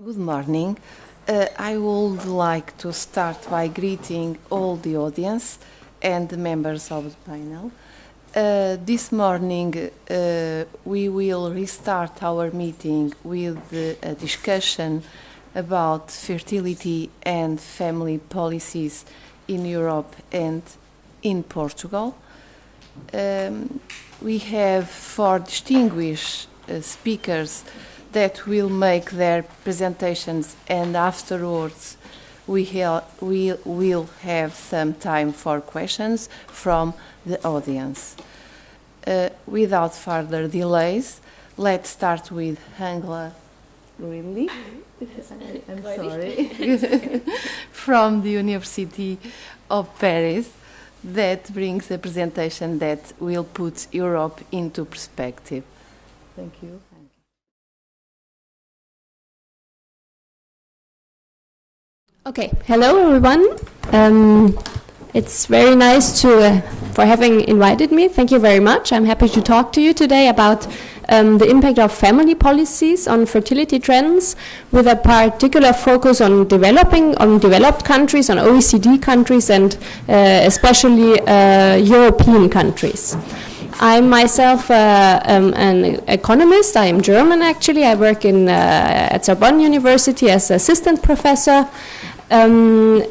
Good morning. I would like to start by greeting all the audience and the members of the panel. This morning we will restart our meeting with a discussion about fertility and family policies in Europe and in Portugal. We have four distinguished speakers that will make their presentations, and afterwards we will have some time for questions from the audience. Without further delays, let's start with Angela Greulich, I'm sorry, from the University of Paris, that brings a presentation that will put Europe into perspective. Thank you. Okay, hello everyone. It's very nice for having invited me. Thank you very much. I'm happy to talk to you today about the impact of family policies on fertility trends, with a particular focus on developed countries, on OECD countries, and especially European countries. I'm myself an economist. I am German, actually. I work at Sorbonne University as assistant professor. Well,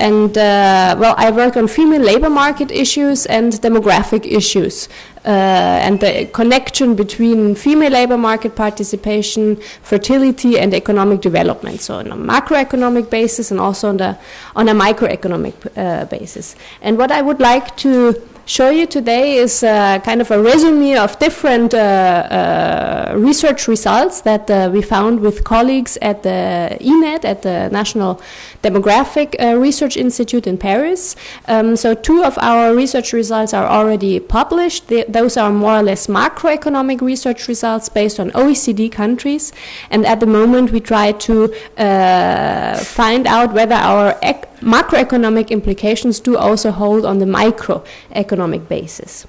I work on female labor market issues and demographic issues, and the connection between female labor market participation, fertility, and economic development. So on a macroeconomic basis and also on a microeconomic basis. And what I would like to show you today is kind of a resume of different research results that we found with colleagues at the INET, at the National Demographic Research Institute in Paris. So two of our research results are already published. Those are more or less macroeconomic research results based on OECD countries. And at the moment we try to find out whether our macroeconomic implications do also hold on the microeconomic basis.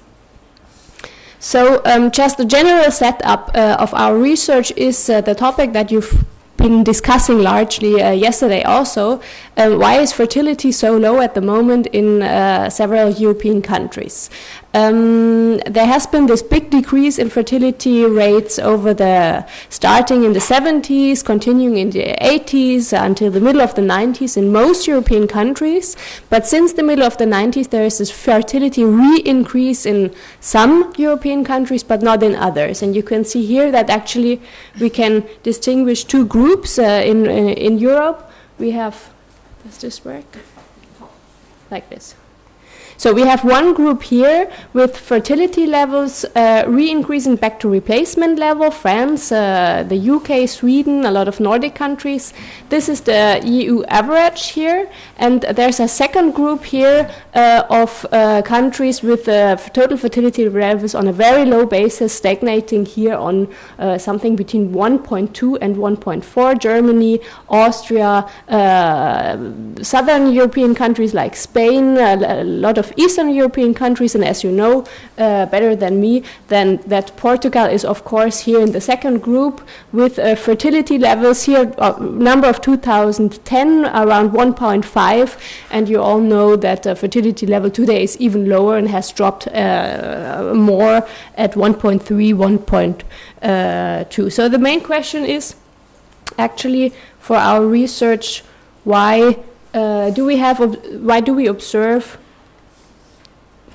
So just the general setup of our research is the topic that you've been discussing largely yesterday also. Why is fertility so low at the moment in several European countries? There has been this big decrease in fertility rates starting in the 70s, continuing in the 80s until the middle of the 90s in most European countries. But since the middle of the 90s, there is this fertility re-increase in some European countries, but not in others. And you can see here that actually we can distinguish two groups in Europe. We have, does this work? Like this. So we have one group here with fertility levels re-increasing back to replacement level, France, the UK, Sweden, a lot of Nordic countries. This is the EU average here. And there's a second group here of countries with total fertility levels on a very low basis, stagnating here on something between 1.2 and 1.4. Germany, Austria, southern European countries like Spain, a lot of Eastern European countries, and as you know better than me, then that Portugal is of course here in the second group with fertility levels here, number of 2010 around 1.5, and you all know that fertility level today is even lower and has dropped more at 1.3, 1.2. So the main question is actually for our research, why do we observe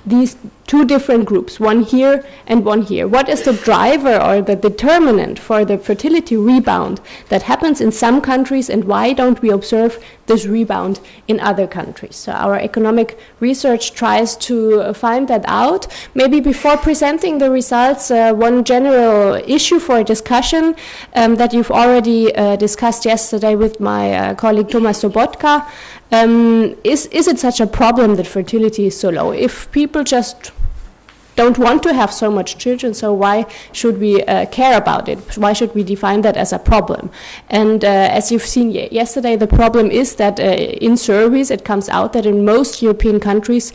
these two different groups, one here and one here? What is the driver or the determinant for the fertility rebound that happens in some countries, and why don't we observe this rebound in other countries? So our economic research tries to find that out. Maybe before presenting the results, one general issue for discussion that you've already discussed yesterday with my colleague Thomas Sobotka. Is it such a problem that fertility is so low? If people just don't want to have so much children, so why should we care about it? Why should we define that as a problem? And as you've seen yesterday, the problem is that in surveys it comes out that in most European countries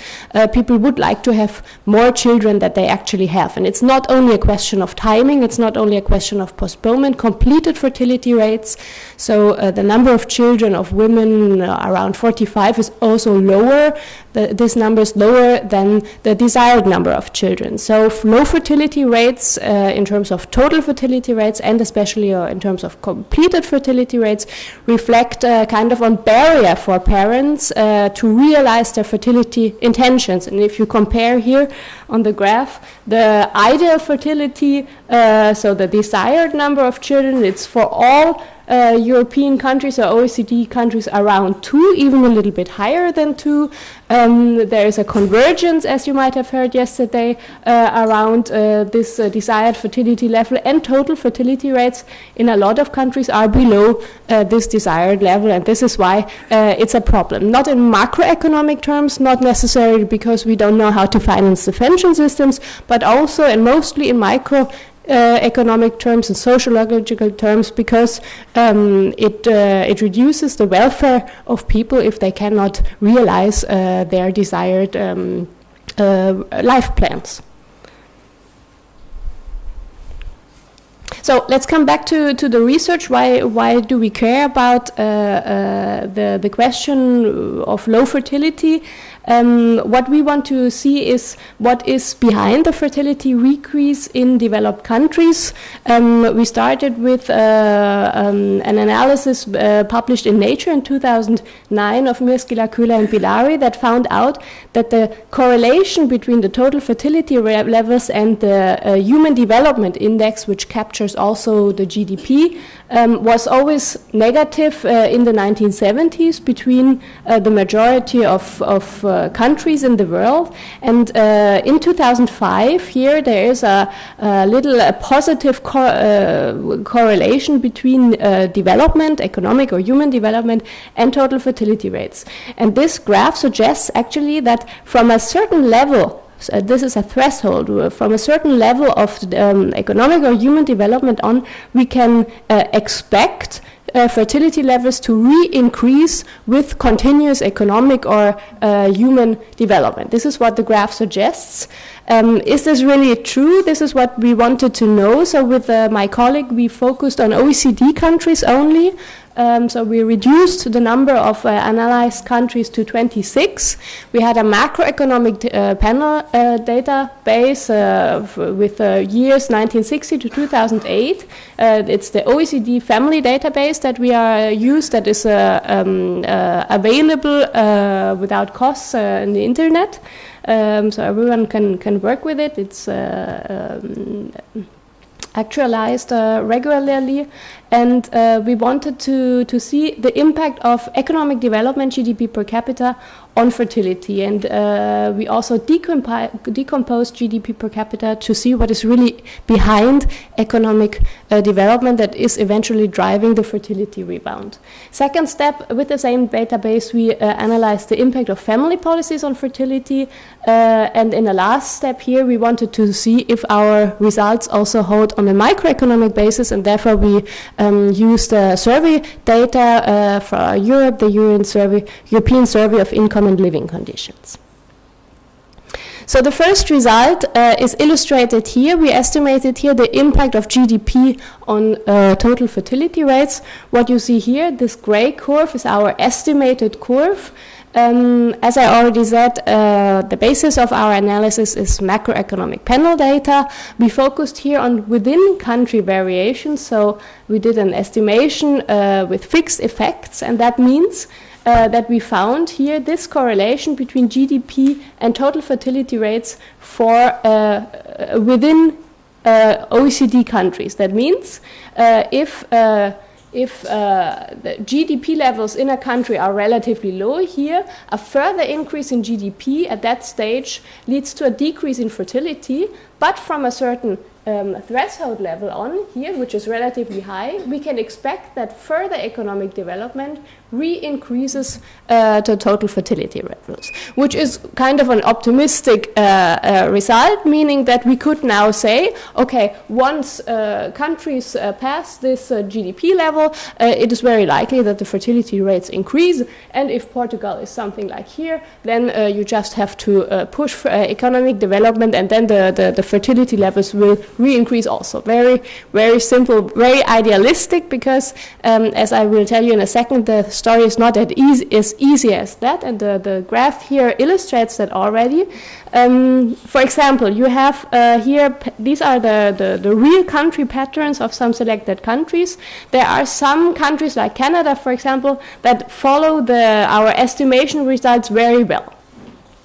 people would like to have more children than they actually have. And it's not only a question of timing, it's not only a question of postponement, completed fertility rates. So the number of children of women around 45 is also lower. This number is lower than the desired number of children. So low fertility rates in terms of total fertility rates and especially in terms of completed fertility rates reflect kind of a barrier for parents to realize their fertility intentions. And if you compare here on the graph, the ideal fertility, so the desired number of children, it's for all European countries or OECD countries around 2, even a little bit higher than 2. There is a convergence, as you might have heard yesterday, around this desired fertility level, and total fertility rates in a lot of countries are below this desired level, and this is why it's a problem. Not in macroeconomic terms, not necessarily because we don't know how to finance the pension systems, but also and mostly in economic terms and sociological terms, because it reduces the welfare of people if they cannot realize their desired life plans. So let's come back to the research. Why do we care about the question of low fertility? What we want to see is what is behind the fertility decrease in developed countries. We started with an analysis published in Nature in 2009 of Mirskila, Köhler and Bilari that found out that the correlation between the total fertility levels and the Human Development Index, which captures also the GDP, was always negative in the 1970s between the majority of countries in the world. And in 2005 here there is a little positive correlation between development, economic or human development, and total fertility rates. And this graph suggests actually that from a certain level, this is a threshold, from a certain level of economic or human development on, we can expect fertility levels to re-increase with continuous economic or human development. This is what the graph suggests. Is this really true? This is what we wanted to know. So with my colleague, we focused on OECD countries only. So we reduced the number of analyzed countries to 26. We had a macroeconomic panel database with years 1960 to 2008. It's the OECD family database that we used, that is available without costs on the internet. So everyone can work with it. It's actualized regularly, and we wanted to see the impact of economic development, GDP per capita, on fertility. And we also decomposed GDP per capita to see what is really behind economic development that is eventually driving the fertility rebound. Second step, with the same database, we analyzed the impact of family policies on fertility. And in the last step here, we wanted to see if our results also hold on a microeconomic basis, and therefore we used survey data for Europe, the European Survey of Income and Living Conditions. So the first result is illustrated here. We estimated here the impact of GDP on total fertility rates. What you see here, this gray curve, is our estimated curve. As I already said, the basis of our analysis is macroeconomic panel data. We focused here on within country variations, so we did an estimation with fixed effects, and that means that we found here this correlation between GDP and total fertility rates for within OECD countries. That means if the GDP levels in a country are relatively low here, a further increase in GDP at that stage leads to a decrease in fertility, but from a certain threshold level on here, which is relatively high, we can expect that further economic development re-increases to total fertility levels, which is kind of an optimistic result, meaning that we could now say, okay, once countries pass this GDP level, it is very likely that the fertility rates increase, and if Portugal is something like here, then you just have to push for economic development, and then the fertility levels will re-increase also. Very, very simple, very idealistic, because as I will tell you in a second, the story is not as easy as that, and the graph here illustrates that already. For example, you have here, these are the real country patterns of some selected countries. There are some countries like Canada, for example, that follow our estimation results very well.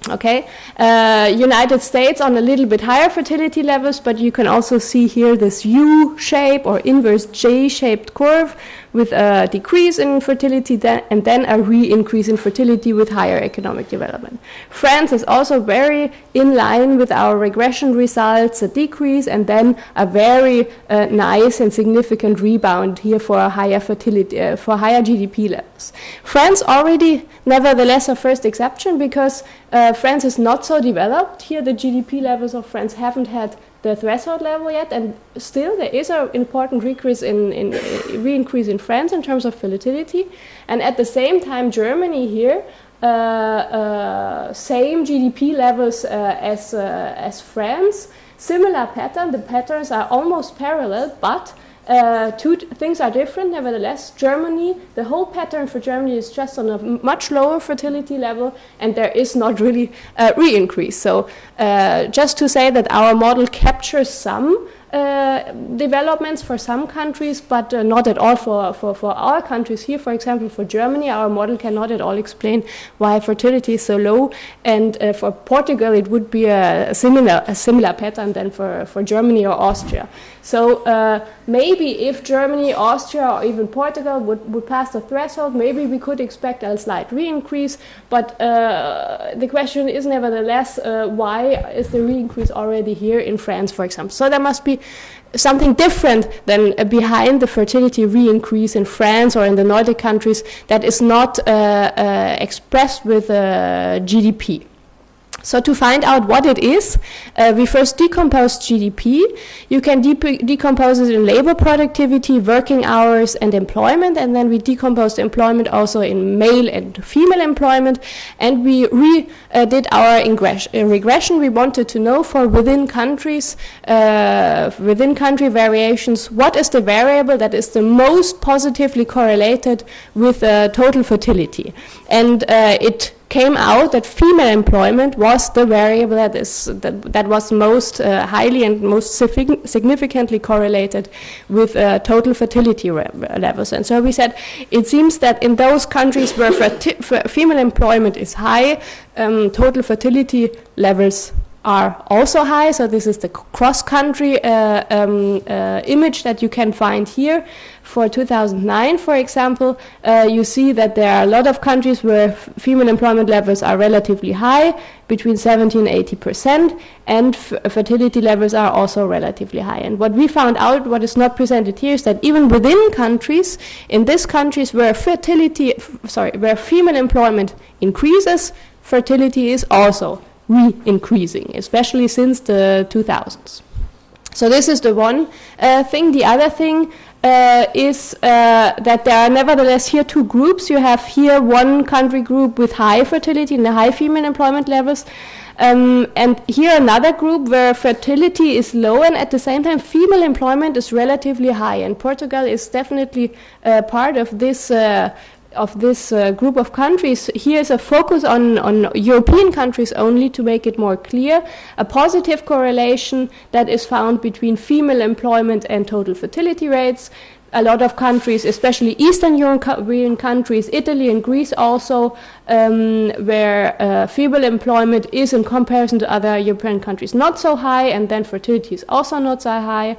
Okay, United States on a little bit higher fertility levels, but you can also see here this U shape or inverse J-shaped curve with a decrease in fertility and then a re-increase in fertility with higher economic development. France is also very in line with our regression results, a decrease and then a very nice and significant rebound here for a higher fertility, for higher GDP levels. France already, nevertheless, a first exception, because France is not so developed. Here the GDP levels of France haven't had the threshold level yet, and still there is an important re-increase in France in terms of fertility. And at the same time, Germany here, same GDP levels as France, similar pattern. The patterns are almost parallel, but two things are different. Nevertheless, Germany, the whole pattern for Germany is just on a much lower fertility level, and there is not really a re-increase. So just to say that our model captures some developments for some countries, but not at all for our countries. Here, for example, for Germany, our model cannot at all explain why fertility is so low, and for Portugal it would be a similar pattern than for Germany or Austria. So maybe if Germany, Austria, or even Portugal would pass the threshold, maybe we could expect a slight re-increase, but the question is nevertheless, why is the re-increase already here in France, for example? So there must be something different than behind the fertility re-increase in France or in the Nordic countries that is not expressed with GDP. So to find out what it is, we first decompose GDP. You can decompose it in labor productivity, working hours, and employment, and then we decomposed employment also in male and female employment, and we did our regression. We wanted to know for within countries, within country variations, what is the variable that is the most positively correlated with total fertility. And it came out that female employment was the variable that was most highly and most significantly correlated with total fertility levels. And so we said it seems that in those countries where female employment is high, total fertility levels are also high. So this is the cross-country image that you can find here. For 2009, for example, you see that there are a lot of countries where female employment levels are relatively high, between 70 and 80%, and fertility levels are also relatively high. And what we found out, what is not presented here, is that even within countries, in these countries where where female employment increases, fertility is also re-increasing, especially since the 2000s. So this is the one thing. The other thing is that there are nevertheless here two groups. You have here one country group with high fertility and high female employment levels, and here another group where fertility is low and at the same time female employment is relatively high. And Portugal is definitely part of this group of countries. Here is a focus on European countries only to make it more clear. A positive correlation that is found between female employment and total fertility rates. A lot of countries, especially Eastern European countries, Italy and Greece also, where female employment is in comparison to other European countries not so high, and then fertility is also not so high.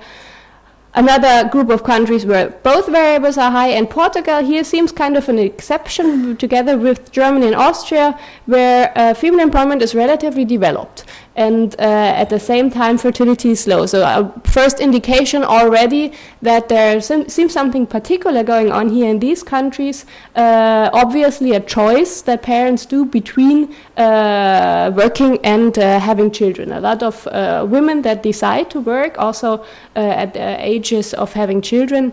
Another group of countries where both variables are high, and Portugal here seems kind of an exception together with Germany and Austria, where female employment is relatively developed. and at the same time fertility is low. So a first indication already that there seems something particular going on here in these countries. Obviously a choice that parents do between working and having children. A lot of women that decide to work also at the ages of having children,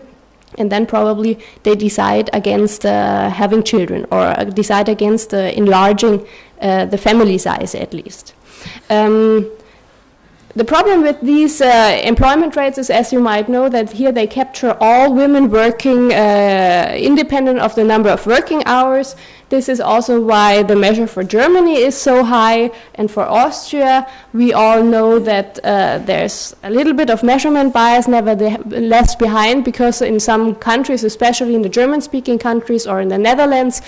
and then probably they decide against having children, or decide against enlarging the family size at least. The problem with these employment rates is, as you might know, that here they capture all women working independent of the number of working hours. This is also why the measure for Germany is so high, and for Austria we all know that there's a little bit of measurement bias nevertheless behind, because in some countries, especially in the German-speaking countries or in the Netherlands,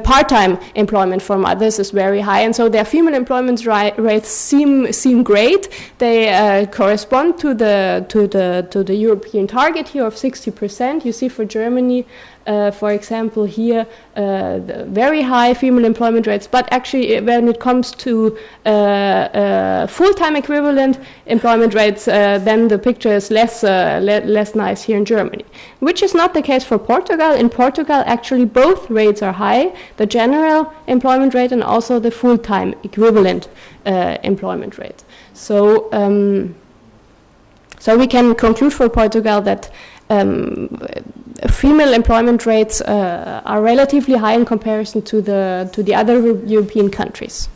part-time employment for mothers is very high, and so their female employment rates seem great. They correspond to the European target here of 60%. You see for Germany, for example, here very high female employment rates, but actually when it comes to full-time equivalent employment rates, then the picture is less nice here in Germany, which is not the case for Portugal. In Portugal, actually both rates are high, the general employment rate and also the full-time equivalent employment rate. So, so we can conclude for Portugal that female employment rates are relatively high in comparison to the other European countries.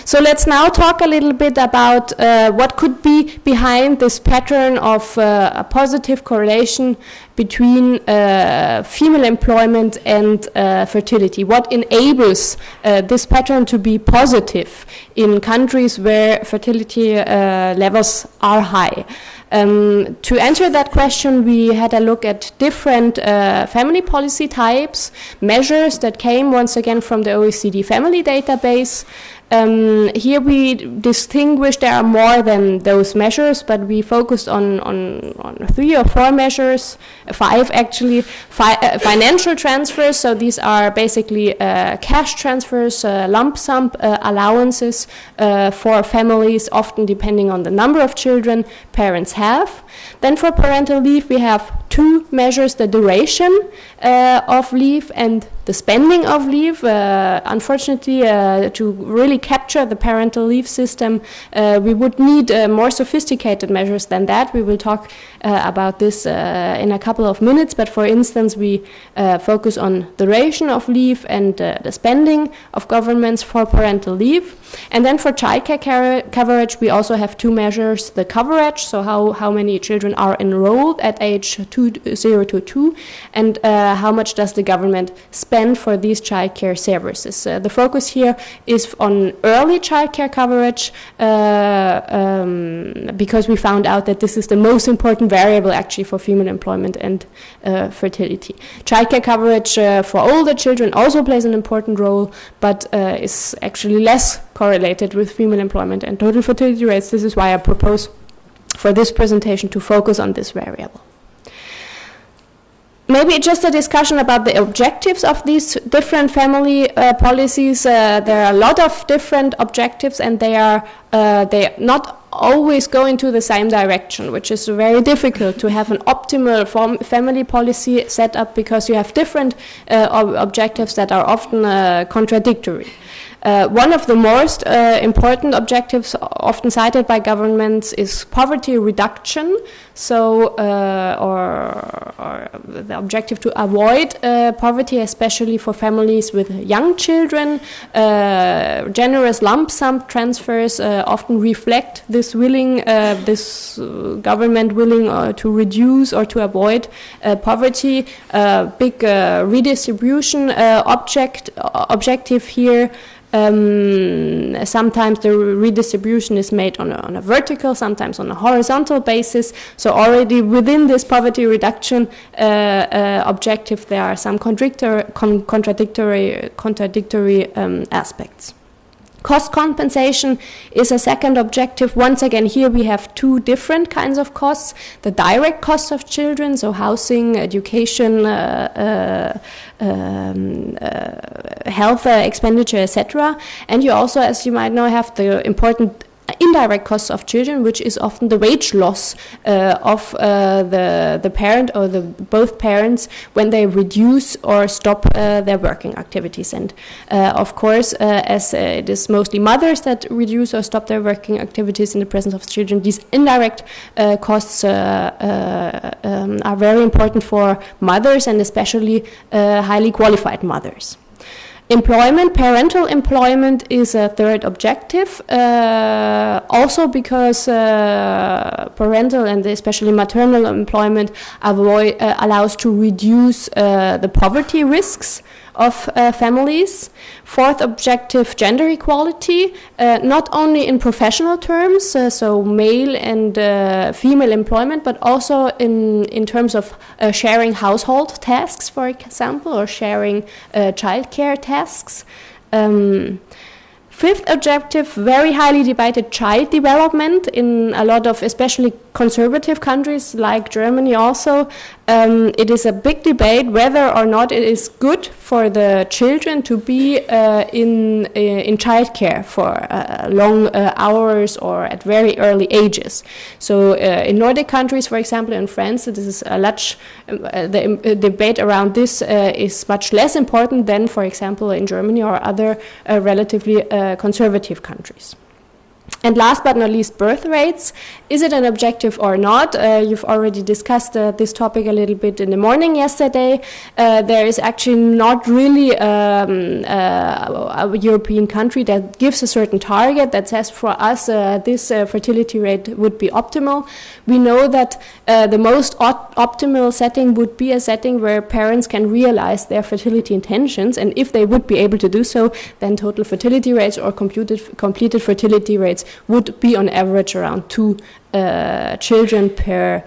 So let's now talk a little bit about what could be behind this pattern of a positive correlation between female employment and fertility. What enables this pattern to be positive in countries where fertility levels are high? To answer that question, we had a look at different family policy types, measures that came once again from the OECD family database. Here we distinguish, there are more than those measures, but we focused on 3 or 4 measures, 5 actually. Financial transfers, so these are basically cash transfers, lump sum allowances for families, often depending on the number of children parents have. Then for parental leave we have 2 measures, the duration of leave and the spending of leave. Unfortunately, to really capture the parental leave system, we would need more sophisticated measures than that. We will talk about this in a couple of minutes, but for instance, we focus on duration of leave and the spending of governments for parental leave. And then for childcare coverage, we also have 2 measures, the coverage, so how many children are enrolled at age 0 to 2, and how much does the government spend for these childcare services. The focus here is on early childcare coverage because we found out that this is the most important variable actually for female employment and fertility. Childcare coverage for older children also plays an important role, but is actually less correlated with female employment and total fertility rates. This is why I propose for this presentation to focus on this variable. Maybe just a discussion about the objectives of these different family policies. There are a lot of different objectives, and they not always go into the same direction, which is very difficult to have an optimal family policy set up, because you have different objectives that are often contradictory. One of the most important objectives often cited by governments is poverty reduction, so or the objective to avoid poverty, especially for families with young children. Generous lump sum transfers often reflect this this government willing to reduce or to avoid poverty. Big redistribution objective here. Sometimes the redistribution is made on a vertical, sometimes on a horizontal basis. So already within this poverty reduction objective, there are some contradictory aspects. Cost compensation is a second objective. Once again, here we have 2 different kinds of costs. The direct costs of children, so housing, education, health expenditure, etc. And you also, as you might know, have the important indirect costs of children, which is often the wage loss of the parent or both parents when they reduce or stop their working activities. And of course, as it is mostly mothers that reduce or stop their working activities in the presence of children, these indirect costs are very important for mothers, and especially highly qualified mothers. Employment, parental employment, is a third objective, also because parental and especially maternal employment allows to reduce the poverty risks of families. Fourth objective, gender equality, not only in professional terms, so male and female employment, but also in terms of sharing household tasks, for example, or sharing childcare tasks. Fifth objective, very highly debated, child development in a lot of especially conservative countries like Germany also. It is a big debate whether or not it is good for the children to be in childcare for long hours or at very early ages. So in Nordic countries, for example, in France, this is a large, the debate around this is much less important than, for example, in Germany or other relatively conservative countries. And last but not least, birth rates. Is it an objective or not? You've already discussed this topic a little bit in the morning yesterday. There is actually not really a European country that gives a certain target that says for us this fertility rate would be optimal. We know that the most optimal setting would be a setting where parents can realize their fertility intentions, and if they would be able to do so, then total fertility rates or completed fertility rates would be on average around 2 children per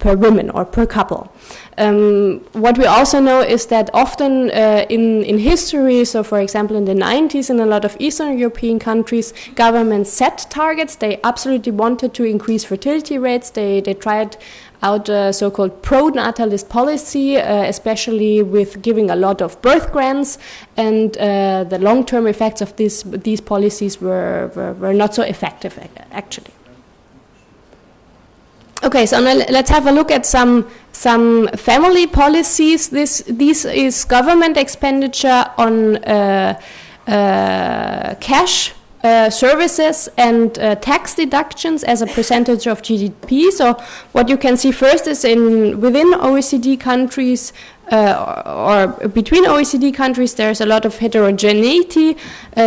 woman or per couple. What we also know is that often in history, so for example in the 90s in a lot of Eastern European countries, governments set targets. They absolutely wanted to increase fertility rates. They tried out a so-called pro-natalist policy, especially with giving a lot of birth grants, and the long-term effects of these policies were not so effective actually. Okay, so now let's have a look at some family policies. This is government expenditure on cash services and tax deductions as a percentage of GDP. So what you can see first is within OECD countries or between OECD countries, there's a lot of heterogeneity.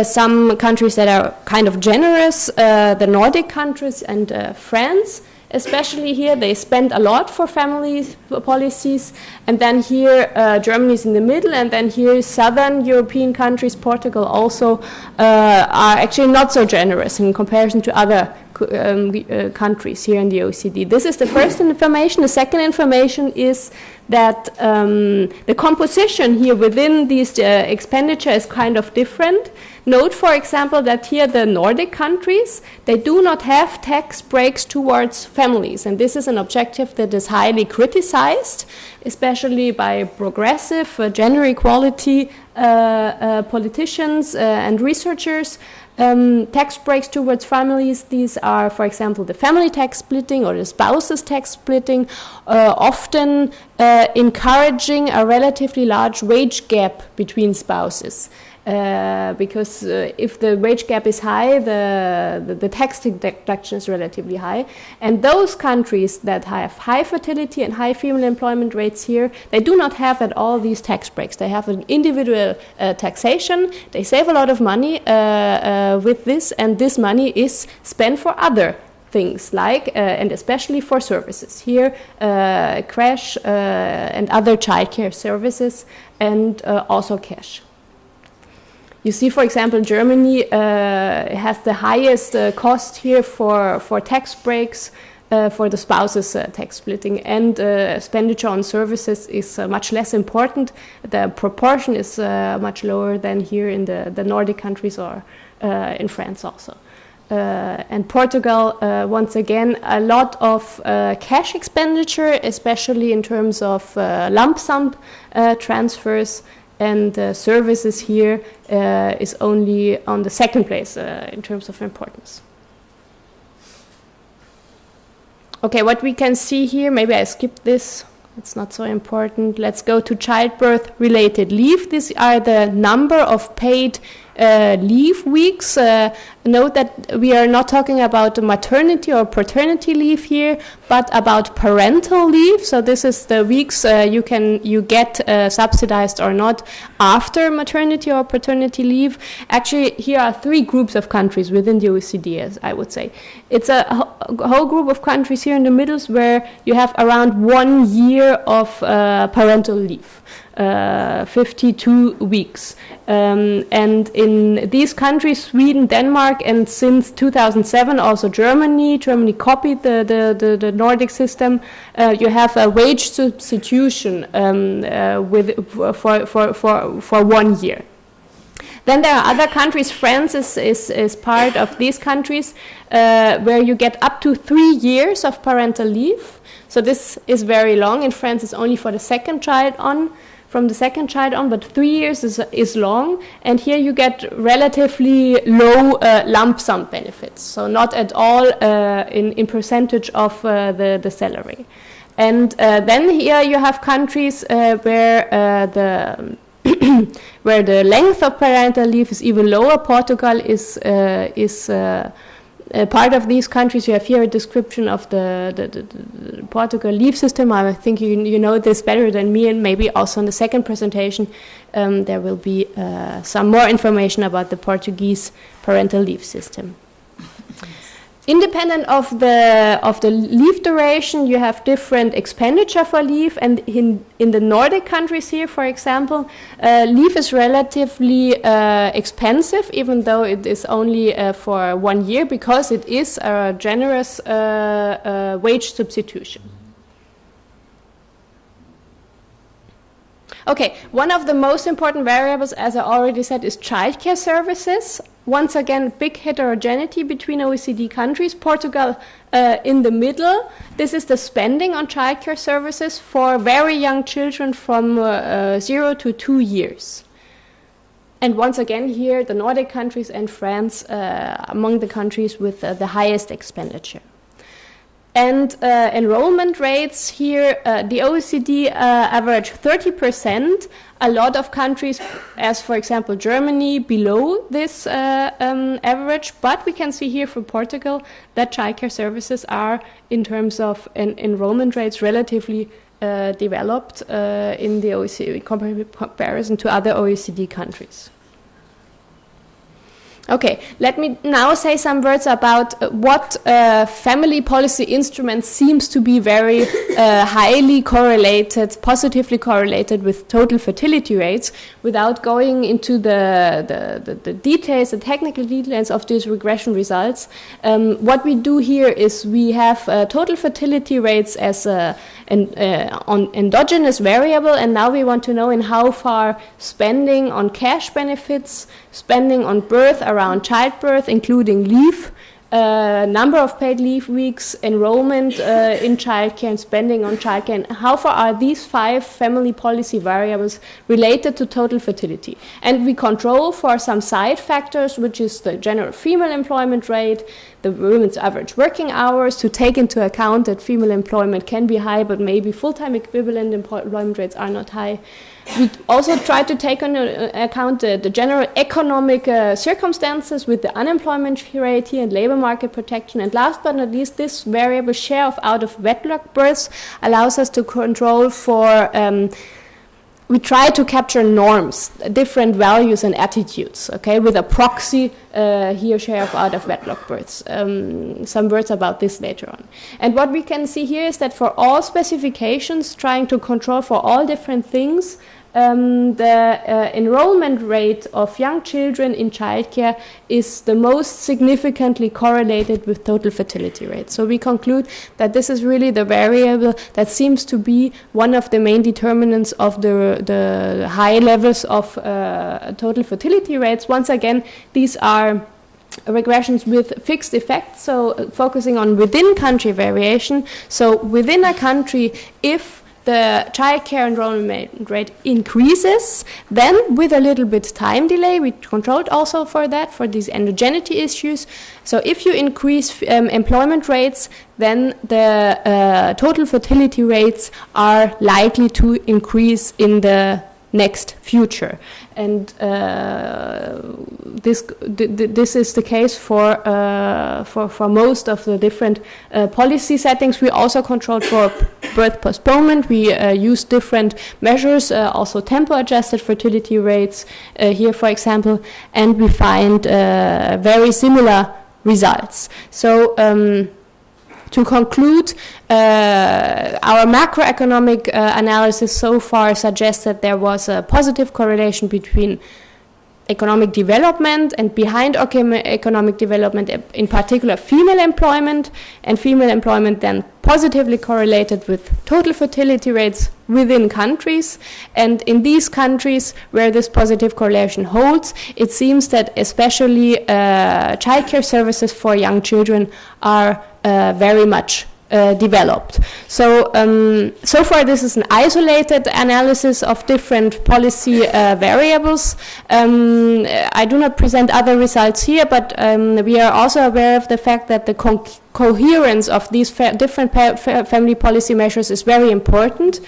Some countries that are kind of generous, the Nordic countries and France. Especially here, they spend a lot for family policies, and then here Germany is in the middle, and then here southern European countries, Portugal also, are actually not so generous in comparison to other countries here in the OECD. This is the first information. The second information is that the composition here within these expenditure is kind of different. Note, for example, that here the Nordic countries, they do not have tax breaks towards families, and this is an objective that is highly criticized, especially by progressive gender equality politicians and researchers. Tax breaks towards families, these are, for example, the family tax splitting or the spouses tax splitting, often encouraging a relatively large wage gap between spouses. Because if the wage gap is high, the tax deduction is relatively high. And those countries that have high fertility and high female employment rates here, they do not have at all these tax breaks. They have an individual taxation. They save a lot of money with this, and this money is spent for other things like, and especially for services. Here, crash and other childcare services, and also cash. You see, for example, Germany has the highest cost here for tax breaks for the spouses tax splitting, and expenditure on services is much less important. The proportion is much lower than here in the Nordic countries or in France also. And Portugal, once again, a lot of cash expenditure, especially in terms of lump sum transfers, and services here is only on the second place in terms of importance. Okay, what we can see here, maybe I skipped this, it's not so important. Let's go to childbirth-related leave. These are the number of paid leave weeks. Note that we are not talking about maternity or paternity leave here, but about parental leave. So this is the weeks you get subsidized or not after maternity or paternity leave. Actually, here are 3 groups of countries within the OECD, as I would say. It's a whole group of countries here in the middle where you have around 1 year of parental leave. 52 weeks. And in these countries, Sweden, Denmark, and since 2007 also Germany copied the Nordic system. You have a wage substitution for 1 year. Then there are other countries. France is part of these countries where you get up to 3 years of parental leave. So this is very long. In France, it's only for the second child on. From the second child on, but 3 years is long, and here you get relatively low lump sum benefits, so not at all in percentage of the salary. And then here you have countries where where the length of parental leave is even lower. Portugal is part of these countries. You have here a description of the Portugal leave system. I think you know this better than me, and maybe also in the second presentation there will be some more information about the Portuguese parental leave system. Independent of the leave duration, you have different expenditure for leave, and in the Nordic countries here, for example, leave is relatively expensive, even though it is only for 1 year, because it is a generous wage substitution. Okay, one of the most important variables, as I already said, is childcare services. Once again, big heterogeneity between OECD countries. Portugal in the middle. This is the spending on childcare services for very young children from 0 to 2 years. And once again here, the Nordic countries and France among the countries with the highest expenditure. And enrollment rates here, the OECD average 30%. A lot of countries, as for example Germany, below this average. But we can see here for Portugal that childcare services are, in terms of enrollment rates, relatively developed in the OECD in comparison to other OECD countries. Okay, let me now say some words about what family policy instruments seems to be very highly correlated, positively correlated with total fertility rates, without going into the details, the technical details of these regression results. What we do here is we have total fertility rates as an endogenous variable, and now we want to know in how far spending on cash benefits, spending on birth, around childbirth, including leave, number of paid leave weeks, enrollment in childcare, and spending on childcare, and how far are these 5 family policy variables related to total fertility. And we control for some side factors, which is the general female employment rate, the women's average working hours, to take into account that female employment can be high, but maybe full-time equivalent employment rates are not high. We also try to take into account the general economic circumstances with the unemployment rate here and labor market protection. And last but not least, this variable share of out-of-wedlock births allows us to control for, we try to capture norms, different values and attitudes, okay, with a proxy here, share of out-of-wedlock births. Some words about this later on. And what we can see here is that for all specifications, trying to control for all different things, the enrollment rate of young children in childcare is the most significantly correlated with total fertility rate. So we conclude that this is really the variable that seems to be one of the main determinants of the high levels of total fertility rates. Once again, these are regressions with fixed effects, so focusing on within country variation. So within a country, if the childcare enrollment rate increases. Then, with a little bit time delay, we controlled also for that, for these endogeneity issues. So if you increase employment rates, then the total fertility rates are likely to increase in the next future. And this is the case for most of the different policy settings. We also controlled for birth postponement. We used different measures, also tempo-adjusted fertility rates here, for example, and we find very similar results. So to conclude, our macroeconomic analysis so far suggests that there was a positive correlation between economic development and behind economic development, in particular female employment, and female employment then positively correlated with total fertility rates within countries. And in these countries where this positive correlation holds, it seems that especially childcare services for young children are very much developed. So, so far this is an isolated analysis of different policy variables. I do not present other results here, but we are also aware of the fact that the coherence of these different family policy measures is very important.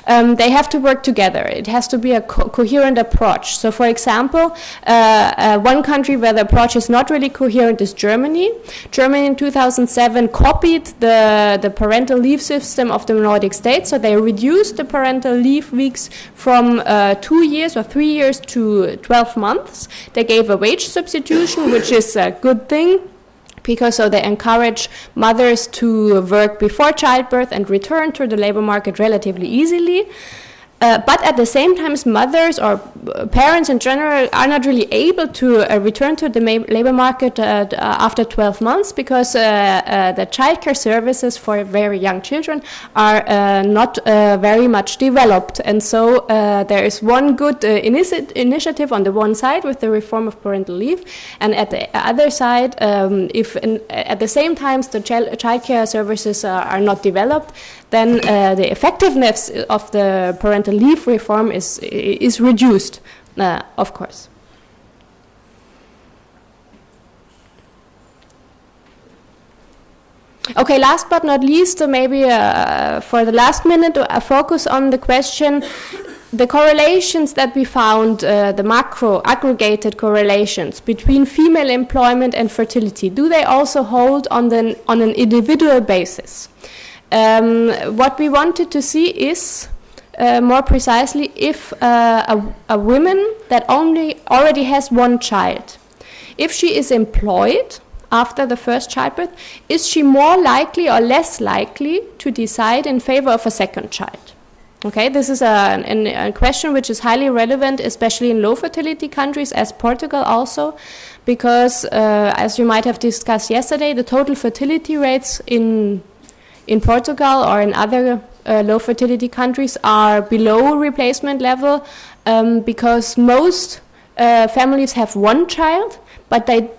They have to work together. It has to be a coherent approach. So, for example, one country where the approach is not really coherent is Germany. Germany in 2007 copied the parental leave system of the Nordic states, so they reduced the parental leave weeks from 2 years or 3 years to 12 months. They gave a wage substitution, which is a good thing, because so they encourage mothers to work before childbirth and return to the labor market relatively easily. But at the same time, mothers or parents in general are not really able to return to the labor market after 12 months because the childcare services for very young children are not very much developed. And so there is one good initiative on the one side with the reform of parental leave, and at the other side, if at the same time the childcare services are not developed, then the effectiveness of the parental leave reform is reduced, of course. Okay, last but not least, maybe for the last minute, a focus on the question, the correlations that we found, the macro aggregated correlations between female employment and fertility, do they also hold on an individual basis? What we wanted to see is, more precisely, if a woman that already has one child, if she is employed after the first childbirth, is she more likely or less likely to decide in favor of a second child? Okay, this is a question which is highly relevant, especially in low fertility countries, as Portugal also, because as you might have discussed yesterday, the total fertility rates in Portugal or in other low fertility countries are below replacement level because most families have one child, but they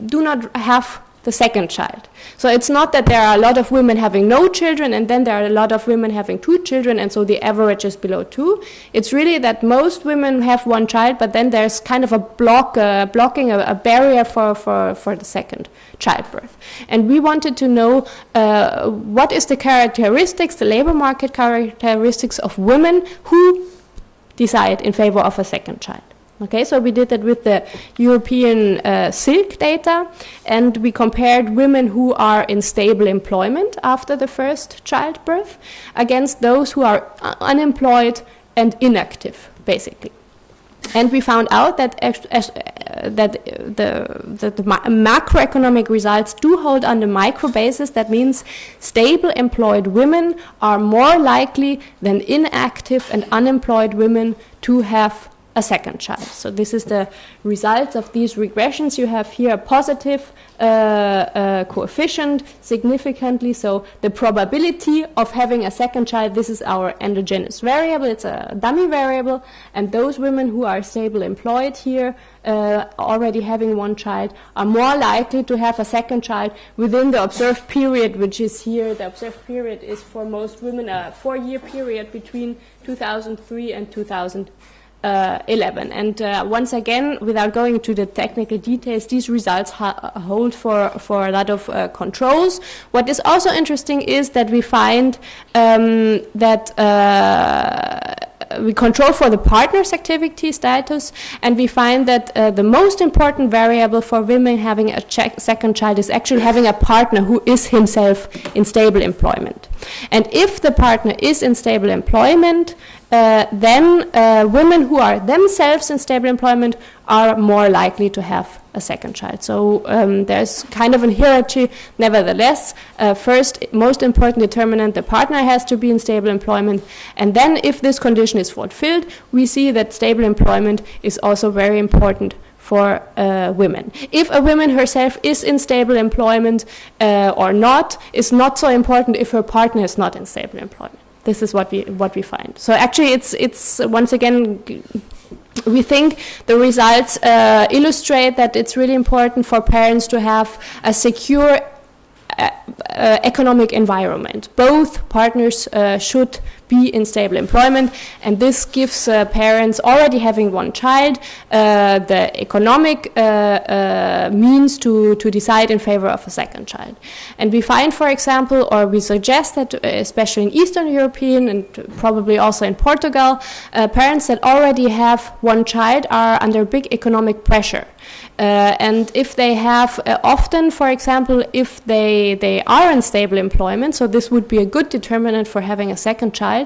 do not have the second child. So it's not that there are a lot of women having no children and then there are a lot of women having 2 children and so the average is below 2. It's really that most women have one child, but then there's kind of a blocking, a barrier for the second childbirth. And we wanted to know what is the characteristics, the labor market characteristics of women who decide in favor of a second child. Okay, so we did that with the European SILK data, and we compared women who are in stable employment after the first childbirth against those who are unemployed and inactive, basically. And we found out that the macroeconomic results do hold on the micro basis. That means stable employed women are more likely than inactive and unemployed women to have a second child. So this is the results of these regressions. You have here a positive coefficient significantly. So the probability of having a second child, this is our endogenous variable. It's a dummy variable. And those women who are stable employed here, already having one child, are more likely to have a second child within the observed period, which is here. The observed period is for most women a 4-year period between 2003 and 2011. And once again, without going into the technical details, these results hold for a lot of controls. What is also interesting is that we find that we control for the partner's activity status, and we find that the most important variable for women having a second child is actually having a partner who is himself in stable employment. And if the partner is in stable employment, then women who are themselves in stable employment are more likely to have a second child. So there's kind of a hierarchy. Nevertheless, first, most important determinant, the partner has to be in stable employment. And then if this condition is fulfilled, we see that stable employment is also very important for women. If a woman herself is in stable employment or not, is not so important if her partner is not in stable employment. This is what we find. So actually, it's once again, we think the results illustrate that it's really important for parents to have a secure economic environment. Both partners should be in stable employment, and this gives parents already having one child the economic means to decide in favor of a second child. And we find, for example, or we suggest that especially in Eastern European and probably also in Portugal, parents that already have one child are under big economic pressure. And if they have often, for example, if they are in stable employment, so this would be a good determinant for having a second child,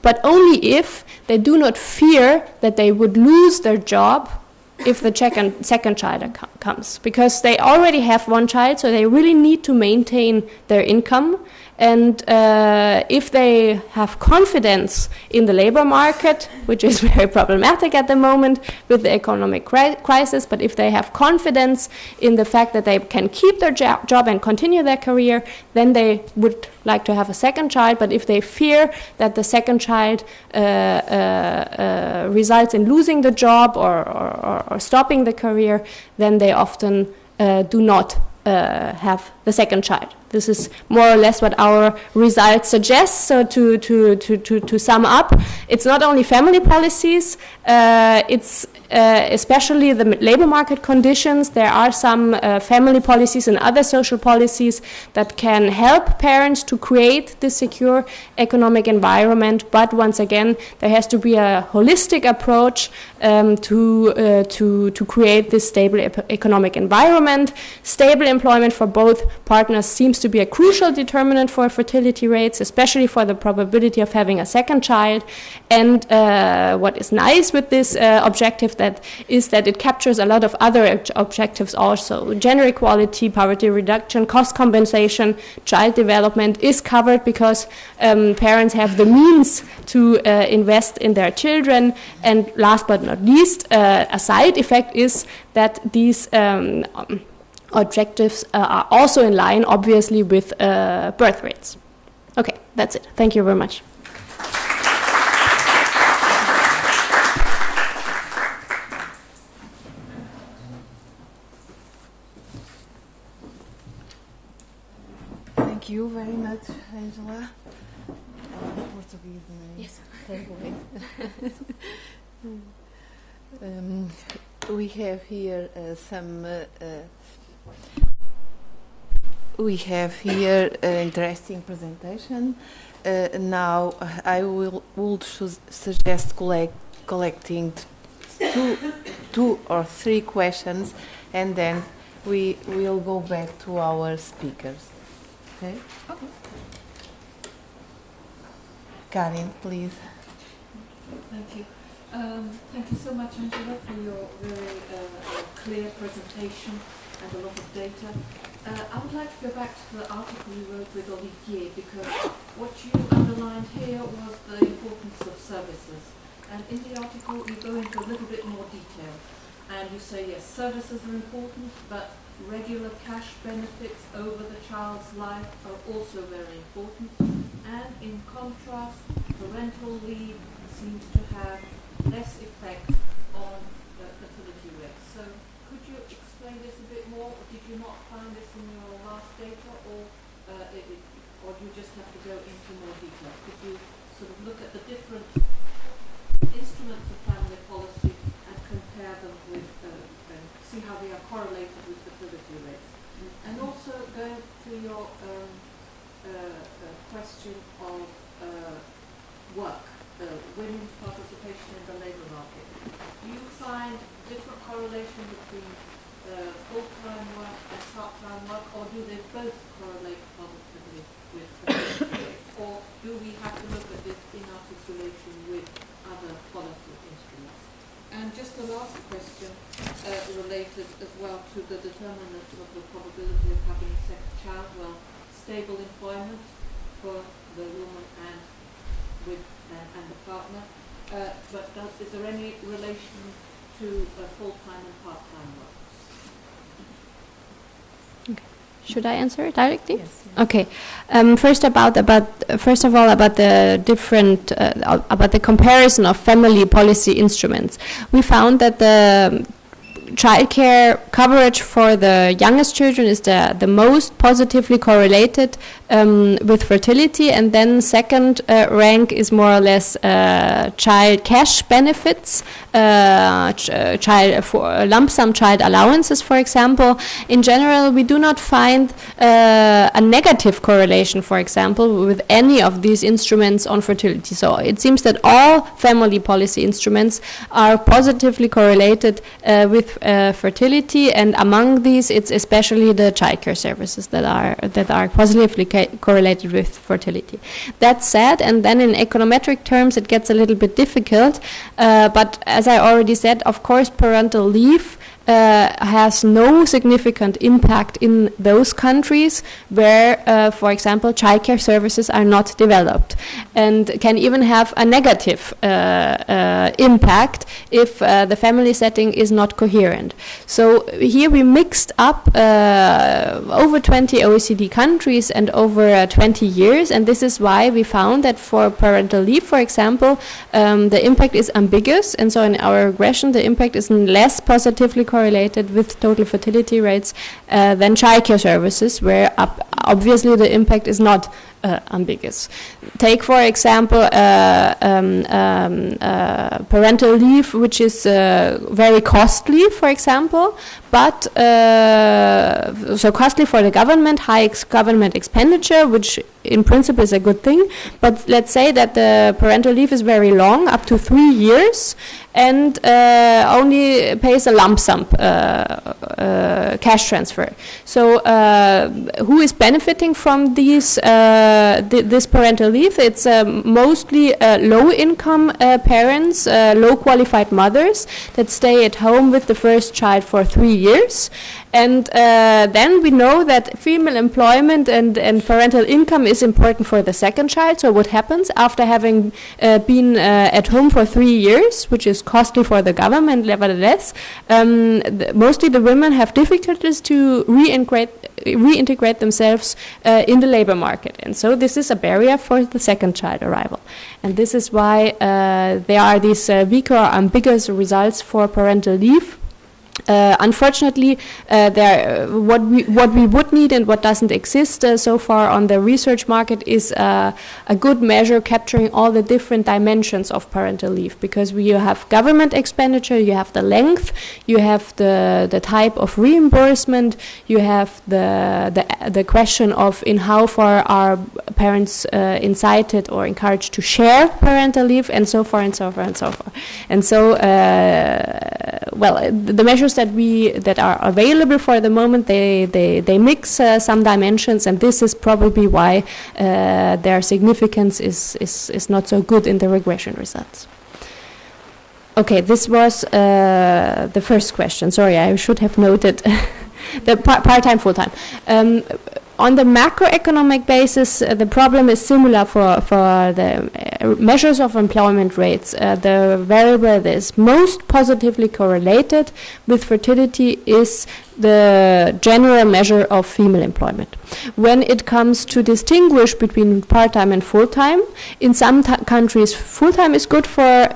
but only if they do not fear that they would lose their job if the second child comes. Because they already have one child, so they really need to maintain their income. And if they have confidence in the labor market, which is very problematic at the moment with the economic crisis, but if they have confidence in the fact that they can keep their job and continue their career, then they would like to have a second child. But if they fear that the second child results in losing the job or stopping the career, then they often do not have the second child. This is more or less what our results suggest. So to sum up, it's not only family policies, it's especially the labor market conditions. There are some family policies and other social policies that can help parents to create this secure economic environment. But once again, there has to be a holistic approach to create this stable economic environment. Stable employment for both partners seems to be a crucial determinant for fertility rates, especially for the probability of having a second child. And what is nice with this objective is that it captures a lot of other objectives also. Gender equality, poverty reduction, cost compensation, child development is covered because parents have the means to invest in their children. And last but not least, a side effect is that these objectives are also in line, obviously, with birth rates. Okay, that's it. Thank you very much. Thank you very much, Angela. Portuguese. Yes. We have here we have here an interesting presentation. Now I would suggest collecting two or three questions, and then we will go back to our speakers. Okay? Okay. Karin, please. Thank you. Thank you so much, Angela, for your very clear presentation and a lot of data. I would like to go back to the article you wrote with Olivier, because what you underlined here was the importance of services And in the article, you go into a little bit more detail. And you say, yes, services are important, but regular cash benefits over the child's life are also very important. And in contrast, parental leave seems to have less effect on fertility rates. So could you explain this a bit more? Did you not find this in your last data, or do you just have to go into more detail? Could you sort of look at the different instruments of family policy and compare them with, and see how they are correlated with fertility rates? And also going to your question of work, women's participation in the labour market. Do you find different correlation between full-time work and part-time work, or do they both correlate positively with fertility rates? Or do we have to look at this in articulation with other policy instruments? And just a last question related as well to the determinants of the probability of having a second child. Well, stable employment for the woman and the partner. But is there any relation to full-time and part-time work? Okay. Should I answer it directly? Yes. Okay. First of all, about the different about the comparison of family policy instruments. We found that the childcare coverage for the youngest children is the most positively correlated with fertility, and then second rank is more or less child cash benefits, child for lump sum child allowances, for example. In general, we do not find a negative correlation, for example, with any of these instruments on fertility. So it seems that all family policy instruments are positively correlated with fertility, and among these, it's especially the childcare services that are positively correlated with fertility. That said, and then in econometric terms, it gets a little bit difficult. But as I already said, of course, parental leave has no significant impact in those countries where, for example, childcare services are not developed, and can even have a negative impact if the family setting is not coherent. So here we mixed up over 20 OECD countries and over 20 years, and this is why we found that for parental leave, for example, the impact is ambiguous, and so in our regression the impact is less positively correlated with total fertility rates than childcare services, where obviously the impact is not ambiguous. Take, for example, parental leave, which is very costly, for example, but so costly for the government, high government expenditure, which in principle is a good thing. But let's say that the parental leave is very long, up to 3 years, and only pays a lump sum cash transfer. So who is benefiting from these this parental leave? It's mostly low-income parents, low-qualified mothers that stay at home with the first child for 3 years. And then we know that female employment and parental income is important for the second child. So what happens after having been at home for 3 years, which is costly for the government, nevertheless, mostly the women have difficulties to reintegrate themselves in the labor market. And so this is a barrier for the second child arrival. And this is why there are these weaker or ambiguous results for parental leave. Unfortunately, what we would need and what doesn't exist so far on the research market is a good measure capturing all the different dimensions of parental leave, because you have government expenditure, you have the length, you have the type of reimbursement, you have the question of in how far are parents incited or encouraged to share parental leave, and so forth and so forth and so forth. And so, well, the measures that are available for the moment, they mix some dimensions, and this is probably why their significance is not so good in the regression results. Okay, this was the first question. Sorry, I should have noted the part-time, full-time. on the macroeconomic basis, the problem is similar for the measures of employment rates. The variable that is most positively correlated with fertility is the general measure of female employment. When it comes to distinguish between part-time and full-time, in some countries full-time is good for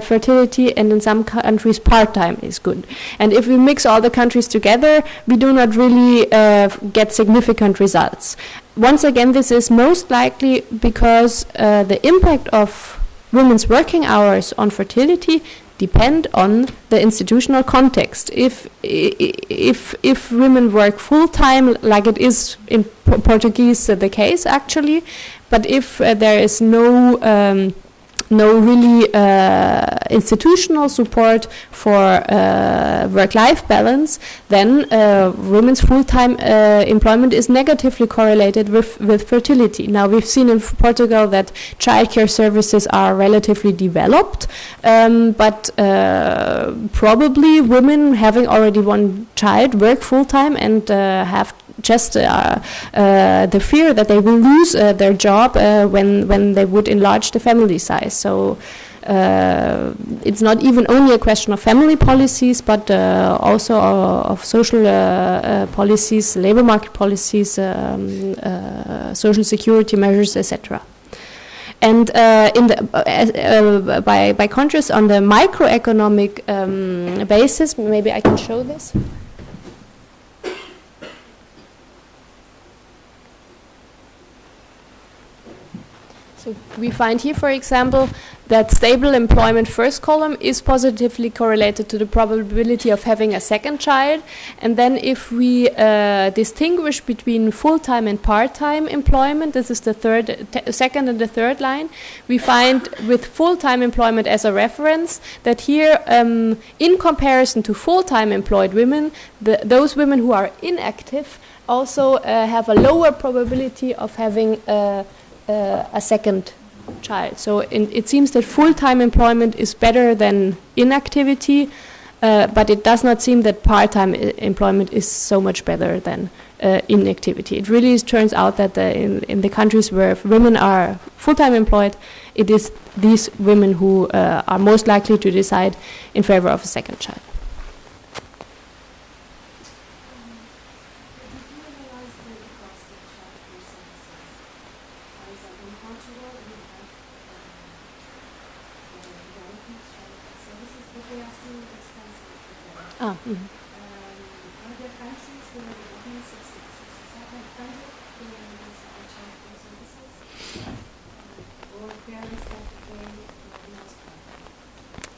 fertility, and in some countries part-time is good. And if we mix all the countries together, we do not really get significant results. Once again, this is most likely because the impact of women's working hours on fertility depend on the institutional context. If women work full time, like it is in Portuguese the case actually, but if there is no really institutional support for work-life balance, then women's full-time employment is negatively correlated with fertility. Now, we've seen in Portugal that childcare services are relatively developed, but probably women having already one child work full-time and have just the fear that they will lose their job when they would enlarge the family size. So it's not even only a question of family policies, but also of social policies, labor market policies, social security measures, etc. And by contrast, on the microeconomic basis, maybe I can show this. So we find here, for example, that stable employment first column is positively correlated to the probability of having a second child. And then if we distinguish between full-time and part-time employment, this is the second and the third line, we find with full-time employment as a reference that here, in comparison to full-time employed women, those women who are inactive also have a lower probability of having a second child. So it seems that full-time employment is better than inactivity, but it does not seem that part-time employment is so much better than inactivity. It really turns out that in the countries where women are full-time employed, it is these women who are most likely to decide in favor of a second child.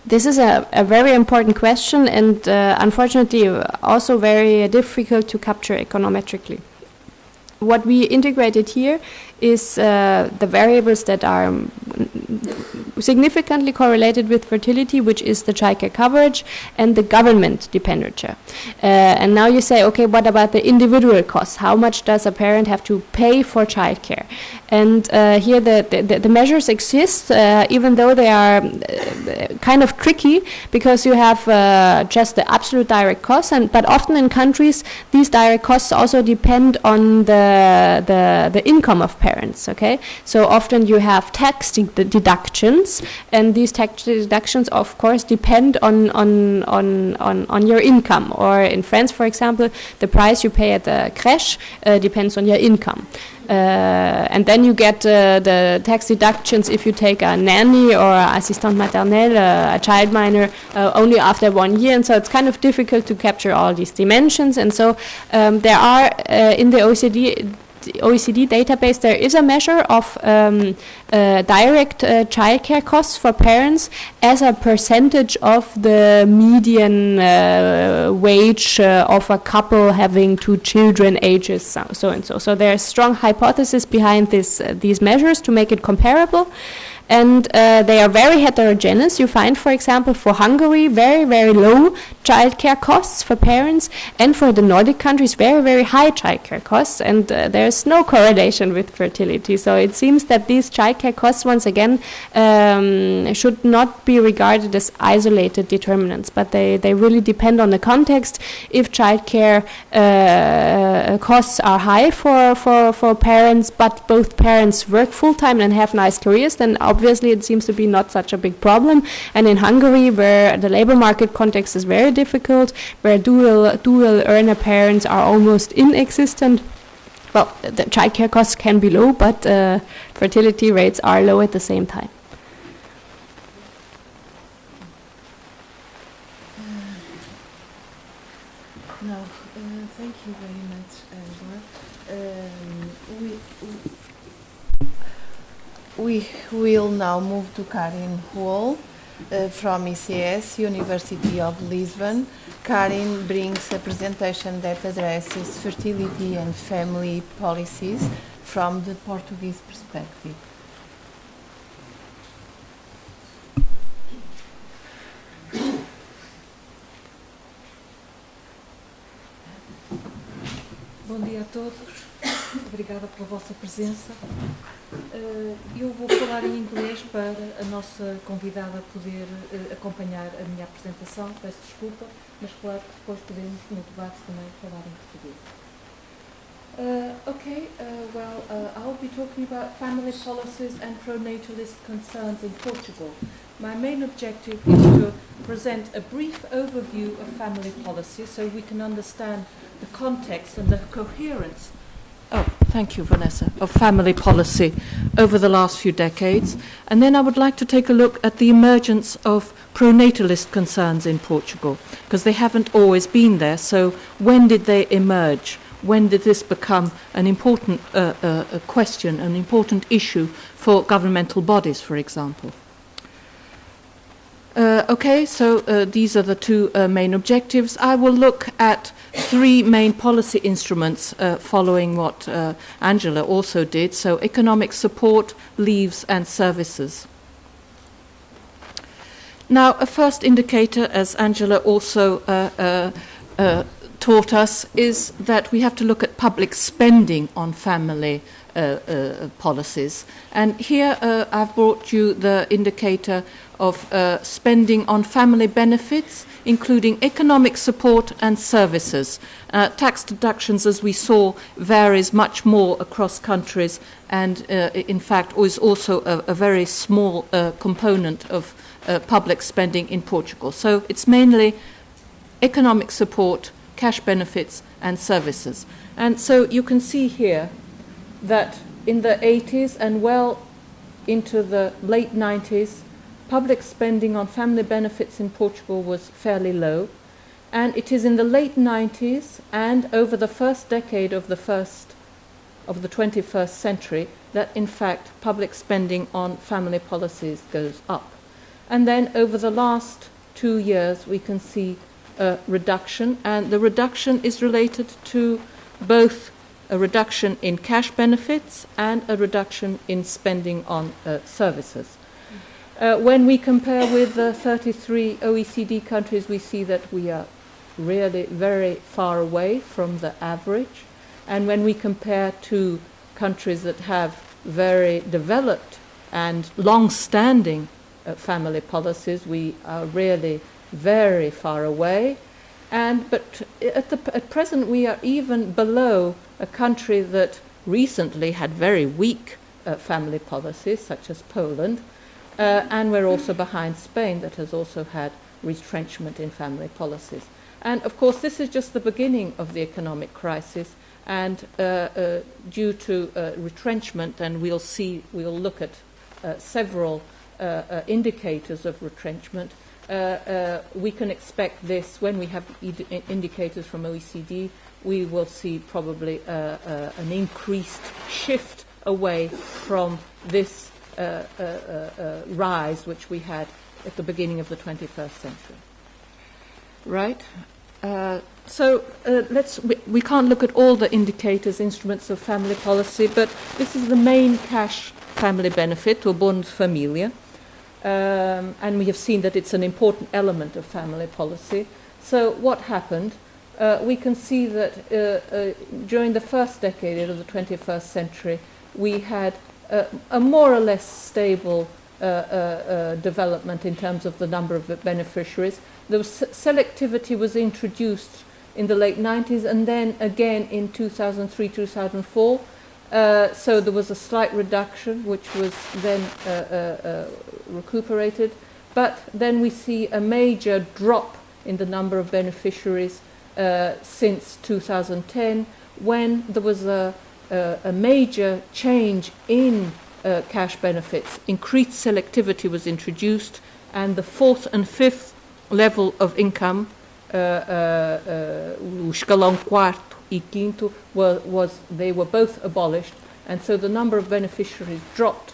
This is a very important question, and unfortunately also very difficult to capture econometrically. What we integrated here is the variables that are significantly correlated with fertility, which is the childcare coverage and the government expenditure. And now you say, okay, what about the individual costs? How much does a parent have to pay for childcare? And here the measures exist, even though they are kind of tricky, because you have just the absolute direct costs, but often in countries these direct costs also depend on the income of parents. Okay, so often you have tax deductions, and these tax deductions, of course, depend on your income. Or in France, for example, the price you pay at the crèche depends on your income. And then you get the tax deductions if you take a nanny or assistante maternelle, a childminder, only after 1 year. And so it's kind of difficult to capture all these dimensions. And so there are in the OECD database, there is a measure of direct childcare costs for parents as a percentage of the median wage of a couple having 2 children ages so and so. So there's strong hypothesis behind these measures to make it comparable. and they are very heterogeneous. You find, for example, for Hungary, very, very low childcare costs for parents, and for the Nordic countries, very, very high childcare costs, and there's no correlation with fertility. So it seems that these childcare costs, once again, should not be regarded as isolated determinants, but they really depend on the context. If childcare costs are high for parents, but both parents work full-time and have nice careers, then obviously it seems to be not such a big problem. And in Hungary, where the labor market context is very difficult, where dual earner parents are almost inexistent, well, the childcare costs can be low, but fertility rates are low at the same time. No, thank you very much, Angela. We will now move to Karin Hall from ICS, University of Lisbon. Karin brings a presentation that addresses fertility and family policies from the Portuguese perspective. Bom dia a todos, obrigada pela vossa presença. Eu vou falar em inglês para a nossa convidada poder acompanhar a minha apresentação, peço desculpa, mas claro que depois podemos no debate também falar em português. I'll be talking about family policies and pronatalist concerns in Portugal. My main objective is to present a brief overview of family policy so we can understand the context and the coherence, thank you, Vanessa, of family policy over the last few decades. And then I would like to take a look at the emergence of pronatalist concerns in Portugal, because they haven't always been there. So when did they emerge? When did this become an important question, an important issue for governmental bodies, for example? These are the two main objectives. I will look at three main policy instruments following what Angela also did. So economic support, leaves and services. Now, a first indicator, as Angela also taught us, is that we have to look at public spending on family policies. And here I've brought you the indicator of spending on family benefits, including economic support and services. Tax deductions, as we saw, varies much more across countries, and in fact is also a very small component of public spending in Portugal. So it's mainly economic support, cash benefits and services. And so you can see here that in the 80s and well into the late 90s, public spending on family benefits in Portugal was fairly low, and it is in the late 90s and over the first decade of the 21st century that in fact public spending on family policies goes up. And then over the last 2 years we can see a reduction, and the reduction is related to both a reduction in cash benefits and a reduction in spending on services. When we compare with the 33 OECD countries, we see that we are really very far away from the average. And when we compare to countries that have very developed and long-standing family policies, we are really very far away. But at present, we are even below a country that recently had very weak family policies, such as Poland. And we're also behind Spain, that has also had retrenchment in family policies. And of course, this is just the beginning of the economic crisis, and due to retrenchment, and we'll look at several indicators of retrenchment. We can expect this when we have indicators from OECD. We will see probably an increased shift away from this rise which we had at the beginning of the 21st century. Right? We can't look at all the indicators, instruments of family policy, but this is the main cash family benefit, o abono de família, and we have seen that it's an important element of family policy. So what happened? We can see that during the first decade of the 21st century, we had a more or less stable development in terms of the number of beneficiaries. The selectivity was introduced in the late 90s and then again in 2003, 2004. So there was a slight reduction, which was then recuperated. But then we see a major drop in the number of beneficiaries since 2010, when there was a major change in cash benefits. Increased selectivity was introduced, and the fourth and fifth level of income, o escalão quarto e quinto, they were both abolished, and so the number of beneficiaries dropped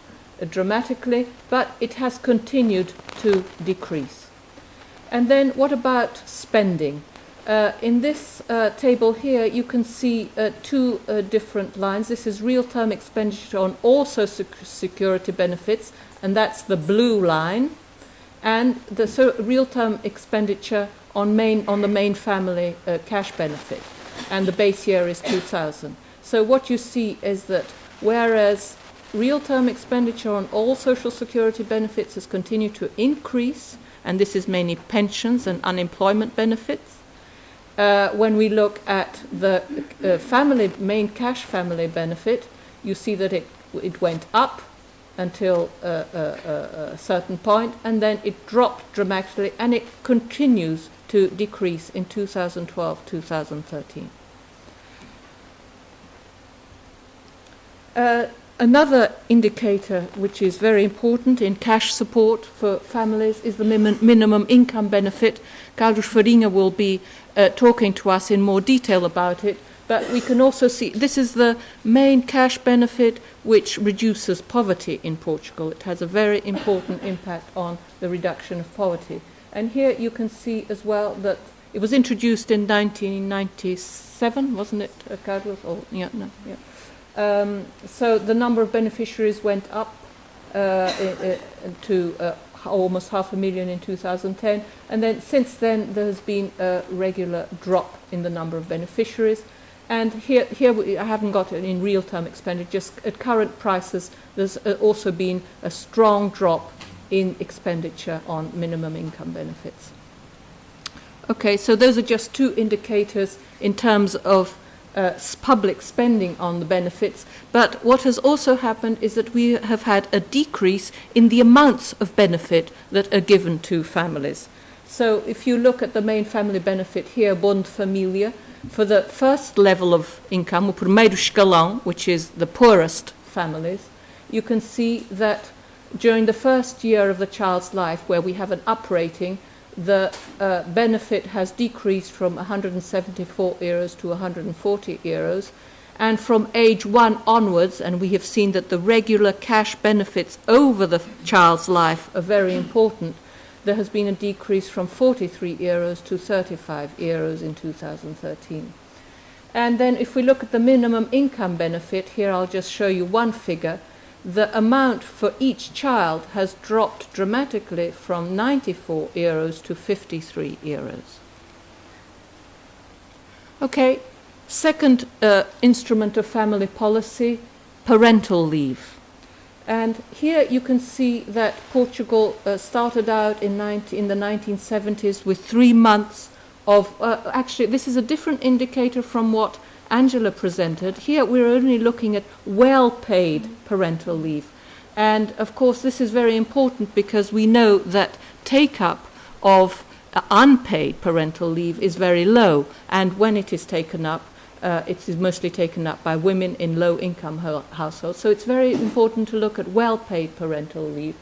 dramatically, but it has continued to decrease. And then what about spending? In this table here, you can see two different lines. This is real-term expenditure on all social security benefits, and that's the blue line, and the real-term expenditure on the main family cash benefit, and the base year is 2000. So what you see is that whereas real-term expenditure on all social security benefits has continued to increase, and this is mainly pensions and unemployment benefits, when we look at the main cash family benefit, you see that it went up until a certain point, and then it dropped dramatically, and it continues to decrease in 2012-2013. Another indicator which is very important in cash support for families is the minimum income benefit. Carlos Farinha will be talking to us in more detail about it, but we can also see this is the main cash benefit which reduces poverty in Portugal. It has a very important impact on the reduction of poverty. And here you can see as well that it was introduced in 1997, wasn't it, Carlos? Oh, yeah, no, yeah. So the number of beneficiaries went up to almost 500,000 in 2010, and then since then there has been a regular drop in the number of beneficiaries. And here I haven't got it in real-term expenditure, just at current prices there's also been a strong drop in expenditure on minimum income benefits. Okay, so those are just two indicators in terms of public spending on the benefits, but what has also happened is that we have had a decrease in the amounts of benefit that are given to families. So if you look at the main family benefit here, abono de família, for the first level of income, o primeiro escalão, which is the poorest families, you can see that during the first year of the child's life, where we have an uprating, the benefit has decreased from 174 euros to 140 euros. And from age 1 onwards, and we have seen that the regular cash benefits over the child's life are very important, there has been a decrease from 43 euros to 35 euros in 2013. And then if we look at the minimum income benefit, here I'll just show you one figure. The amount for each child has dropped dramatically from 94 euros to 53 euros. Okay, second instrument of family policy, parental leave. And here you can see that Portugal started out in the 1970s with 3 months of, actually this is a different indicator from what Angela presented. Here we're only looking at well-paid parental leave. And of course this is very important because we know that take-up of unpaid parental leave is very low, and when it is taken up, it is mostly taken up by women in low-income households. So it's very important to look at well-paid parental leave.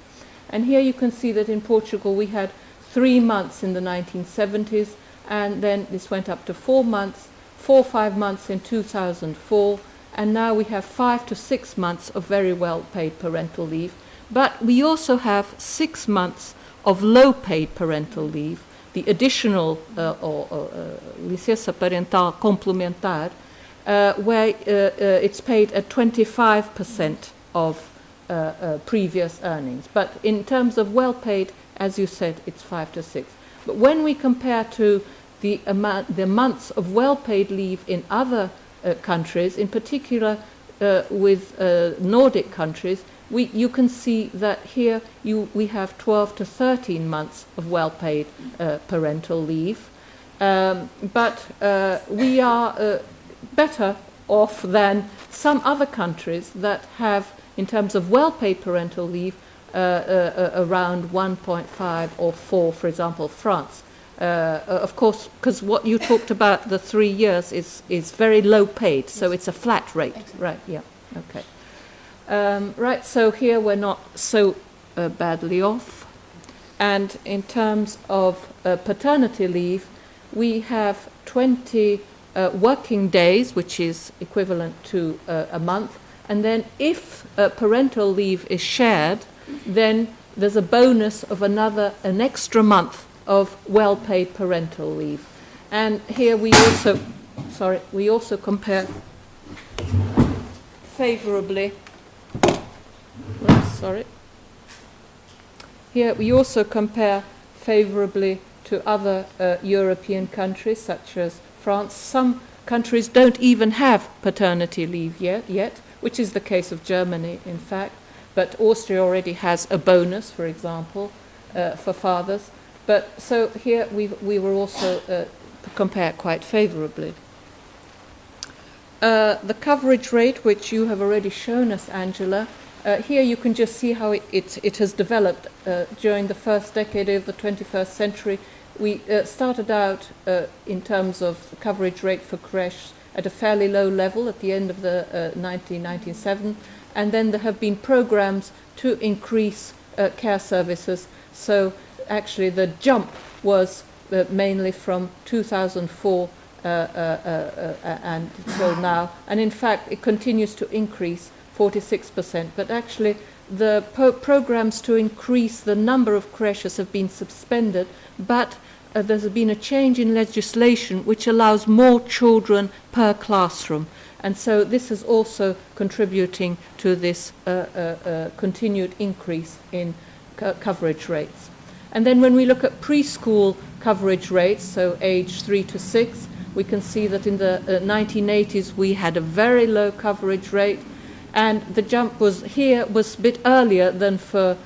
And here you can see that in Portugal we had 3 months in the 1970s, and then this went up to 4 months, 4 or 5 months in 2004, and now we have 5 to 6 months of very well-paid parental leave. But we also have 6 months of low-paid parental leave, the additional licença parental complementar, where it's paid at 25% of previous earnings. But in terms of well-paid, as you said, it's 5 to 6. But when we compare to the months of well-paid leave in other countries, in particular with Nordic countries, you can see that here we have 12 to 13 months of well-paid parental leave. But we are better off than some other countries that have, in terms of well-paid parental leave, around 1.5 or 4, for example, France. Of course, because what you talked about, the 3 years, is very low paid, so it's a flat rate. Exactly. Right, yeah, okay. Right, so here we're not so badly off. And in terms of paternity leave, we have 20 working days, which is equivalent to a month. And then if parental leave is shared, then there's a bonus of an extra month of well-paid parental leave. And here we also compare favorably. Here we also compare favorably to other European countries, such as France. Some countries don't even have paternity leave yet, which is the case of Germany, in fact. But Austria already has a bonus, for example, for fathers. But so here we were also compare quite favorably. The coverage rate, which you have already shown us, Angela, here you can just see how it has developed during the first decade of the 21st century. We started out in terms of coverage rate for creche at a fairly low level at the end of the 1997, and then there have been programs to increase care services. So actually the jump was mainly from 2004 and until now, and in fact it continues to increase 46%, but actually the programs to increase the number of creches have been suspended, but there's been a change in legislation which allows more children per classroom, and so this is also contributing to this continued increase in coverage rates. And then when we look at preschool coverage rates, so age 3 to 6, we can see that in the 1980s we had a very low coverage rate, and the jump was a bit earlier than for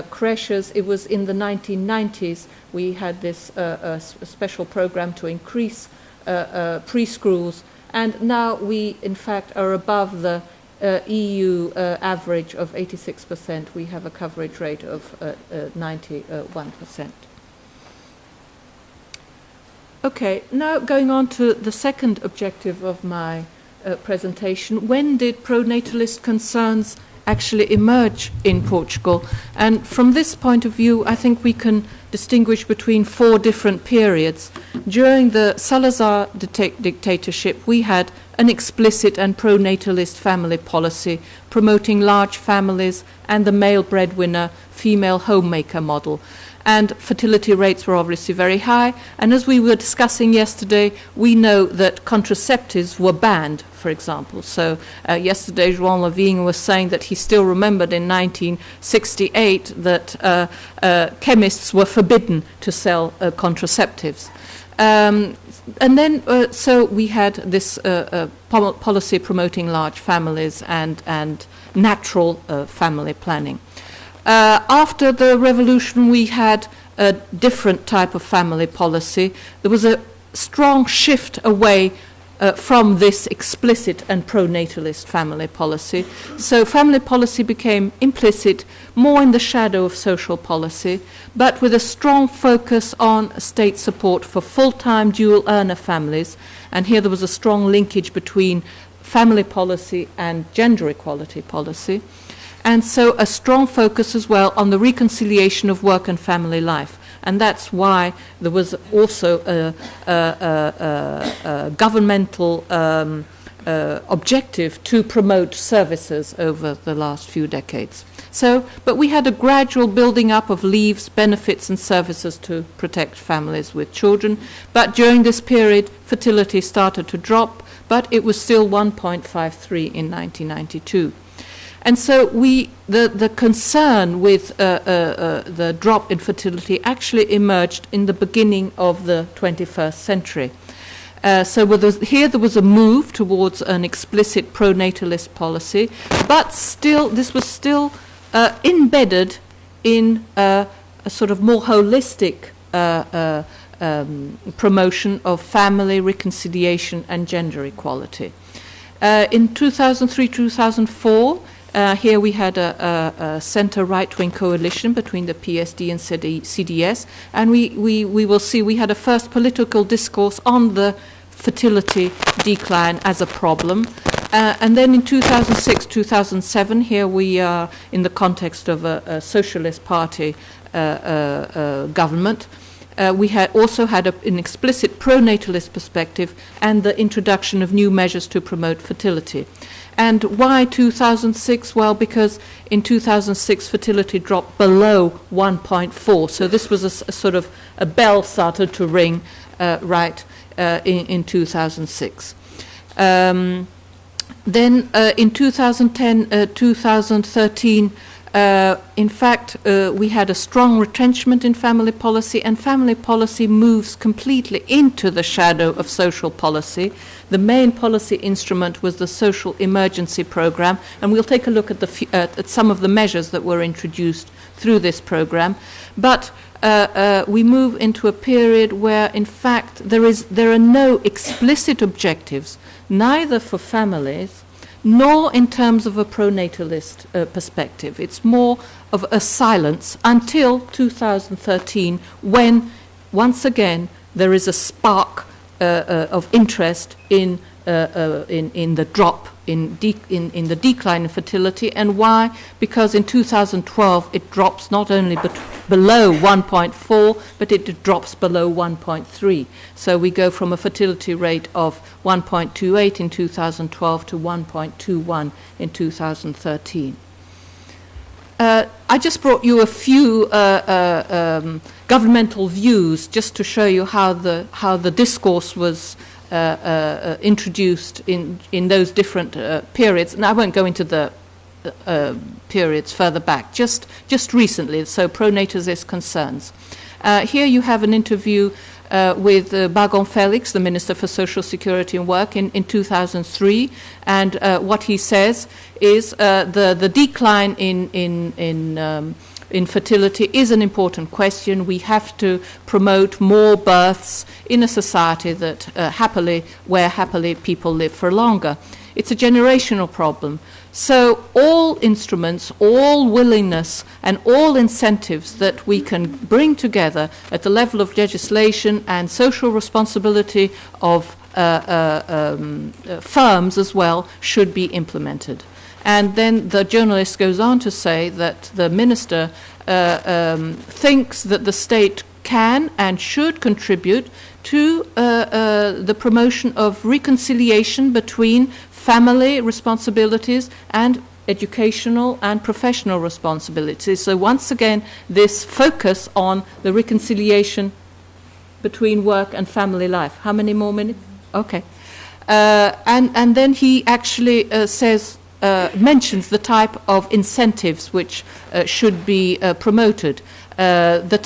creches. It was in the 1990s we had this special program to increase preschools, and now we in fact are above the EU average of 86%. We have a coverage rate of 91%. Okay, now going on to the second objective of my presentation. When did pronatalist concerns actually emerge in Portugal? And from this point of view, I think we can distinguish between 4 different periods. During the Salazar dictatorship, we had an explicit and pronatalist family policy promoting large families and the male breadwinner, female homemaker model. And fertility rates were obviously very high. And as we were discussing yesterday, we know that contraceptives were banned, for example. So yesterday, João Lavigne was saying that he still remembered in 1968 that chemists were forbidden to sell contraceptives. And then, so we had this policy promoting large families and natural family planning. After the revolution, we had a different type of family policy. There was a strong shift away from this explicit and pronatalist family policy. So family policy became implicit, more in the shadow of social policy, but with a strong focus on state support for full-time dual-earner families. And here there was a strong linkage between family policy and gender equality policy. And so a strong focus as well on the reconciliation of work and family life. And that's why there was also a governmental objective to promote services over the last few decades. So, but we had a gradual building up of leaves, benefits and services to protect families with children. But during this period, fertility started to drop, but it was still 1.53 in 1992. And so the concern with the drop in fertility actually emerged in the beginning of the 21st century. So here there was a move towards an explicit pronatalist policy, but still this was still embedded in a sort of more holistic promotion of family reconciliation and gender equality. In 2003-2004, here we had a centre right-wing coalition between the PSD and CDS, and we will see we had a first political discourse on the fertility decline as a problem. And then in 2006-2007, here we are in the context of a socialist party government. We had also had an explicit pronatalist perspective and the introduction of new measures to promote fertility. And why 2006? Well, because in 2006 fertility dropped below 1.4. So this was a sort of a bell started to ring in 2006. Then in 2010-2013, in fact, we had a strong retrenchment in family policy, and family policy moves completely into the shadow of social policy. The main policy instrument was the Social Emergency Programme, and we'll take a look at, at some of the measures that were introduced through this programme. But we move into a period where, in fact, there are no explicit objectives, neither for families nor in terms of a pronatalist perspective. It's more of a silence until 2013, when, once again, there is a spark of interest in the drop, in the decline in fertility. And why? Because in 2012 it drops not only below 1.4, but it drops below 1.3. So we go from a fertility rate of 1.28 in 2012 to 1.21 in 2013. I just brought you a few governmental views just to show you how the discourse was introduced in those different periods, and I won't go into the periods further back, just recently, so pronatalist concerns. Here you have an interview with Bagon Felix, the Minister for Social Security and Work, in 2003, and what he says is the decline in fertility is an important question. We have to promote more births in a society that where happily people live for longer. It's a generational problem. So all instruments, all willingness, and all incentives that we can bring together at the level of legislation and social responsibility of firms as well should be implemented. And then the journalist goes on to say that the minister thinks that the state can and should contribute to the promotion of reconciliation between family responsibilities and educational and professional responsibilities. So once again, this focus on the reconciliation between work and family life. How many more minutes? Okay. And then he actually mentions the type of incentives which should be promoted. The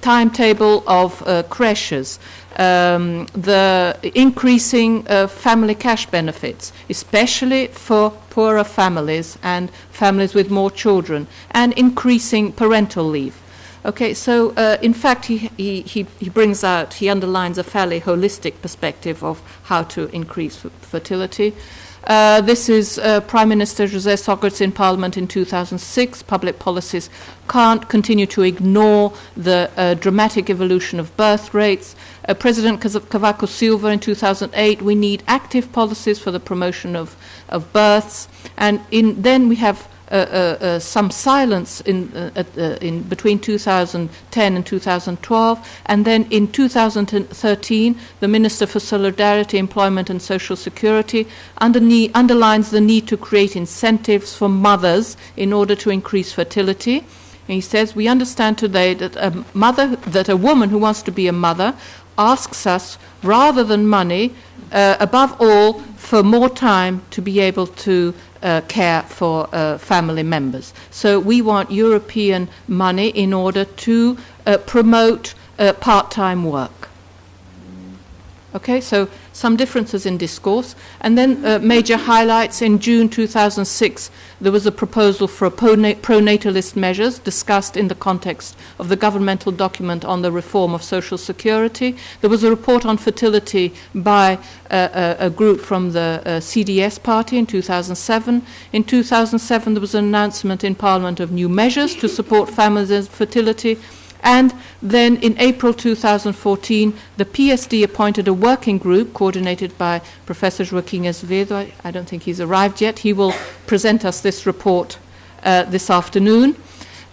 timetable of creches, the increasing family cash benefits, especially for poorer families and families with more children, and increasing parental leave. Okay, so in fact he underlines a fairly holistic perspective of how to increase fertility. This is Prime Minister José Sócrates in Parliament in 2006. Public policies can't continue to ignore the dramatic evolution of birth rates. President Cavaco Silva in 2008, we need active policies for the promotion of births. And then we have some silence in between 2010 and 2012, and then in 2013 the Minister for Solidarity, Employment and Social Security underlines the need to create incentives for mothers in order to increase fertility. And he says, we understand today that a woman who wants to be a mother asks us, rather than money, above all, for more time to be able to care for family members. So we want European money in order to promote part-time work. Okay, so some differences in discourse. And then major highlights. In June 2006, there was a proposal for pronatalist measures discussed in the context of the governmental document on the reform of social security. There was a report on fertility by a group from the CDS party in 2007. In 2007, there was an announcement in Parliament of new measures to support families and fertility. And then in April 2014, the PSD appointed a working group coordinated by Professor Joaquim Azevedo. I don't think he's arrived yet. He will present us this report this afternoon.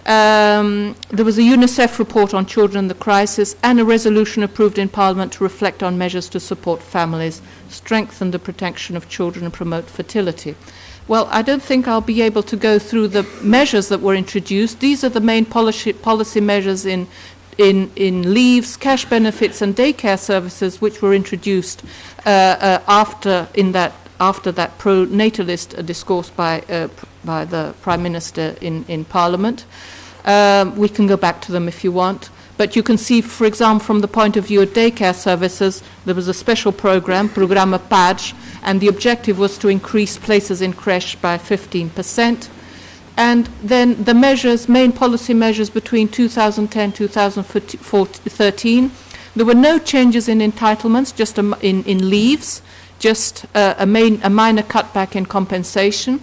There was a UNICEF report on children in the crisis and a resolution approved in Parliament to reflect on measures to support families, strengthen the protection of children and promote fertility. Well, I don't think I'll be able to go through the measures that were introduced. These are the main policy measures in leaves, cash benefits and daycare services which were introduced after that pro-natalist discourse by the Prime Minister in Parliament. We can go back to them if you want. But you can see, for example, from the point of view of daycare services, there was a special program, Programa PADS, and the objective was to increase places in creche by 15%. And then the measures, main policy measures between 2010 2013, there were no changes in entitlements, just in leaves, just a minor cutback in compensation.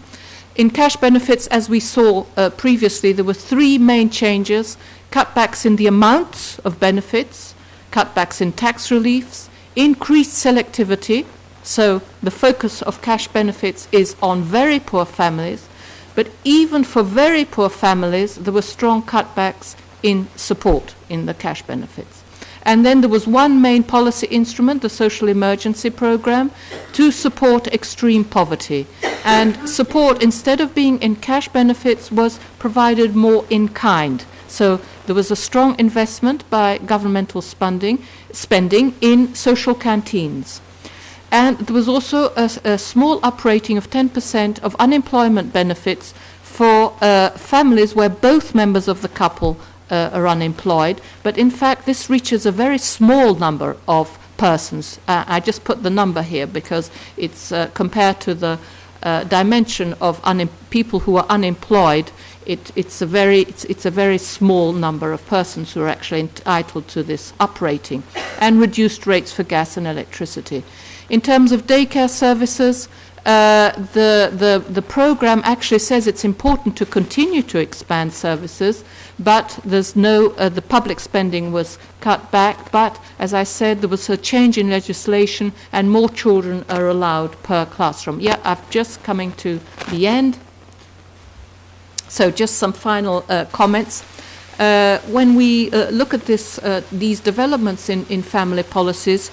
In cash benefits, as we saw previously, there were three main changes: cutbacks in the amounts of benefits, cutbacks in tax reliefs, increased selectivity. So the focus of cash benefits is on very poor families, but even for very poor families, there were strong cutbacks in support in the cash benefits. And then there was one main policy instrument, the Social Emergency Programme, to support extreme poverty. And support, instead of being in cash benefits, was provided more in kind. So there was a strong investment by governmental spending in social canteens. And there was also a small uprating of 10% of unemployment benefits for families where both members of the couple are unemployed. But in fact, this reaches a very small number of persons. I just put the number here because it's compared to the dimension of people who are unemployed. It's a very small number of persons who are actually entitled to this uprating, and reduced rates for gas and electricity. In terms of daycare services, the program actually says it's important to continue to expand services, but there's no the public spending was cut back. But as I said, there was a change in legislation, and more children are allowed per classroom. Yeah, I'm just coming to the end. So just some final comments. When we look at these developments in family policies,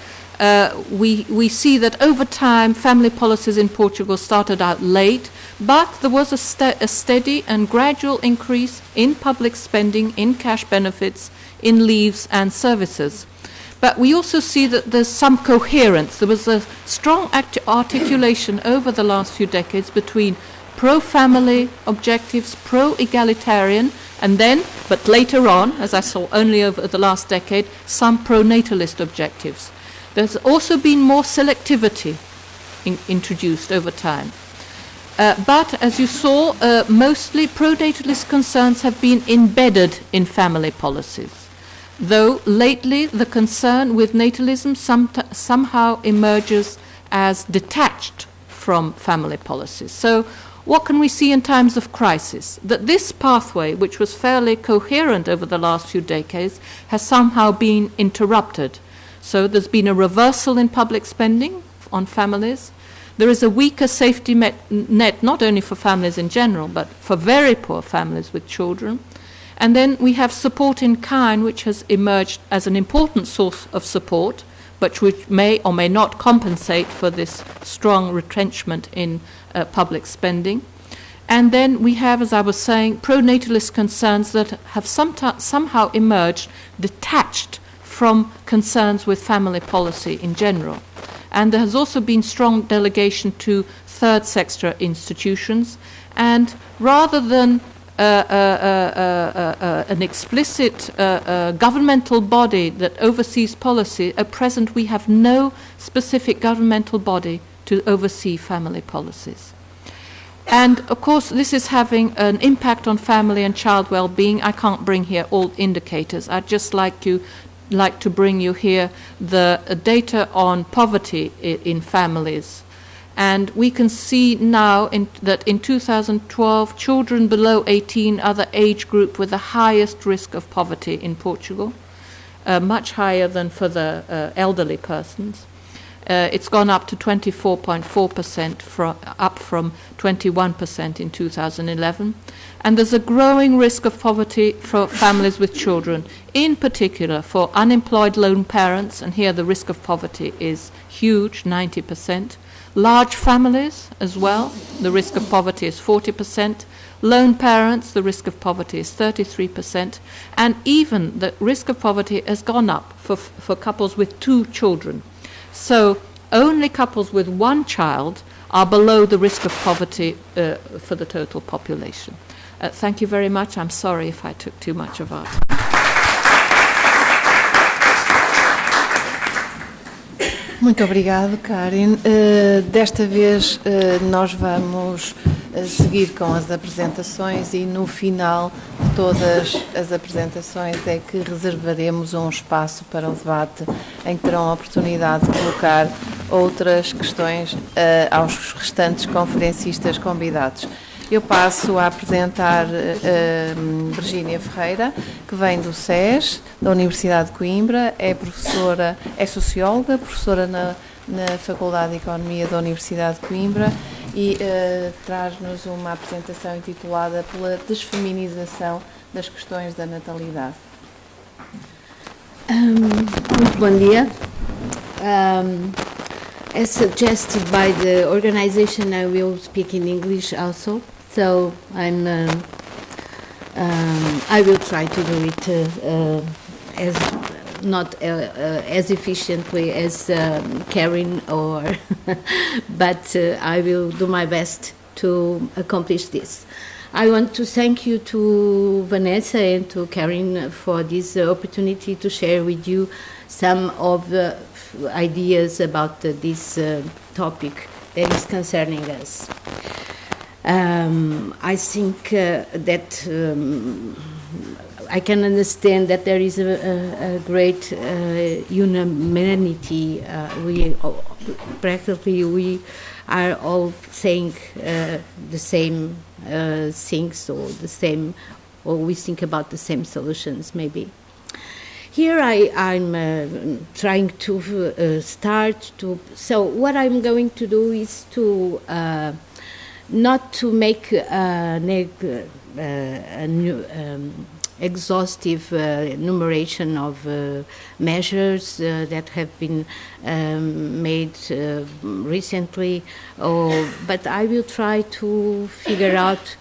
we see that over time family policies in Portugal started out late, but there was a steady and gradual increase in public spending, in cash benefits, in leaves and services. But we also see that there's some coherence. There was a strong articulation over the last few decades between pro-family objectives, pro-egalitarian, and then, but later on, as I saw only over the last decade, some pro-natalist objectives. There's also been more selectivity introduced over time. But as you saw, mostly pro-natalist concerns have been embedded in family policies, though lately the concern with natalism somehow emerges as detached from family policies. So what can we see in times of crisis? That this pathway, which was fairly coherent over the last few decades, has somehow been interrupted. So there's been a reversal in public spending on families. There is a weaker safety net, not only for families in general, but for very poor families with children. And then we have support in kind, which has emerged as an important source of support, but which may or may not compensate for this strong retrenchment in public spending. And then we have, as I was saying, pro-natalist concerns that have somehow emerged detached from concerns with family policy in general. And there has also been strong delegation to third sector institutions. And rather than an explicit governmental body that oversees policy, at present we have no specific governmental body to oversee family policies. And of course this is having an impact on family and child well-being. I can't bring here all indicators. I'd just like to bring you here the data on poverty in families. And we can see now that in 2012, children below 18 are the age group with the highest risk of poverty in Portugal, much higher than for the elderly persons. It's gone up to 24.4%, up from 21% in 2011. And there's a growing risk of poverty for families with children, in particular for unemployed lone parents, and here the risk of poverty is huge, 90%. Large families as well, the risk of poverty is 40%. Lone parents, the risk of poverty is 33%. And even the risk of poverty has gone up for couples with 2 children. So only couples with 1 child are below the risk of poverty for the total population. Thank you very much. I'm sorry if I took too much of our time. Muito obrigado, Karin. Desta vez nós vamos seguir com as apresentações e no final de todas as apresentações é que reservaremos um espaço para o debate em que terão a oportunidade de colocar outras questões aos restantes conferencistas convidados. Eu passo a apresentar Virgínia Ferreira, que vem do CES, da Universidade de Coimbra, é professora, é socióloga, professora na Faculdade de Economia da Universidade de Coimbra e traz-nos uma apresentação intitulada pela desfeminização das questões da natalidade. Muito bom dia. As suggested by the organization, I will speak in English also. So I will try to do it as not as efficiently as Karin but I will do my best to accomplish this. I want to thank you to Vanessa and to Karin for this opportunity to share with you some of the ideas about this topic that is concerning us. I think that I can understand that there is a great unanimity. We are all saying the same things or we think about the same solutions maybe. Here I'm trying to start to. So what I'm going to do is to not to make an exhaustive enumeration of measures that have been made recently, but I will try to figure out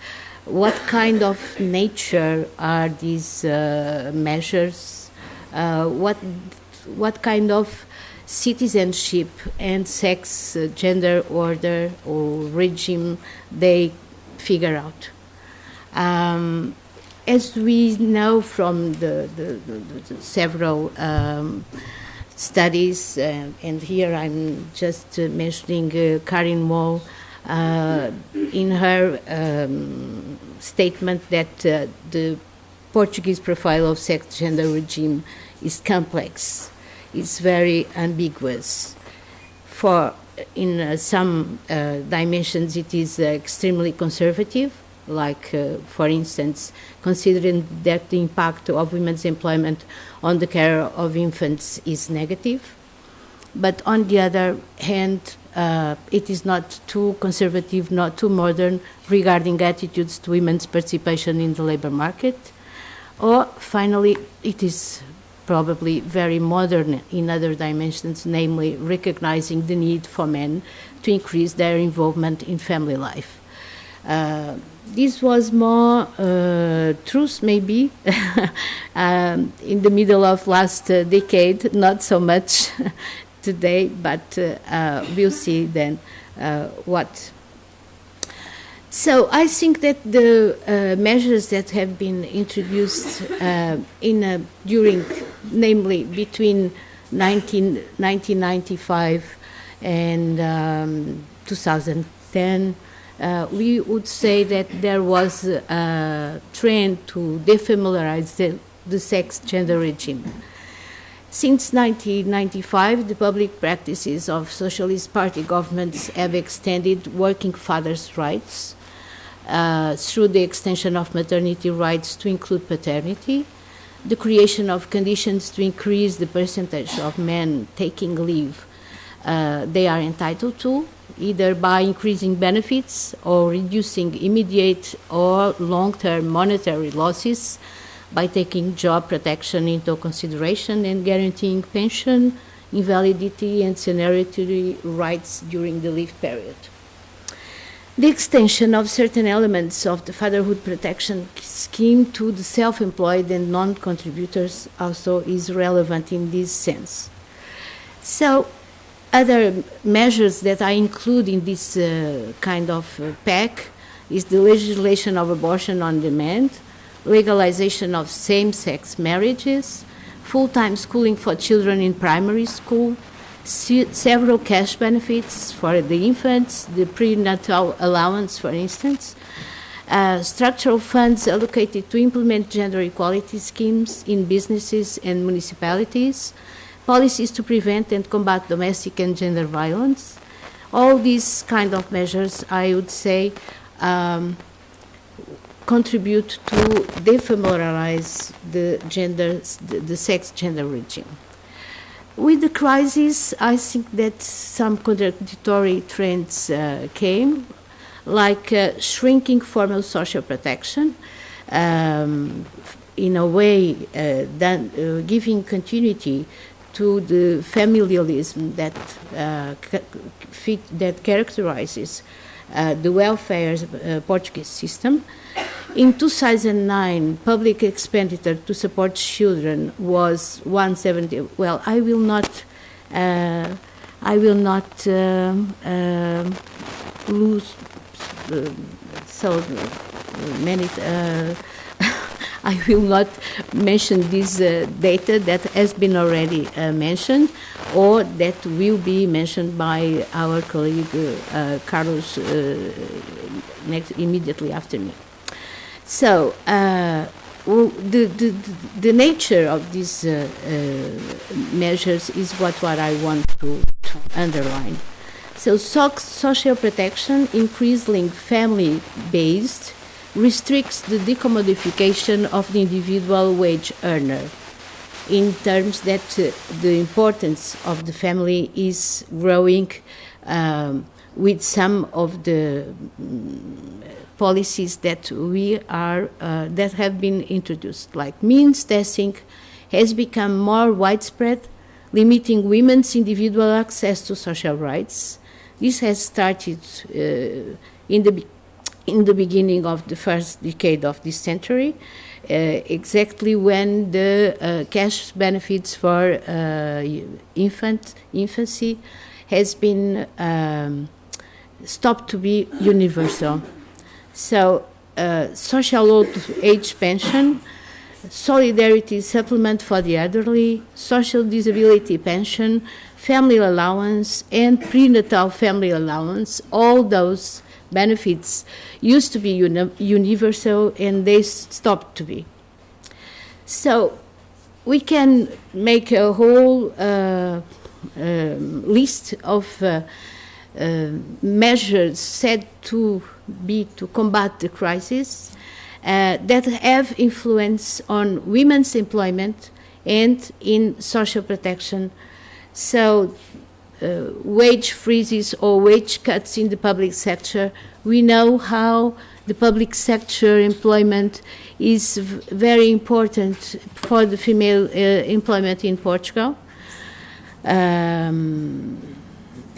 what kind of nature are these measures, what kind of citizenship and sex, gender order or regime they figure out. As we know from the several studies, and here I'm just mentioning Karin Moll in her statement that the Portuguese profile of sex-gender regime is complex. It's very ambiguous. In some dimensions, it is extremely conservative, like, for instance, considering that the impact of women's employment on the care of infants is negative. But on the other hand, it is not too conservative, not too modern regarding attitudes to women's participation in the labor market. Or finally, it is probably very modern in other dimensions, namely recognizing the need for men to increase their involvement in family life. This was more truth, maybe, in the middle of last decade, not so much today, but we'll see then what. So I think that the measures that have been introduced during, namely between 1995 and 2010, we would say that there was a trend to defamiliarize the sex-gender regime. Since 1995, the public practices of Socialist Party governments have extended working fathers' rights through the extension of maternity rights to include paternity, the creation of conditions to increase the percentage of men taking leave they are entitled to, either by increasing benefits or reducing immediate or long-term monetary losses by taking job protection into consideration and guaranteeing pension, invalidity, and seniority rights during the leave period. The extension of certain elements of the fatherhood protection scheme to the self-employed and non-contributors also is relevant in this sense. So, other measures that I include in this kind of pack is the legislation of abortion on demand, legalization of same-sex marriages, full-time schooling for children in primary school, several cash benefits for the infants, the prenatal allowance, for instance, structural funds allocated to implement gender equality schemes in businesses and municipalities, policies to prevent and combat domestic and gender violence. All these kind of measures, I would say, contribute to defamiliarize the sex-gender regime. With the crisis, I think that some contradictory trends came, like shrinking formal social protection, in a way giving continuity to the familialism that characterizes the welfare Portuguese system. In 2009, public expenditure to support children was 170. Well, I will not lose so many. I will not mention this data that has been already mentioned, or that will be mentioned by our colleague Carlos immediately after me. So the nature of these measures is what I want to underline. So social protection, increasingly family-based, restricts the decommodification of the individual wage earner, in terms that the importance of the family is growing with some of the policies that that have been introduced, like means testing has become more widespread, limiting women's individual access to social rights. This has started in the beginning of the first decade of this century, exactly when the cash benefits for infancy has been stopped to be universal. So, social old age pension, solidarity supplement for the elderly, social disability pension, family allowance, and prenatal family allowance, all those benefits used to be universal, and they stopped to be. So we can make a whole list of measures said to be to combat the crisis that have influence on women's employment and in social protection. So wage freezes or wage cuts in the public sector. We know how the public sector employment is very important for the female employment in Portugal.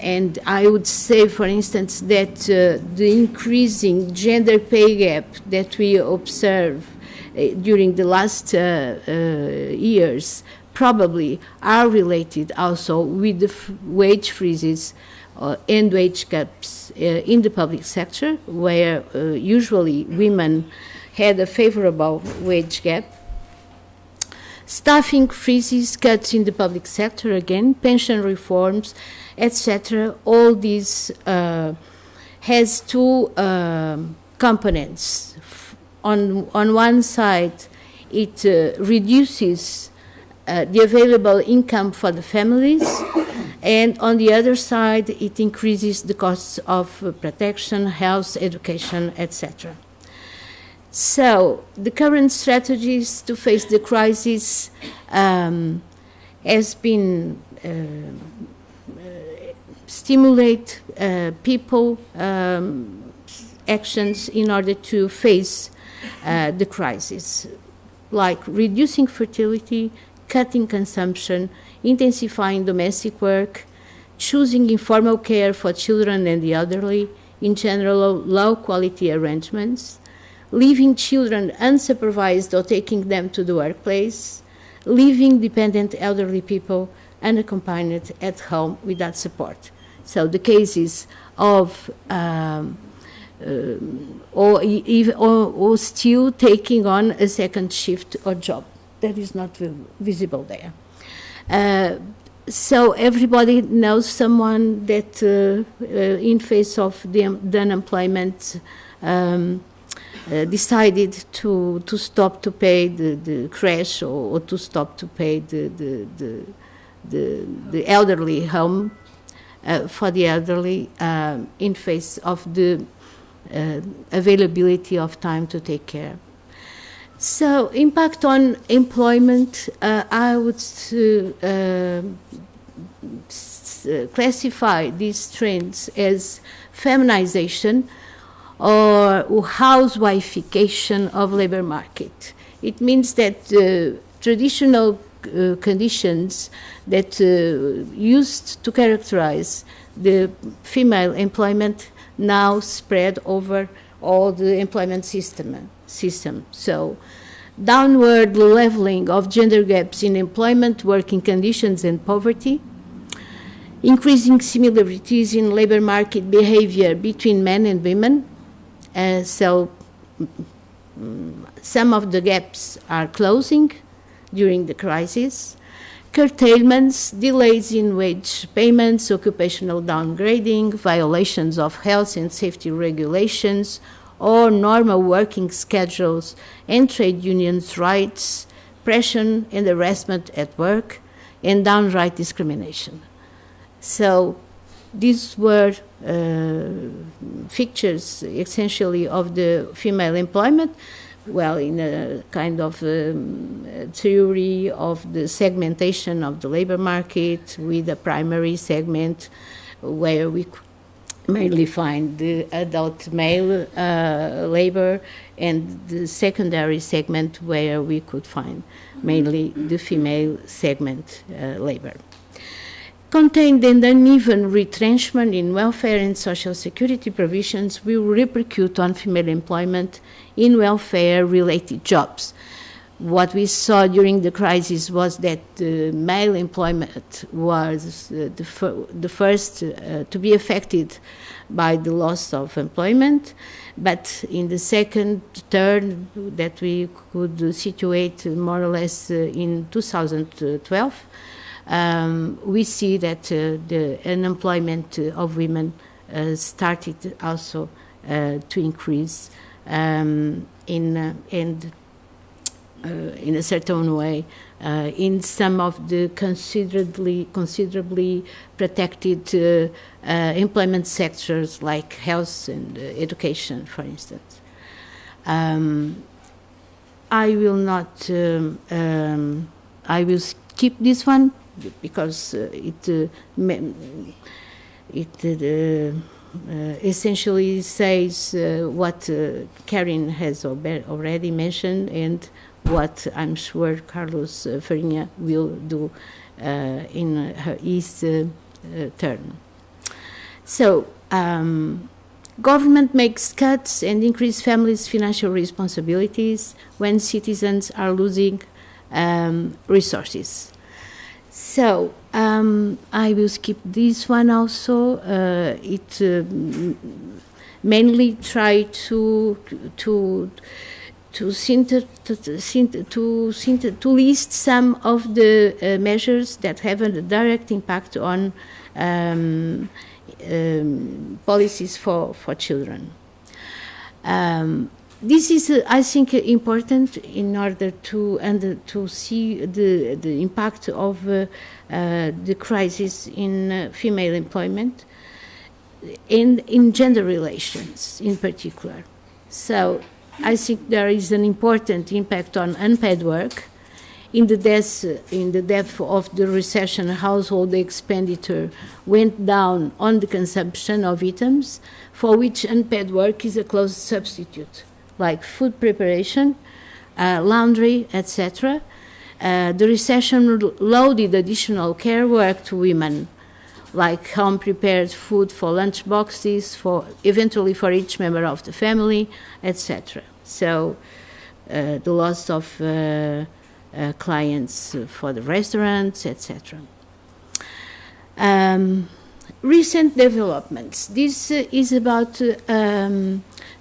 And I would say, for instance, that the increasing gender pay gap that we observe during the last years probably are related also with the wage freezes and wage gaps in the public sector, where usually women had a favorable wage gap. Staffing freezes, cuts in the public sector again, pension reforms, etc. All this has two components. On one side, it reduces the available income for the families, and on the other side, it increases the costs of protection, health, education, etc. So the current strategies to face the crisis has been stimulate people actions in order to face the crisis, like reducing fertility, cutting consumption, intensifying domestic work, choosing informal care for children and the elderly, in general low-quality arrangements, leaving children unsupervised or taking them to the workplace, leaving dependent elderly people unaccompanied at home without support. So the cases of or still taking on a second shift or job that is not visible there. So everybody knows someone that in face of the unemployment decided to stop to pay the crash or to stop to pay the elderly home for the elderly in face of the availability of time to take care. So impact on employment, I would classify these trends as feminization or housewifeification of labor market. It means that traditional conditions that used to characterize the female employment now spread over all the employment system. So downward leveling of gender gaps in employment, working conditions, and poverty, increasing similarities in labor market behavior between men and women. So some of the gaps are closing during the crisis. Curtailments, delays in wage payments, occupational downgrading, violations of health and safety regulations, or normal working schedules and trade unions' rights, pressure and harassment at work, and downright discrimination. So these were features essentially of the female employment, well, in a kind of theory of the segmentation of the labor market, with a primary segment where we mainly find the adult male labor, and the secondary segment where we could find mainly the female segment labor. Contained and uneven retrenchment in welfare and social security provisions will repercute on female employment in welfare-related jobs. What we saw during the crisis was that male employment was the first to be affected by the loss of employment, but in the second turn that we could situate more or less in 2012, we see that the unemployment of women started also to increase in a certain way in some of the considerably protected employment sectors like health and education, for instance. I will not. I will skip this one because it essentially says what Karin has already mentioned, and what I'm sure Carlos Farinha will do in his turn. So government makes cuts and increase families' financial responsibilities when citizens are losing resources. So I will skip this one also. It mainly try to list some of the measures that have a direct impact on policies for children. This is, I think, important in order to see the impact of the crisis in female employment and in gender relations in particular. So I think there is an important impact on unpaid work. In the depth of the recession, household expenditure went down on the consumption of items for which unpaid work is a close substitute, like food preparation, laundry, etc. The recession loaded additional care work to women, like home-prepared food for lunch boxes, eventually for each member of the family, etc. So the loss of clients for the restaurants, etc. Recent developments. This is about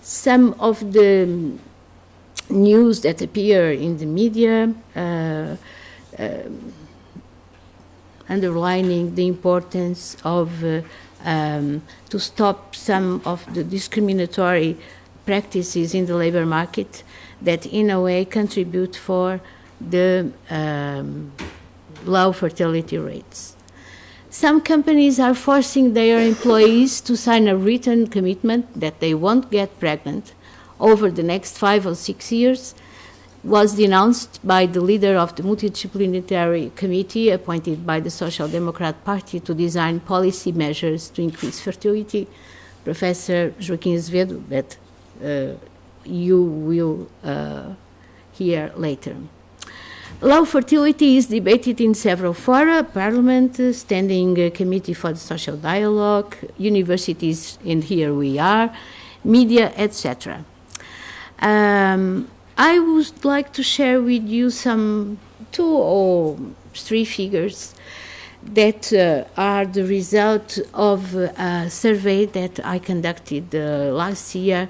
some of the news that appear in the media, underlining the importance of to stop some of the discriminatory practices in the labor market that in a way contribute for the low fertility rates. Some companies are forcing their employees to sign a written commitment that they won't get pregnant over the next 5 or 6 years, was denounced by the leader of the multidisciplinary committee appointed by the Social Democrat Party to design policy measures to increase fertility, Professor Joaquim Azevedo, that you will hear later. Low fertility is debated in several fora: Parliament, Standing Committee for the Social Dialogue, universities, and here we are, media, etc. I would like to share with you some 2 or 3 figures that are the result of a survey that I conducted last year,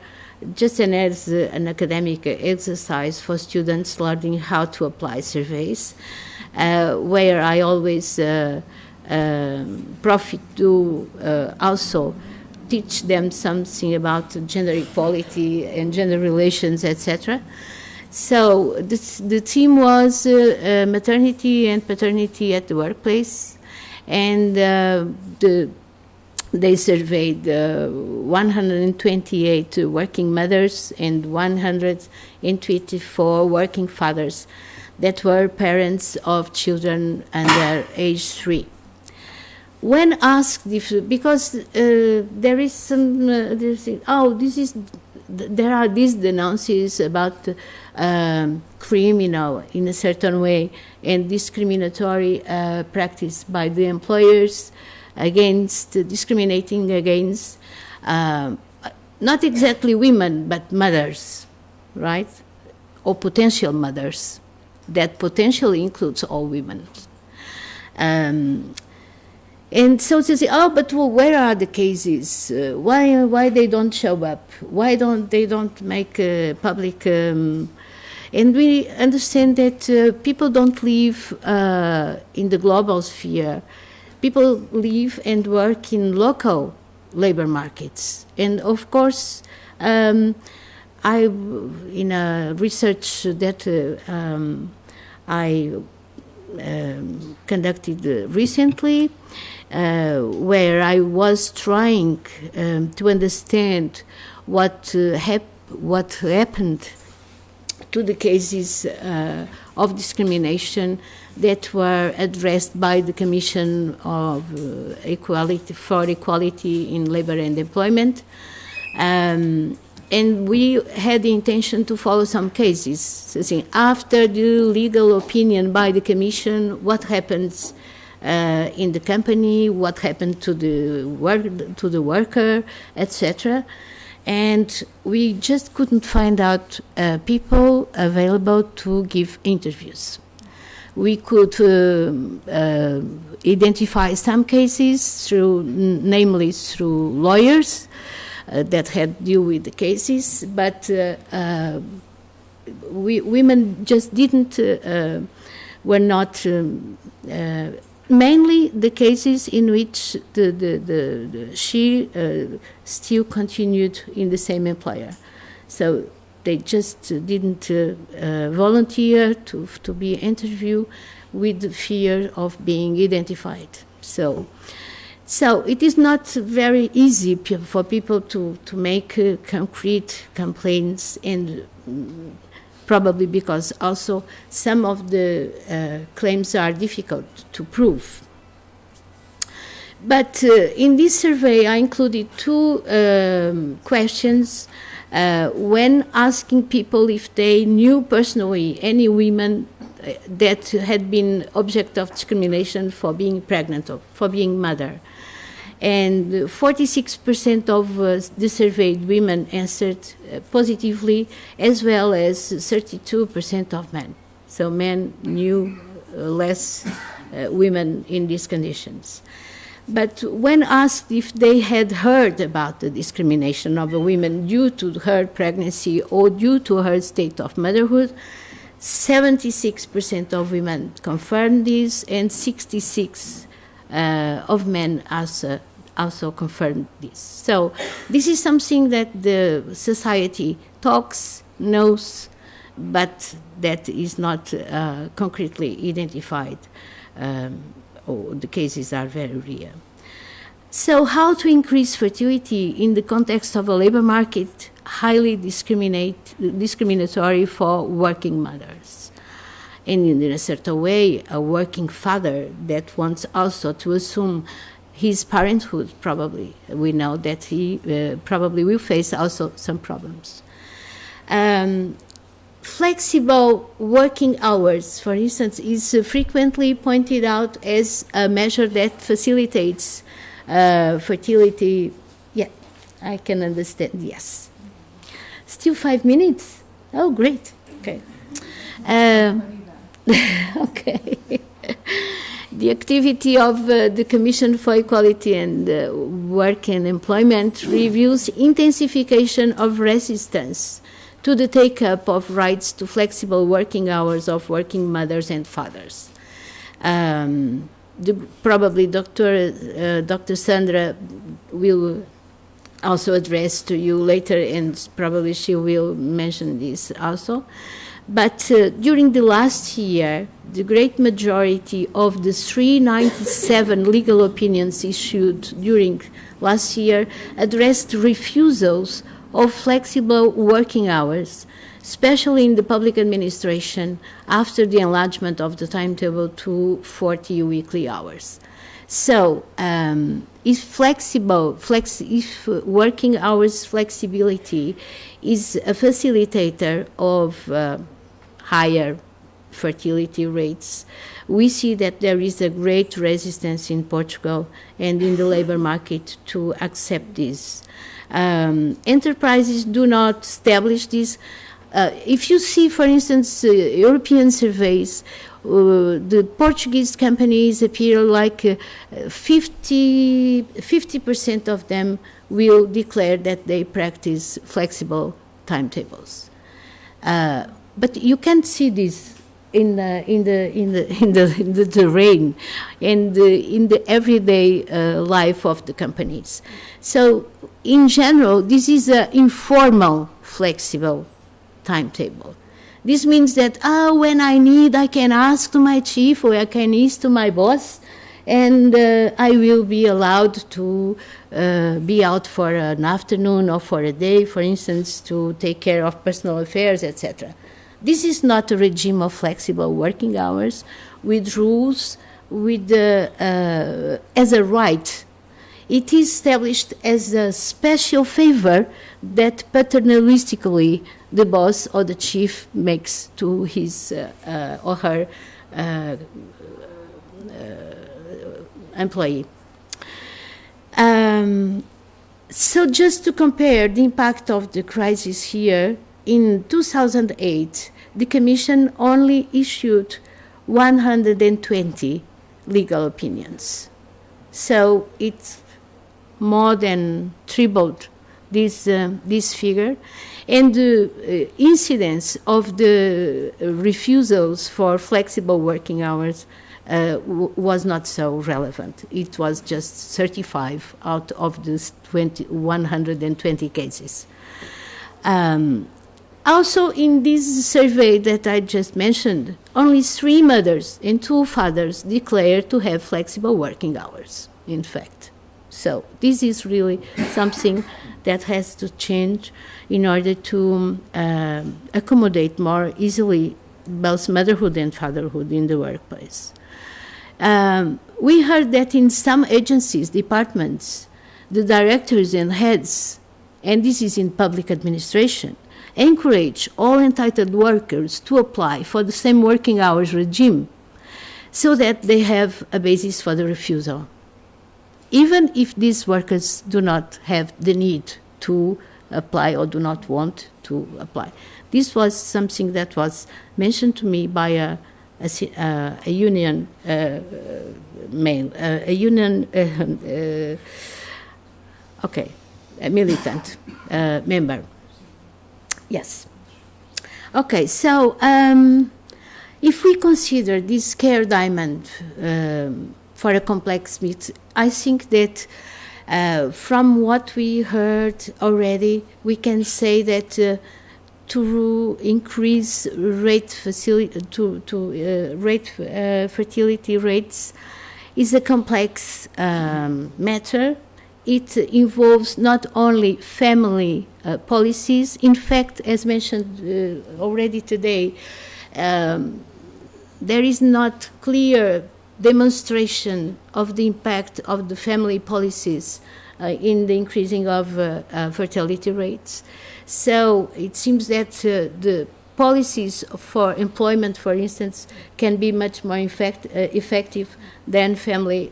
just as an academic exercise for students learning how to apply surveys, where I always profit to also teach them something about gender equality and gender relations, etc. So the theme was maternity and paternity at the workplace, and they surveyed 128 working mothers and 124 working fathers that were parents of children under age 3. When asked if, because there is some, there are these denounces about criminal in a certain way and discriminatory practice by the employers against discriminating against not exactly women but mothers, right? Or potential mothers. That potentially includes all women. And so to say, but where are the cases? Why they don't show up? Why they don't make public? And we understand that people don't live in the global sphere. People live and work in local labor markets. And of course, in a research that I conducted recently, where I was trying to understand what happened to the cases of discrimination that were addressed by the Commission of Equality in Labor and Employment. And we had the intention to follow some cases. So after the legal opinion by the Commission, what happens in the company, what happened to the worker, etc. And we just couldn't find out people available to give interviews. We could identify some cases namely through lawyers that had to deal with the cases, but women just were not. Mainly the cases in which she still continued in the same employer. So they just didn't volunteer to be interviewed with the fear of being identified. So it is not very easy for people to make concrete complaints, and probably because also some of the claims are difficult to prove. But in this survey, I included two questions when asking people if they knew personally any women that had been object of discrimination for being pregnant or for being mother. And 46% of the surveyed women answered positively, as well as 32% of men. So men knew less women in these conditions. But when asked if they had heard about the discrimination of a woman due to her pregnancy or due to her state of motherhood, 76% of women confirmed this, and 66% of men also confirmed this. So this is something that the society knows, but that is not concretely identified. The cases are very rare. So how to increase fertility in the context of a labor market highly discriminatory for working mothers? And in a certain way, a working father that wants also to assume his parenthood, probably, we know that he probably will face also some problems. Flexible working hours, for instance, is frequently pointed out as a measure that facilitates fertility. Yeah, I can understand, yes. Still 5 minutes? Oh, great, okay. Okay. The activity of the Commission for Equality and Work and Employment reviews intensification of resistance to the take-up of rights to flexible working hours of working mothers and fathers. Probably Dr. Sandra will also address to you later, and probably she will mention this also. But during the last year, the great majority of the 397 legal opinions issued during last year addressed refusals of flexible working hours, especially in the public administration, after the enlargement of the timetable to 40 weekly hours. So, if working hours flexibility is a facilitator of higher fertility rates, we see that there is a great resistance in Portugal and in the labor market to accept this. Enterprises do not establish this. If you see, for instance, European surveys, the Portuguese companies appear like 50% of them will declare that they practice flexible timetables. But you can't see this in the terrain and in the everyday life of the companies. So, in general, this is an informal, flexible timetable. This means that when I need, I can ask to my chief or I can ask to my boss, and I will be allowed to be out for an afternoon or for a day, for instance, to take care of personal affairs, etc. This is not a regime of flexible working hours with rules, as a right. It is established as a special favor that paternalistically the boss or the chief makes to his or her employee. So just to compare the impact of the crisis here, in 2008, the Commission only issued 120 legal opinions. So it's more than tripled this figure. And the incidence of the refusals for flexible working hours was not so relevant. It was just 35 out of the 120 cases. Also, in this survey that I just mentioned, only 3 mothers and 2 fathers declared to have flexible working hours, in fact. So this is really something that has to change in order to accommodate more easily both motherhood and fatherhood in the workplace. We heard that in some agencies, departments, the directors and heads, and this is in public administration, encourage all entitled workers to apply for the same working hours regime so that they have a basis for the refusal, even if these workers do not have the need to apply or do not want to apply. This was something that was mentioned to me by a union a militant member. Yes. Okay, so if we consider this care diamond for a complex mix, I think that from what we heard already, we can say that to increase fertility rates is a complex matter. It involves not only family policies. In fact, as mentioned already today, there is not clear demonstration of the impact of the family policies in the increasing of fertility rates. So it seems that the policies for employment, for instance, can be much more effective than family.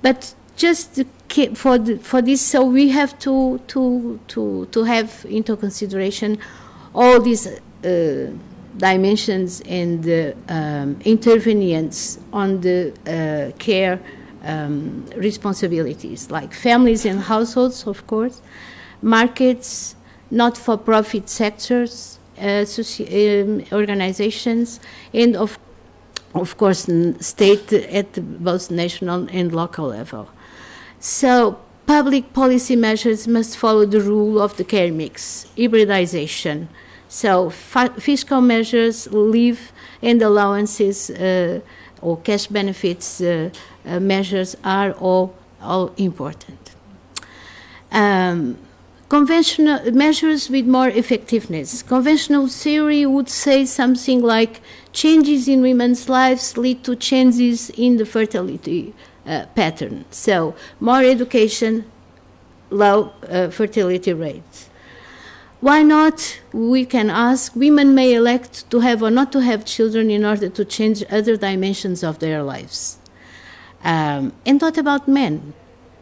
But just for this, so we have to have into consideration all these dimensions and intervenients on the care responsibilities, like families and households, of course, markets, not-for-profit sectors, organizations, and of course state at both national and local level. So public policy measures must follow the rule of the care mix, hybridization. So fiscal measures, leave and allowances or cash benefits measures are all important. Conventional measures with more effectiveness. Conventional theory would say something like changes in women's lives lead to changes in the fertility pattern. So more education, low fertility rates. Why not, we can ask, women may elect to have or not to have children in order to change other dimensions of their lives. And what about men?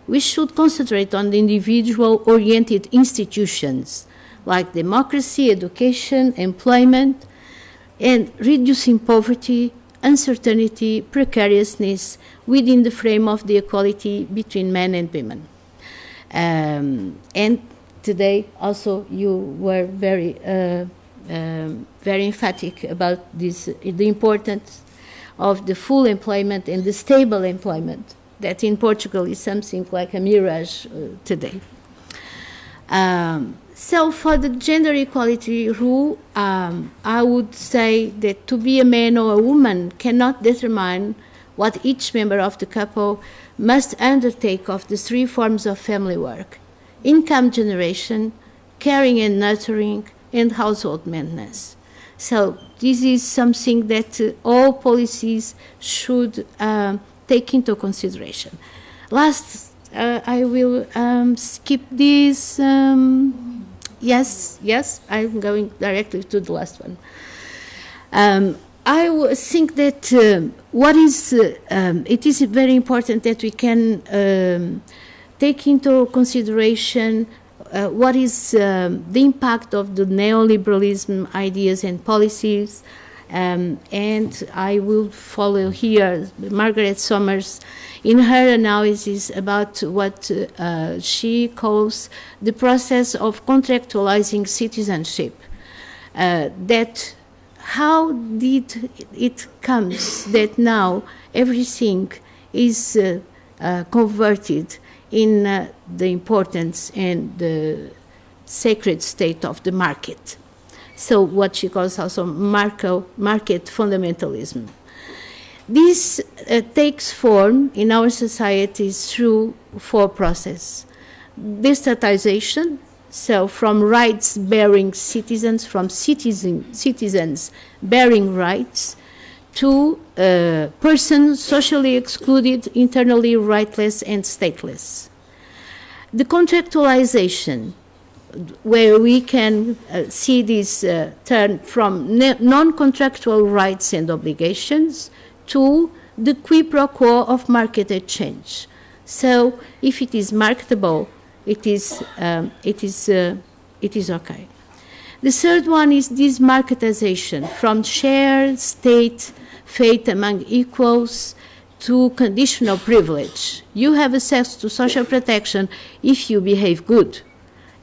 We should concentrate on the individual-oriented institutions like democracy, education, employment, and reducing poverty, uncertainty, precariousness within the frame of the equality between men and women. And today also you were very emphatic about this, the importance of the full employment and the stable employment, that in Portugal is something like a mirage today. So for the gender equality rule, I would say that to be a man or a woman cannot determine what each member of the couple must undertake of the 3 forms of family work: income generation, caring and nurturing, and household maintenance. So this is something that all policies should take into consideration. Last, I will skip this. Yes, I'm going directly to the last one. think that it is very important that we can take into consideration what is the impact of the neoliberalism ideas and policies, and I will follow here Margaret Somers in her analysis about what she calls the process of contractualizing citizenship. That how did it comes that now everything is converted in the importance and the sacred state of the market. So what she calls also market fundamentalism. This takes form in our societies through 4 processes. Destatization, so from rights-bearing citizens, from citizens bearing rights, to persons socially excluded, internally rightless and stateless. The contractualization, where we can see this turn from non-contractual rights and obligations to the quid pro quo of market exchange. So if it is marketable, it is okay. The third one is dismarketization, from shared state fate among equals to conditional privilege. You have access to social protection if you behave good.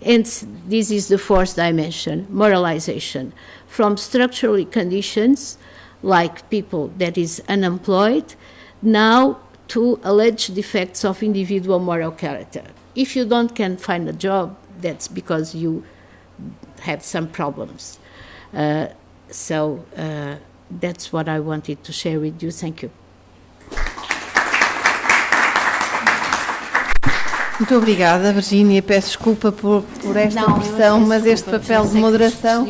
And this is the 4th dimension, moralization, from structural conditions like people that is unemployed, now to alleged defects of individual moral character. If you can find a job, that's because you have some problems. So that's what I wanted to share with you. Thank you. Muito obrigada, Virgínia. Peço desculpa por esta pressão, mas este papel de moderação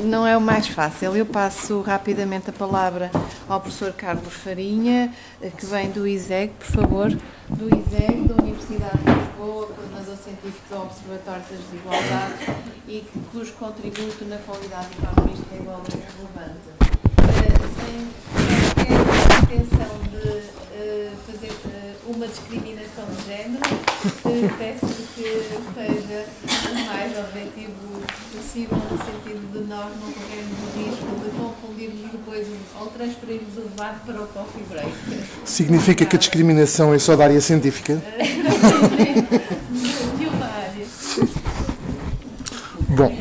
não é o mais fácil. Eu passo rapidamente a palavra ao professor Carlos Farinha, que vem do ISEG, por favor, do ISEG, da Universidade de Lisboa, coordenador científico do Observatório das Desigualdades e cujo contributo na qualidade do economista é igualmente relevante. Sem qualquer intenção de fazer uma discriminação de género, peço-lhe que seja o mais objetivo possível, no sentido de nós não corrermos o risco de confundirmos depois ou transferirmos o debate para o coffee break. Significa que a discriminação é só da área científica? De uma área. Bom.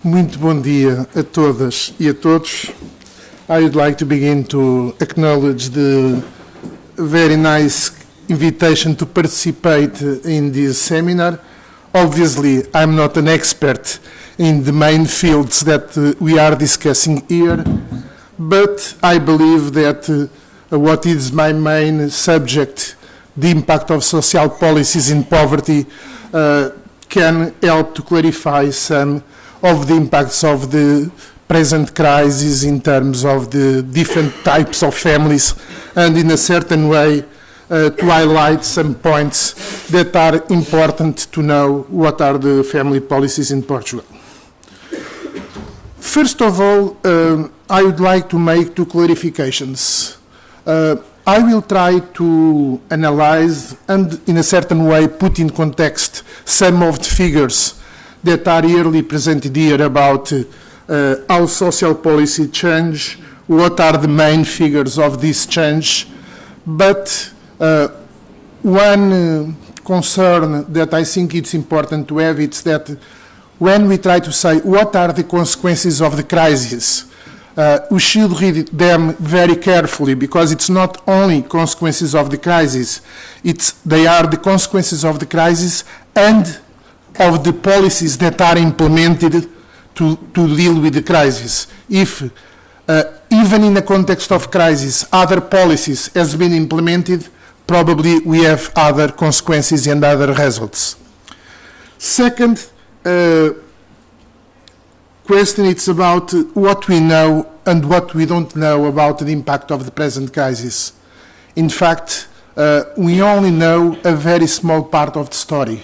Muito bom dia a todas e a todos. I would like to begin to acknowledge the very nice invitation to participate in this seminar. Obviously, I'm not an expert in the main fields that we are discussing here, but I believe that what is my main subject, the impact of social policies in poverty, can help to clarify some of the impacts of the present crisis in terms of the different types of families, and in a certain way to highlight some points that are important to know what are the family policies in Portugal. First of all, I would like to make 2 clarifications. I will try to analyze and in a certain way put in context some of the figures that are yearly presented here about how social policy change, what are the main figures of this change, but one concern that I think it's important to have is that when we try to say what are the consequences of the crisis, we should read them very carefully, because it's not only consequences of the crisis, they are the consequences of the crisis and of the policies that are implemented to deal with the crisis. If, even in the context of crisis, other policies has been implemented, probably we have other consequences and other results. Second question is about what we know and what we don't know about the impact of the present crisis. In fact, we only know a very small part of the story.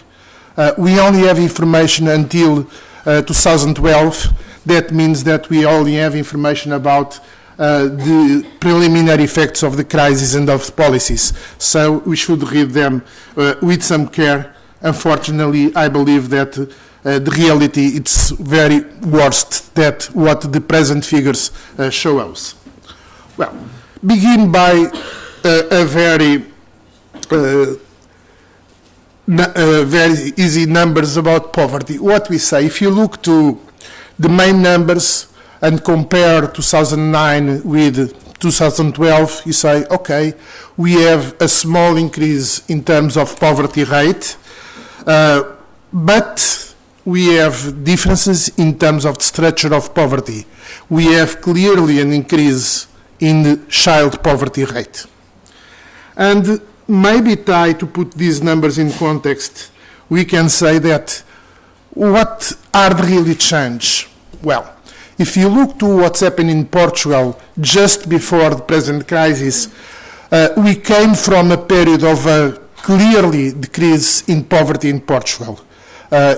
We only have information until 2012, that means that we only have information about the preliminary effects of the crisis and of the policies. So we should read them with some care. Unfortunately, I believe that the reality it's very worse than what the present figures show us. Well, begin by a very easy numbers about poverty. What we say, if you look to the main numbers and compare 2009 with 2012, you say, okay, we have a small increase in terms of poverty rate, but we have differences in terms of the structure of poverty. We have clearly an increase in the child poverty rate. And maybe try to put these numbers in context, we can say that what are the really change? Well, if you look to what's happened in Portugal just before the present crisis, we came from a period of a clearly decrease in poverty in Portugal.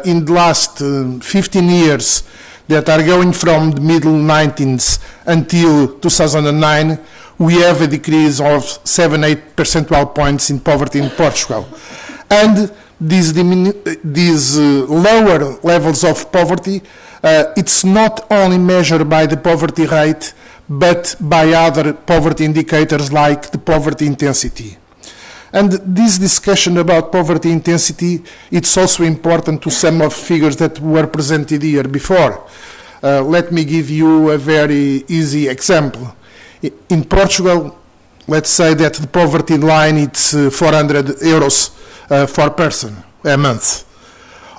In the last 15 years that are going from the middle 90s until 2009, we have a decrease of 7-8 percentile points in poverty in Portugal. And these lower levels of poverty, it's not only measured by the poverty rate, but by other poverty indicators like the poverty intensity. And this discussion about poverty intensity, it's also important to some of figures that were presented here before. Let me give you a very easy example. In Portugal, let's say that the poverty line is 400 euros per person a month.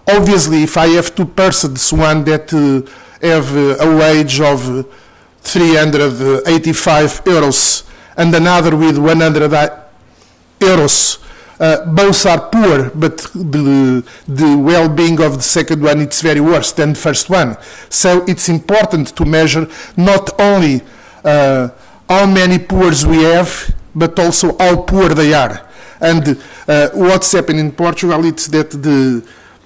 Obviously, if I have two persons, one that have a wage of 385 euros and another with 100 euros, both are poor, but the well-being of the second one is very worse than the first one. So it's important to measure not only how many poors we have, but also how poor they are. And what's happened in Portugal is that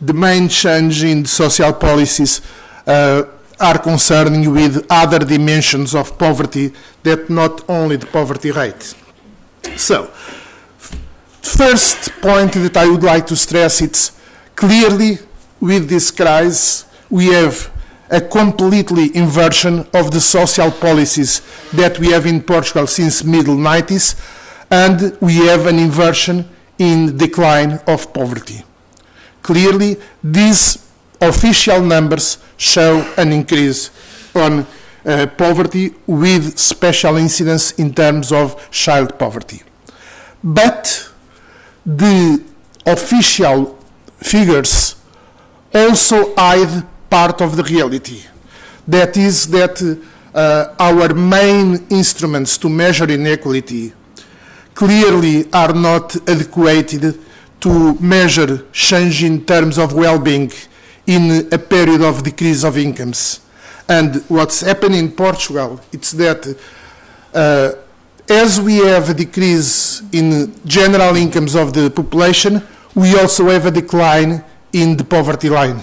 the main change in social policies are concerning with other dimensions of poverty that not only the poverty rate. So, first point that I would like to stress is clearly with this crisis we have a completely inversion of the social policies that we have in Portugal since middle 90s, and we have an inversion in decline of poverty. Clearly, these official numbers show an increase on poverty with special incidence in terms of child poverty. But the official figures also hide part of the reality. That is that our main instruments to measure inequality clearly are not adequate to measure change in terms of well-being in a period of decrease of incomes. And what's happened in Portugal, it's that as we have a decrease in general incomes of the population, we also have a decline in the poverty line.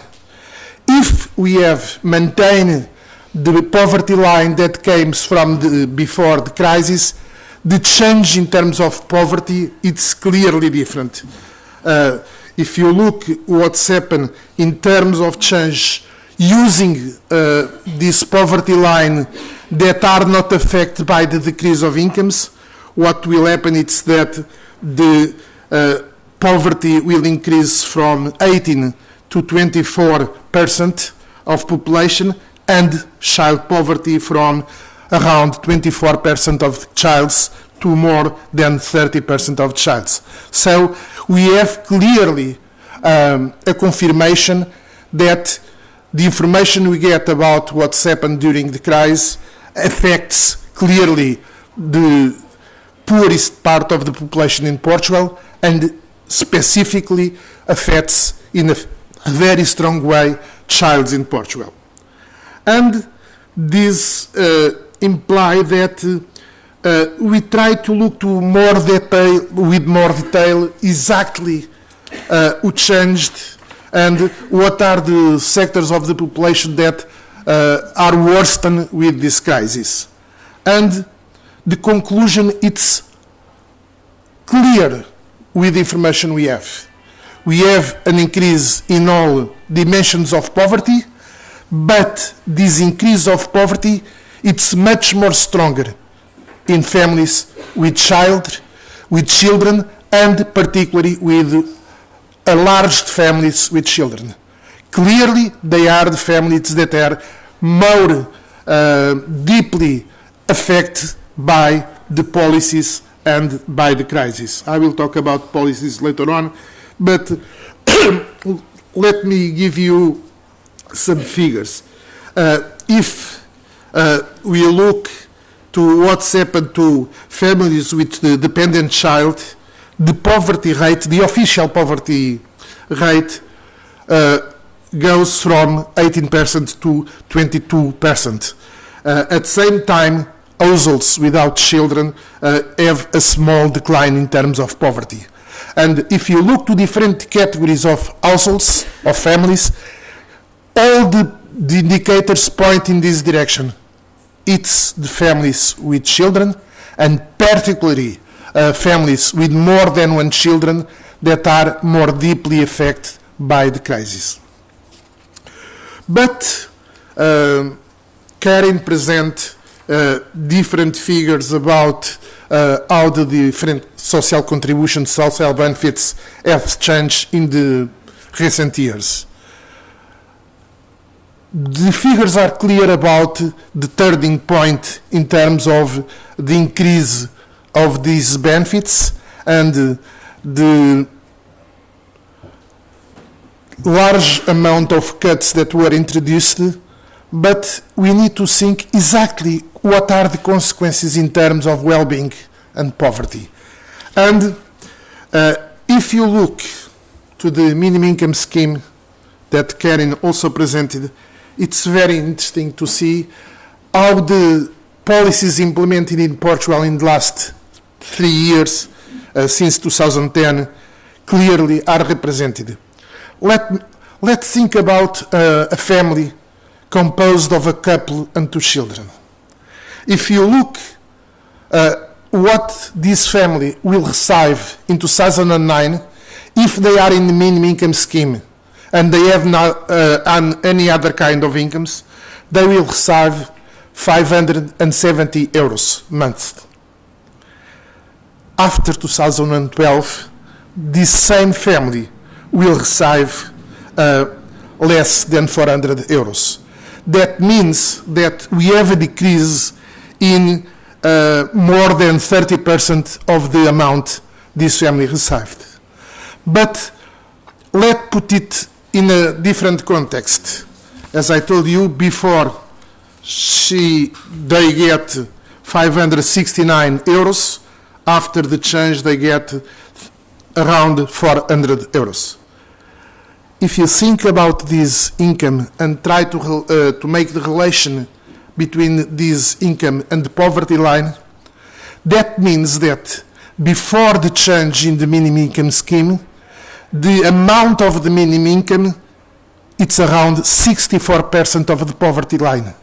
If we have maintained the poverty line that came from before the crisis, the change in terms of poverty, it's clearly different. If you look what's happened in terms of change using this poverty line that are not affected by the decrease of incomes, what will happen is that the poverty will increase from 18 to 24% of population, and child poverty from around 24% of childs to more than 30% of childs. So we have clearly a confirmation that the information we get about what's happened during the crisis affects clearly the poorest part of the population in Portugal, and specifically affects in a very strong way childs in Portugal. And this imply that we try to look to with more detail exactly who changed and what are the sectors of the population that are worsened with this crisis. And the conclusion, it's clear with the information we have. We have an increase in all dimensions of poverty, but this increase of poverty, it's much more stronger in families with children, and particularly with enlarged families with children. Clearly, they are the families that are more deeply affected by the policies and by the crisis. I will talk about policies later on, but let me give you some figures. If we look to what's happened to families with the dependent child, the poverty rate, the official poverty rate, goes from 18% to 22%. At the same time, households without children have a small decline in terms of poverty. And if you look to different categories of households, of families, all the indicators point in this direction. It's the families with children, and particularly families with more than one children, that are more deeply affected by the crisis. But Karin present different figures about how the different social contributions, social benefits have changed in the recent years. The figures are clear about the turning point in terms of the increase of these benefits and the large amount of cuts that were introduced, but we need to think exactly what are the consequences in terms of well-being and poverty. And if you look to the minimum income scheme that Karin also presented, it's very interesting to see how the policies implemented in Portugal in the last 3 years, since 2010, clearly are represented. Let's think about a family composed of a couple and 2 children. If you look what this family will receive in 2009, if they are in the minimum income scheme and they have not any other kind of incomes, they will receive 570 euros a month. After 2012, this same family will receive less than 400 euros. That means that we have a decrease in more than 30% of the amount this family received. But let's put it in a different context. As I told you before, they get 569 euros. After the change, they get around 400 euros. If you think about this income and try to make the relation between this income and the poverty line, that means that before the change in the minimum income scheme, the amount of the minimum income, it's around 64% of the poverty line.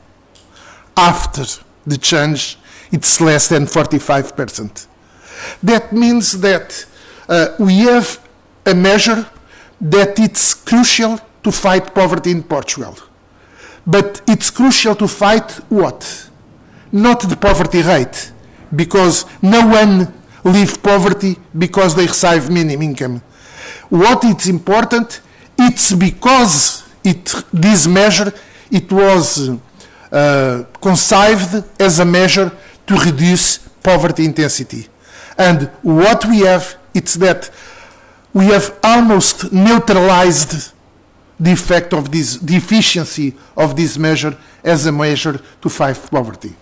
After the change, it's less than 45%. That means that we have a measure that it's crucial to fight poverty in Portugal. But it's crucial to fight what? Not the poverty rate, because no one leaves poverty because they receive minimum income. What is important, it's because this measure, it was conceived as a measure to reduce poverty intensity. And what we have, it's that we have almost neutralized the effect of this, the efficiency of this measure as a measure to fight poverty.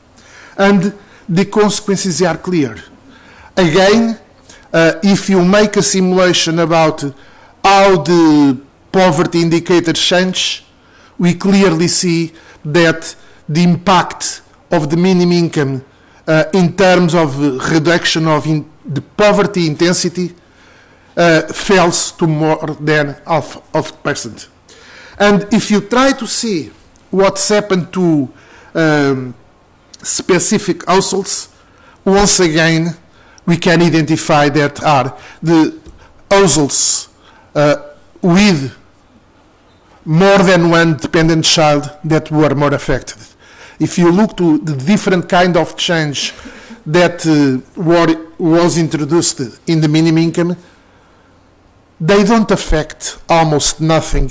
And the consequences are clear. Again, if you make a simulation about how the poverty indicators change, we clearly see that the impact of the minimum income in terms of reduction of the poverty intensity falls to more than half of the percent. And if you try to see what's happened to specific households, once again, we can identify that are the households with more than one dependent child that were more affected. If you look to the different kind of change that was introduced in the minimum income, they don't affect almost nothing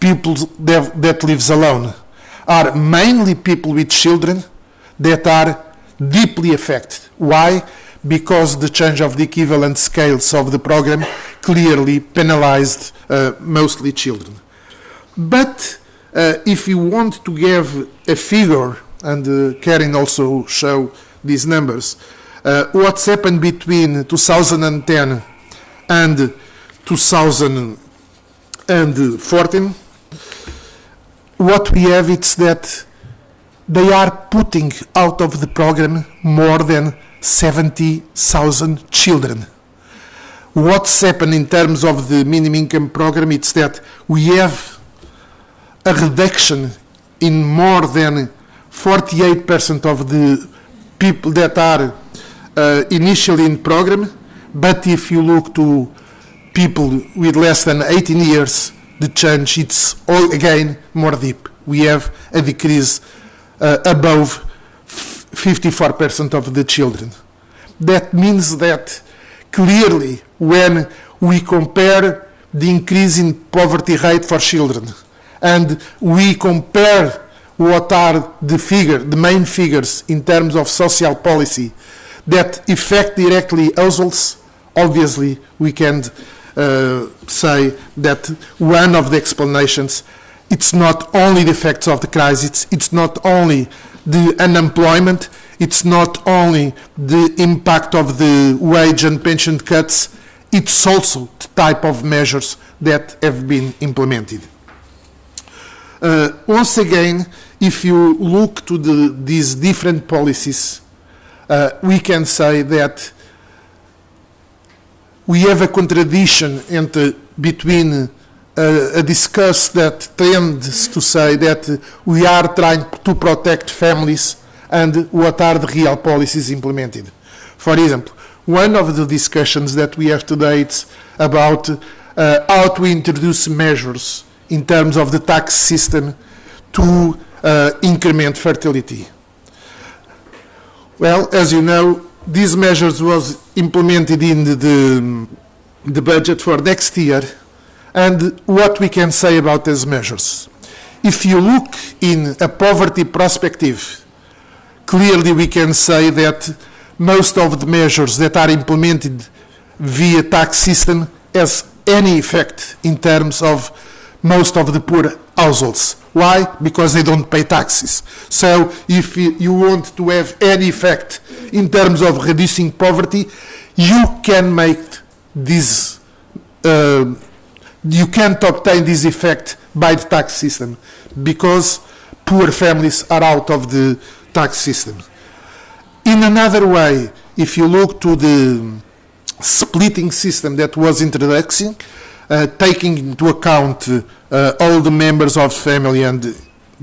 people that lives alone. Are mainly people with children that are deeply affected. Why? Because the change of the equivalent scales of the program clearly penalized mostly children. But if you want to give a figure, and Karin also show these numbers, what's happened between 2010 and 2014, what we have is that they are putting out of the program more than 70,000 children. What's happened in terms of the minimum income program is that we have a reduction in more than 48% of the people that are initially in the program, but if you look to people with less than 18 years, the change it's all again more deep. We have a decrease above 54% of the children. That means that clearly when we compare the increase in poverty rate for children and we compare what are the main figures in terms of social policy that affect directly households, obviously we can say that one of the explanations, it's not only the effects of the crisis, it's not only the unemployment, it's not only the impact of the wage and pension cuts, it's also the type of measures that have been implemented. Once again, if you look to these different policies, we can say that we have a contradiction between a discourse that tends to say that we are trying to protect families and what are the real policies implemented. For example, one of the discussions that we have today is about how to introduce measures in terms of the tax system to increment fertility. Well, as you know, these measures was implemented in the budget for next year, and what we can say about these measures. If you look in a poverty perspective, clearly we can say that most of the measures that are implemented via tax system has any effect in terms of most of the poor households. Why? Because they don't pay taxes. So if you want to have any effect in terms of reducing poverty, you can make this, you can't obtain this effect by the tax system because poor families are out of the tax system. In another way, if you look to the splitting system that was introduced, taking into account all the members of the family and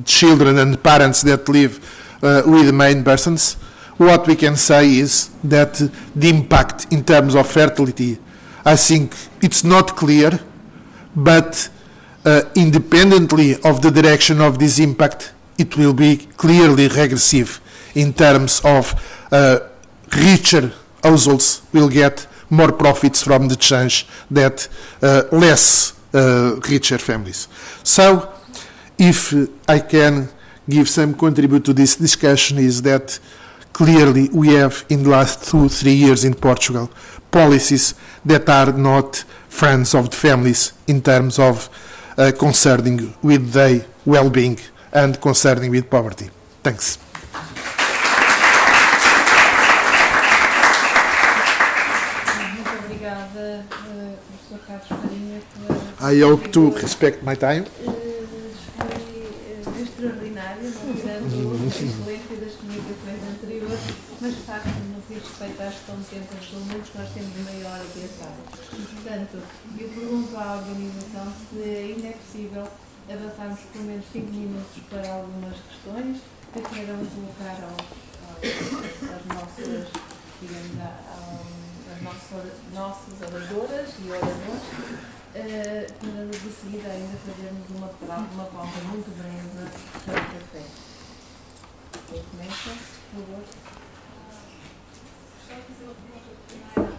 children and parents that live with the main persons, what we can say is that the impact in terms of fertility, I think it's not clear, but independently of the direction of this impact, it will be clearly regressive in terms of richer households will get more profits from the change that less richer families. So, if I can give some contribute to this discussion, is that clearly we have in the last 2-3 years in Portugal policies that are not friends of the families in terms of concerning with their well-being and concerning with poverty. Thanks. I hope to respect my time. Foi extraordinário, não tirando a excelência das comunicações anteriores, mas de facto, no que diz respeito às competências dos elementos, nós temos meia hora pensada. Portanto, eu pergunto à organização se ainda é possível avançarmos pelo menos 5 minutos para algumas questões que queiram colocar às nossas, digamos, às nossas oradoras e oradores, para de seguida ainda fazermos uma pausa muito breve para o café. Quem começa, por favor? Gostava de fazer uma pergunta primeiro.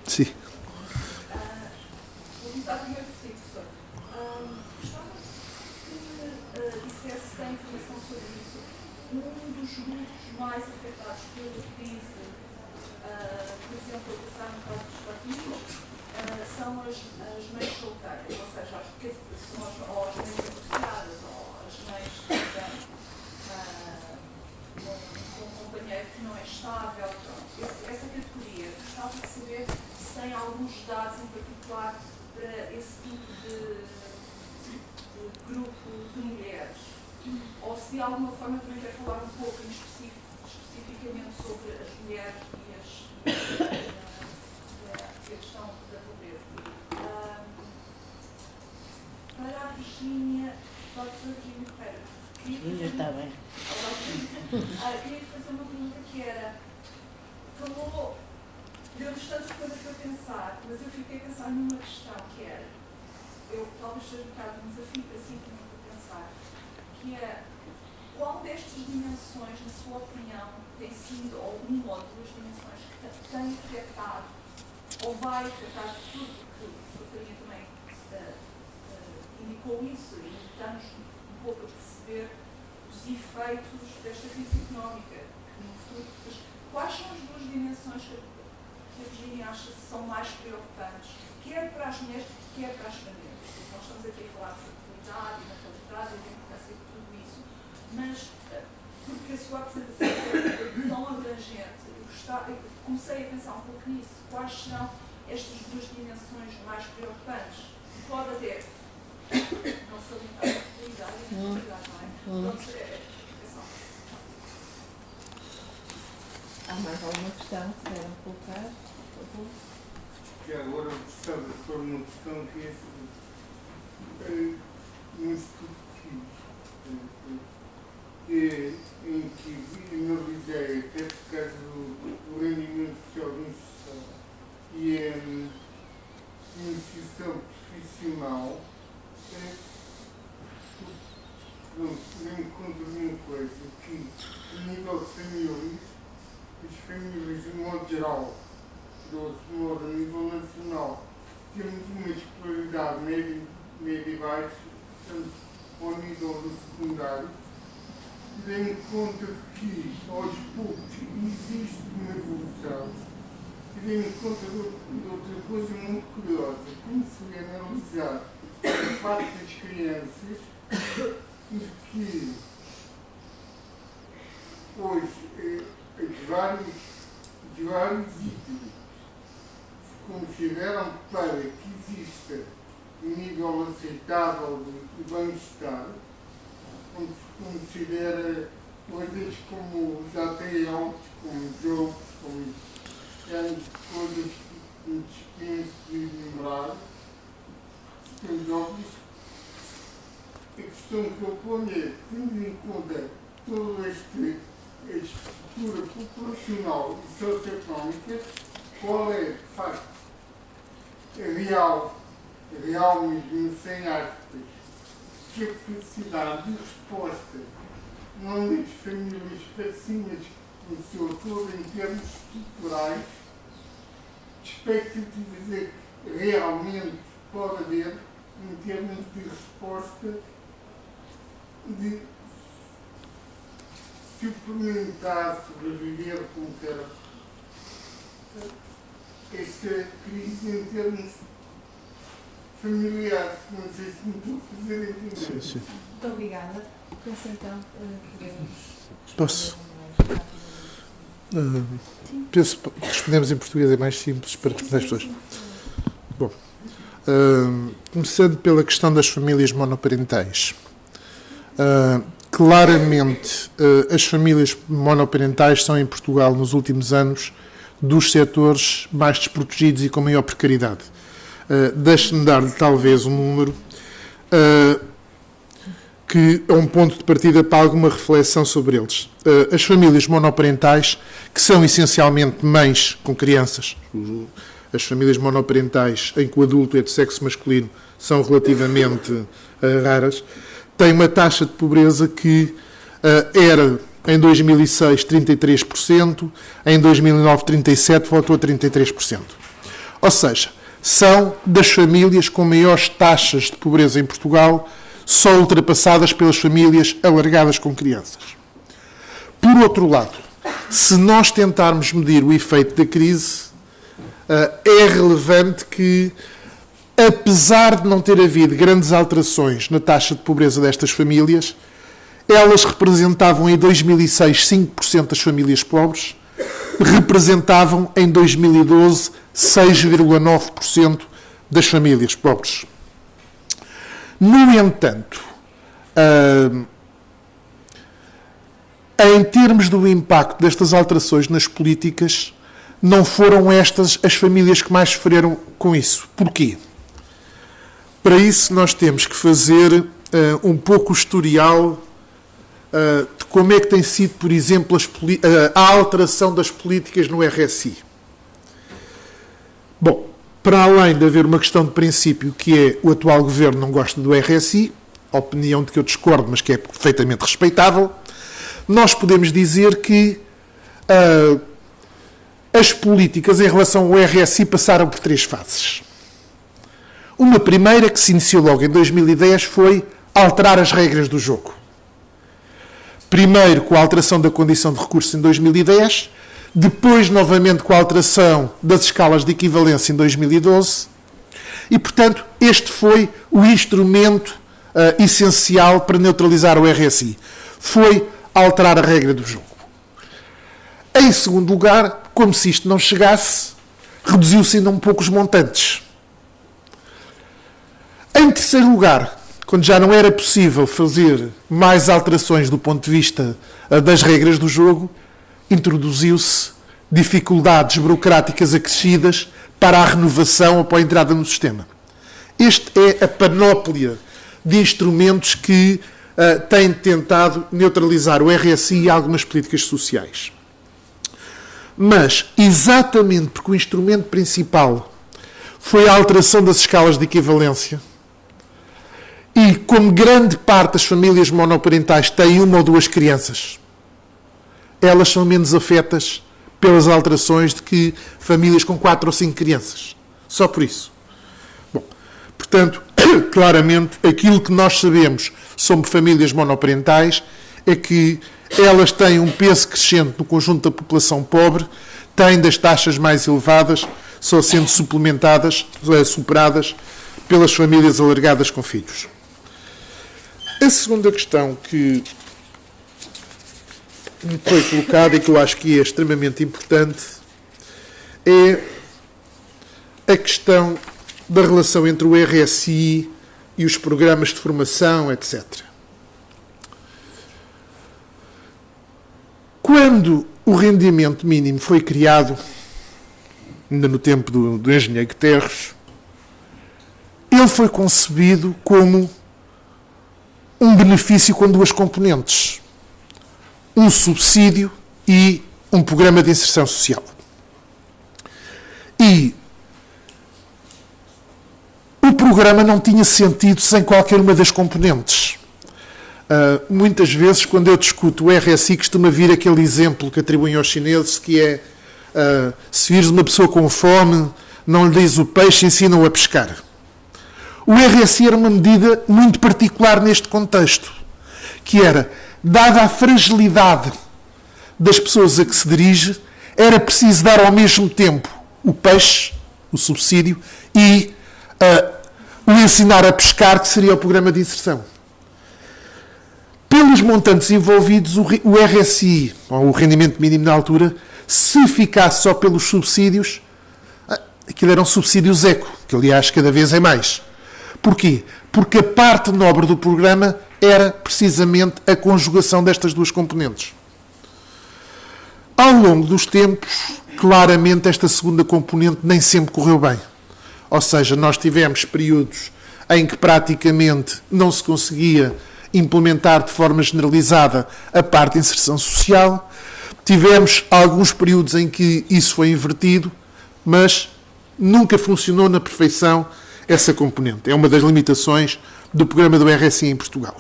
Sim. Vou começar primeiro por si, professor. Gostava que dissesse se tem informação sobre isso. Um dos grupos mais afetados pela crise, por exemplo, a passar no caso dos famílias, são as mães solteiras, ou seja, as mães divorciadas, ou as mães que têm um companheiro que não é estável. Essa categoria, gostava de saber se tem alguns dados em particular para esse tipo de grupo de mulheres, ou se de alguma forma também quer falar um pouco especificamente sobre as mulheres e a questão da pobreza. Para a Virgínia, para a professora Virgínia Ferreira, Está bem. queria fazer uma pergunta que era, falou, deu-nos tantas coisas para pensar, mas eu fiquei a pensar numa questão que era, talvez seja um bocado um desafio para si também para pensar, que é, qual destas dimensões, na sua opinião, tem sido, ou uma ou duas dimensões, que tem afetado, ou vai afetar tudo, porque a Farinha também indicou isso, e estamos um pouco a perceber os efeitos desta crise económica, que no futuro, quais são as duas dimensões que a Virgínia acha que são mais preocupantes, quer para as mulheres, quer para as famílias? Nós estamos aqui a falar de fertilidade e natalidade e da importância de tudo isso, mas porque a sua apresentação é tão abrangente, eu comecei a pensar um pouco nisso. Quais serão estas duas dimensões mais preocupantes? Pode haver, não salientar a fertilidade e a natalidade, não é? Pode ser atenção. Há mais alguma questão que queiram colocar? Por favor. Que agora gostava de pôr uma questão que é um estudo que fiz, em que analisei até por causa do rendimento social da instituição e a iniciação profissional, podemos concluir uma coisa, que a nível de famílias, as famílias de modo geral, de modo a nível nacional, temos uma escolaridade média e baixa, portanto, ao nível do secundário, tendo conta de que, aos poucos, existe uma evolução, tendo conta de outra coisa muito curiosa, como se analisar a parte das crianças, e que hoje, de vários itens, se consideram para que exista um nível aceitável de bem-estar, onde se considera coisas como já tem altos, como jogos, como coisas que me dispenso de lembrar, tem jogos. A questão que eu ponho é, tendo em conta toda a estrutura populacional e socioeconómica, qual é, de facto, a real mesmo, sem aspas, capacidade de resposta, não das famílias pacinhas, no seu todo, em termos estruturais, expectativas é que realmente pode haver, em termos de resposta, de suplementar, sobreviver com esta crise em termos familiares. Não sei se me estou a fazer entender. Sim. Muito obrigada. Penso então podemos. Posso? Penso que respondemos em português, é mais simples para responder as pessoas. Bom, Começando pela questão das famílias monoparentais. Claramente, as famílias monoparentais são, em Portugal, nos últimos anos, dos setores mais desprotegidos e com maior precariedade. Deixe-me dar-lhe, talvez, um número que é um ponto de partida para alguma reflexão sobre eles. As famílias monoparentais, que são essencialmente mães com crianças, as famílias monoparentais em que o adulto é de sexo masculino são relativamente raras, têm uma taxa de pobreza que era, em 2006, 33%, em 2009, 37%, voltou a 33%. Ou seja, são das famílias com maiores taxas de pobreza em Portugal, só ultrapassadas pelas famílias alargadas com crianças. Por outro lado, se nós tentarmos medir o efeito da crise, é relevante que, apesar de não ter havido grandes alterações na taxa de pobreza destas famílias, elas representavam em 2006 5% das famílias pobres, representavam em 2012 6,9% das famílias pobres. No entanto, em termos do impacto destas alterações nas políticas, não foram estas as famílias que mais sofreram com isso. Porquê? Para isso, nós temos que fazer um pouco o historial de como é que tem sido, por exemplo, a alteração das políticas no RSI. Bom, para além de haver uma questão de princípio, que é o atual governo não gosta do RSI, opinião de que eu discordo, mas que é perfeitamente respeitável, nós podemos dizer que as políticas em relação ao RSI passaram por 3 fases. Uma primeira, que se iniciou logo em 2010, foi alterar as regras do jogo. Primeiro com a alteração da condição de recurso em 2010, depois novamente com a alteração das escalas de equivalência em 2012, e, portanto, este foi o instrumento essencial para neutralizar o RSI. Foi alterar a regra do jogo. Em segundo lugar, como se isto não chegasse, reduziu-se ainda um pouco os montantes. Em terceiro lugar, quando já não era possível fazer mais alterações do ponto de vista das regras do jogo, introduziu-se dificuldades burocráticas acrescidas para a renovação ou para a entrada no sistema. Esta é a panóplia de instrumentos que têm tentado neutralizar o RSI e algumas políticas sociais. Mas, exatamente porque o instrumento principal foi a alteração das escalas de equivalência, e como grande parte das famílias monoparentais têm 1 ou 2 crianças, elas são menos afetas pelas alterações de que famílias com 4 ou 5 crianças. Só por isso. Bom, portanto, claramente, aquilo que nós sabemos sobre famílias monoparentais é que elas têm um peso crescente no conjunto da população pobre, têm das taxas mais elevadas, só sendo superadas pelas famílias alargadas com filhos. A segunda questão que me foi colocada e que eu acho que é extremamente importante é a questão da relação entre o RSI e os programas de formação, etc. Quando o rendimento mínimo foi criado, ainda no tempo do engenheiro Guterres, ele foi concebido como um benefício com 2 componentes: um subsídio e um programa de inserção social. E o programa não tinha sentido sem qualquer uma das componentes. Muitas vezes, quando eu discuto o RSI, costuma vir aquele exemplo que atribuem aos chineses, que é se vires uma pessoa com fome, não lhe dês o peixe, ensina-o a pescar. O RSI era uma medida muito particular neste contexto, que era, dada a fragilidade das pessoas a que se dirige, era preciso dar ao mesmo tempo o peixe, o subsídio, e o ensinar a pescar, que seria o programa de inserção. Pelos montantes envolvidos, o RSI, ou o rendimento mínimo na altura, se ficasse só pelos subsídios, aquilo eram subsídios eco, que aliás cada vez é mais. Porquê? Porque a parte nobre do programa era precisamente a conjugação destas duas componentes. Ao longo dos tempos, claramente esta segunda componente nem sempre correu bem. Ou seja, nós tivemos períodos em que praticamente não se conseguia implementar de forma generalizada a parte de inserção social. Tivemos alguns períodos em que isso foi invertido, mas nunca funcionou na perfeição essa componente. É uma das limitações do programa do RSI em Portugal.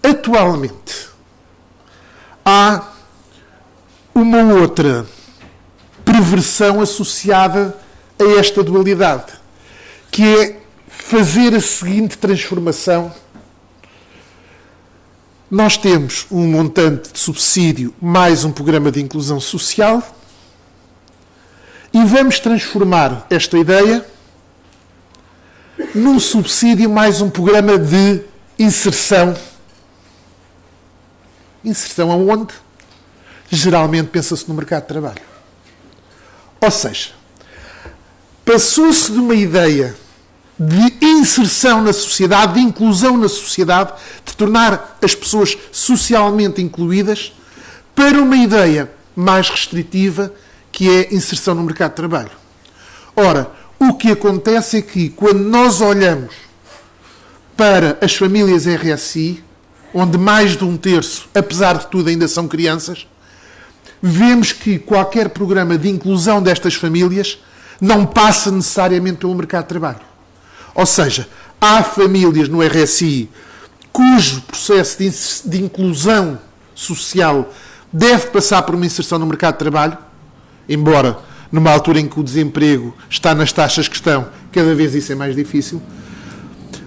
Atualmente, há uma outra perversão associada a esta dualidade, que é fazer a seguinte transformação. Nós temos um montante de subsídio mais um programa de inclusão social e vamos transformar esta ideia num subsídio mais um programa de inserção. Inserção aonde? Geralmente pensa-se no mercado de trabalho. Ou seja, passou-se de uma ideia de inserção na sociedade, de inclusão na sociedade, de tornar as pessoas socialmente incluídas, para uma ideia mais restritiva, que é inserção no mercado de trabalho. Ora, o que acontece é que, quando nós olhamos para as famílias RSI, onde mais de um terço, apesar de tudo, ainda são crianças, vemos que qualquer programa de inclusão destas famílias não passa necessariamente pelo mercado de trabalho. Ou seja, há famílias no RSI cujo processo de inclusão social deve passar por uma inserção no mercado de trabalho, embora numa altura em que o desemprego está nas taxas que estão, cada vez isso é mais difícil,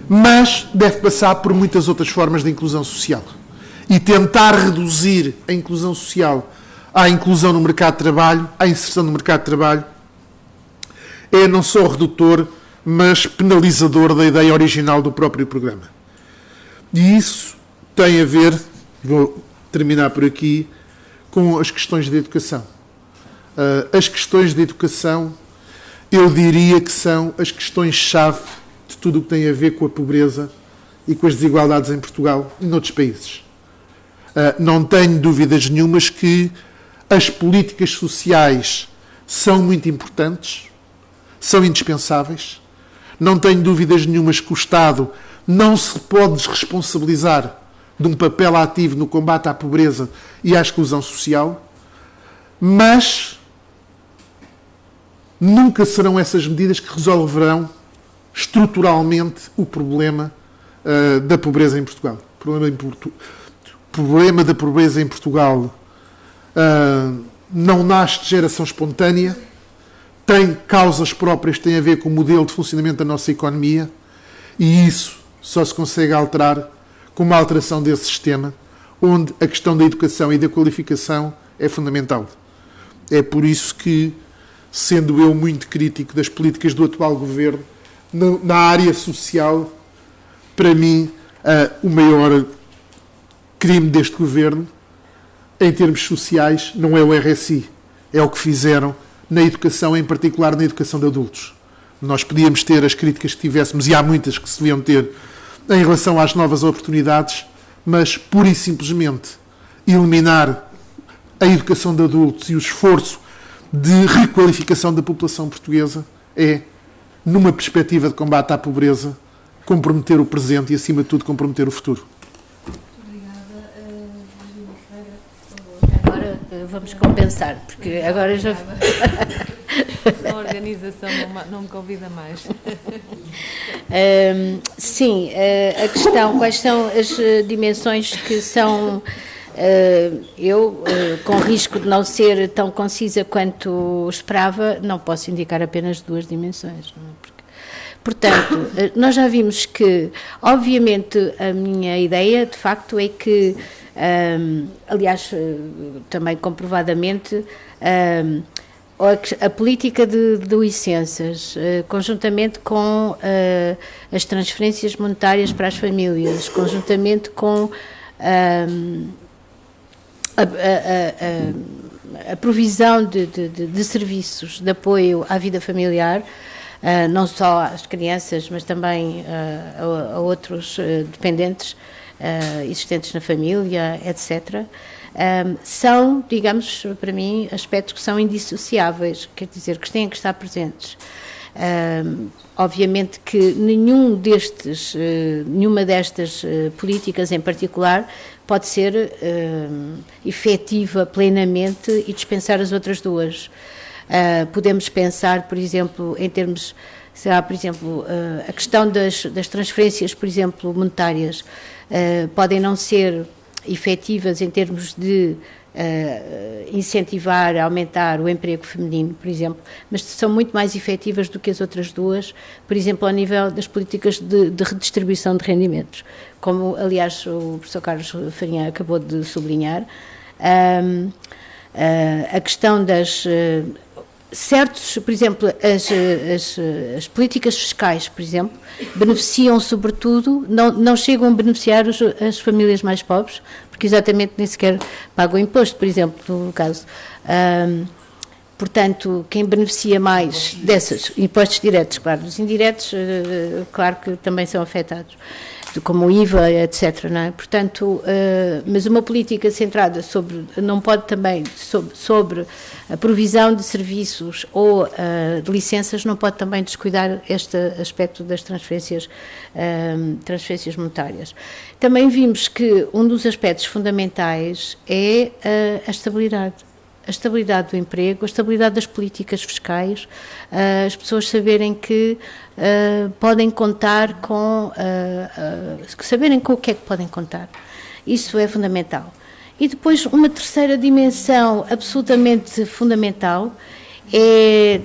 mas deve passar por muitas outras formas de inclusão social. E tentar reduzir a inclusão social à inclusão no mercado de trabalho, à inserção no mercado de trabalho, é não só redutor, mas penalizador da ideia original do próprio programa. E isso tem a ver, vou terminar por aqui, com as questões de educação. As questões de educação, eu diria que são as questões-chave de tudo o que tem a ver com a pobreza e com as desigualdades em Portugal e noutros países. Não tenho dúvidas nenhumas que as políticas sociais são muito importantes, são indispensáveis. Não tenho dúvidas nenhumas que o Estado não se pode desresponsabilizar de um papel ativo no combate à pobreza e à exclusão social, mas nunca serão essas medidas que resolverão estruturalmente o problema da pobreza em Portugal. O problema da pobreza em Portugal não nasce de geração espontânea, tem causas próprias que têm a ver com o modelo de funcionamento da nossa economia, e isso só se consegue alterar com uma alteração desse sistema, onde a questão da educação e da qualificação é fundamental. É por isso que, sendo eu muito crítico das políticas do atual governo, na área social, para mim, o maior crime deste governo, em termos sociais, não é o RSI, é o que fizeram na educação, em particular na educação de adultos. Nós podíamos ter as críticas que tivéssemos, e há muitas que se deviam ter, em relação às novas oportunidades, mas, pura e simplesmente, eliminar a educação de adultos e o esforço de requalificação da população portuguesa é, numa perspectiva de combate à pobreza, comprometer o presente e, acima de tudo, comprometer o futuro. Agora vamos compensar, porque agora já... A organização não me convida mais. Sim, a questão, quais são as dimensões que são... eu, com risco de não ser tão concisa quanto esperava, não posso indicar apenas duas dimensões, não é? Porque, portanto, nós já vimos que, obviamente, a minha ideia, de facto, é que, aliás, também comprovadamente, a política do Ciências, conjuntamente com as transferências monetárias para as famílias, conjuntamente com a provisão de serviços de apoio à vida familiar, não só às crianças, mas também a outros dependentes existentes na família, etc., são, digamos, para mim, aspectos que são indissociáveis, quer dizer, que têm que estar presentes. Obviamente que nenhuma destas políticas em particular pode ser efetiva plenamente e dispensar as outras duas. Podemos pensar, por exemplo, em termos, por exemplo, a questão das transferências, por exemplo, monetárias, podem não ser efetivas em termos de incentivar, aumentar o emprego feminino, por exemplo, mas são muito mais efetivas do que as outras duas, por exemplo, ao nível das políticas de redistribuição de rendimentos, como, aliás, o professor Carlos Farinha acabou de sublinhar. A questão das certos, por exemplo, as políticas fiscais, por exemplo, beneficiam sobretudo, não chegam a beneficiar as famílias mais pobres, porque exatamente nem sequer pagam imposto, por exemplo, no caso. Portanto, quem beneficia mais desses impostos diretos, claro, os indiretos, claro que também são afetados, como o IVA, etc., não é? Portanto, mas uma política centrada não pode também, sobre a provisão de serviços ou de licenças, não pode também descuidar este aspecto das transferências monetárias. Também vimos que um dos aspectos fundamentais é a estabilidade. A estabilidade do emprego, a estabilidade das políticas fiscais, as pessoas saberem que podem contar saberem com o que é que podem contar. Isso é fundamental. E depois uma terceira dimensão absolutamente fundamental é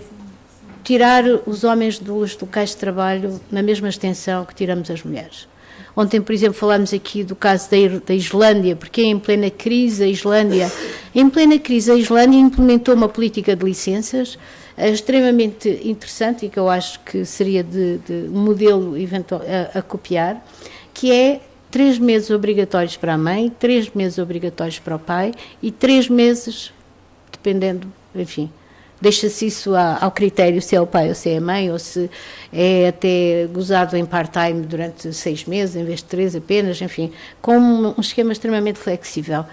tirar os homens dos locais de trabalho na mesma extensão que tiramos as mulheres. Ontem, por exemplo, falámos aqui do caso da Islândia, porque em plena crise a Islândia implementou uma política de licenças extremamente interessante e que eu acho que seria de um modelo eventual a copiar, que é 3 meses obrigatórios para a mãe, 3 meses obrigatórios para o pai e 3 meses, dependendo, enfim, deixa-se isso ao critério se é o pai ou se é a mãe, ou se é até gozado em part-time durante 6 meses, em vez de 3 apenas, enfim, com um esquema extremamente flexível.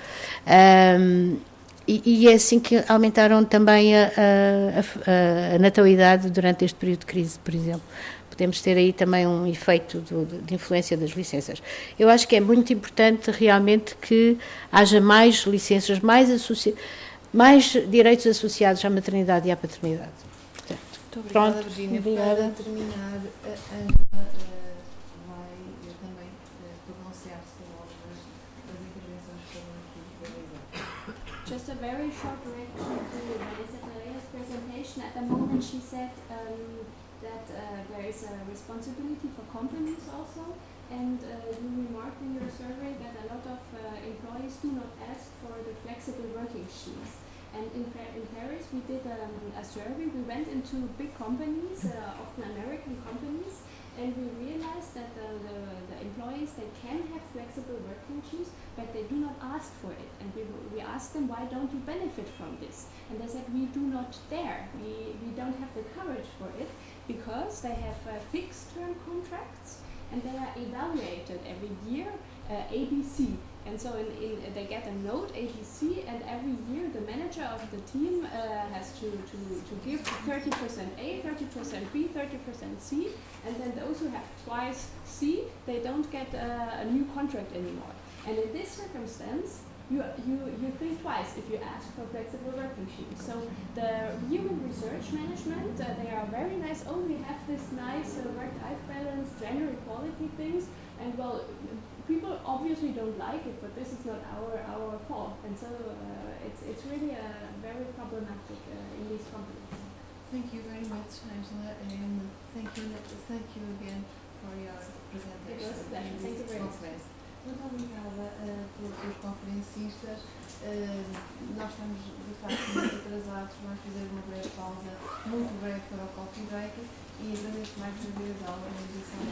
E é assim que aumentaram também a natalidade durante este período de crise, por exemplo. Podemos ter aí também um efeito de influência das licenças. Eu acho que é muito importante realmente que haja mais licenças, mais direitos associados à maternidade e à paternidade. Portanto, muito obrigada, pronto, Virgínia. obrigada. Para terminar, a Ângela vai também pronunciar-se logo das intervenções que foram aqui realizadas. Just a very short reaction to Vanessa Ferreira's presentation. At the moment she said that there is a responsibility for companies also, and you remarked in your survey that a lot of employees do not ask for the flexible working sheets. And in Paris we did a survey. We went into big companies, often American companies, and we realized that the employees, they can have flexible working sheets, but they do not ask for it. And we asked them, why don't you benefit from this? And they said, we do not dare. We don't have the courage for it, because they have fixed term contracts and they are evaluated every year, ABC. And so they get a note, ABC, and every year the manager of the team has to give 30% A, 30% B, 30% C, and then those who have twice C, they don't get a new contract anymore. And in this circumstance, you think twice if you ask for flexible working sheets. So the human research management, they are very nice. Oh, we have this nice work-life balance, gender equality things, and well, people obviously don't like it, but this is not our fault. And so it's really very problematic in these companies. Thank you very much, Angela, and thank you again for your presentation. It was a pleasure. Thank you very much. Muito obrigada pelos conferencistas. Nós estamos, de facto, muito atrasados. Vamos fazer uma breve pausa, muito breve, para o coffee break, e agradeço mais uma vez à organização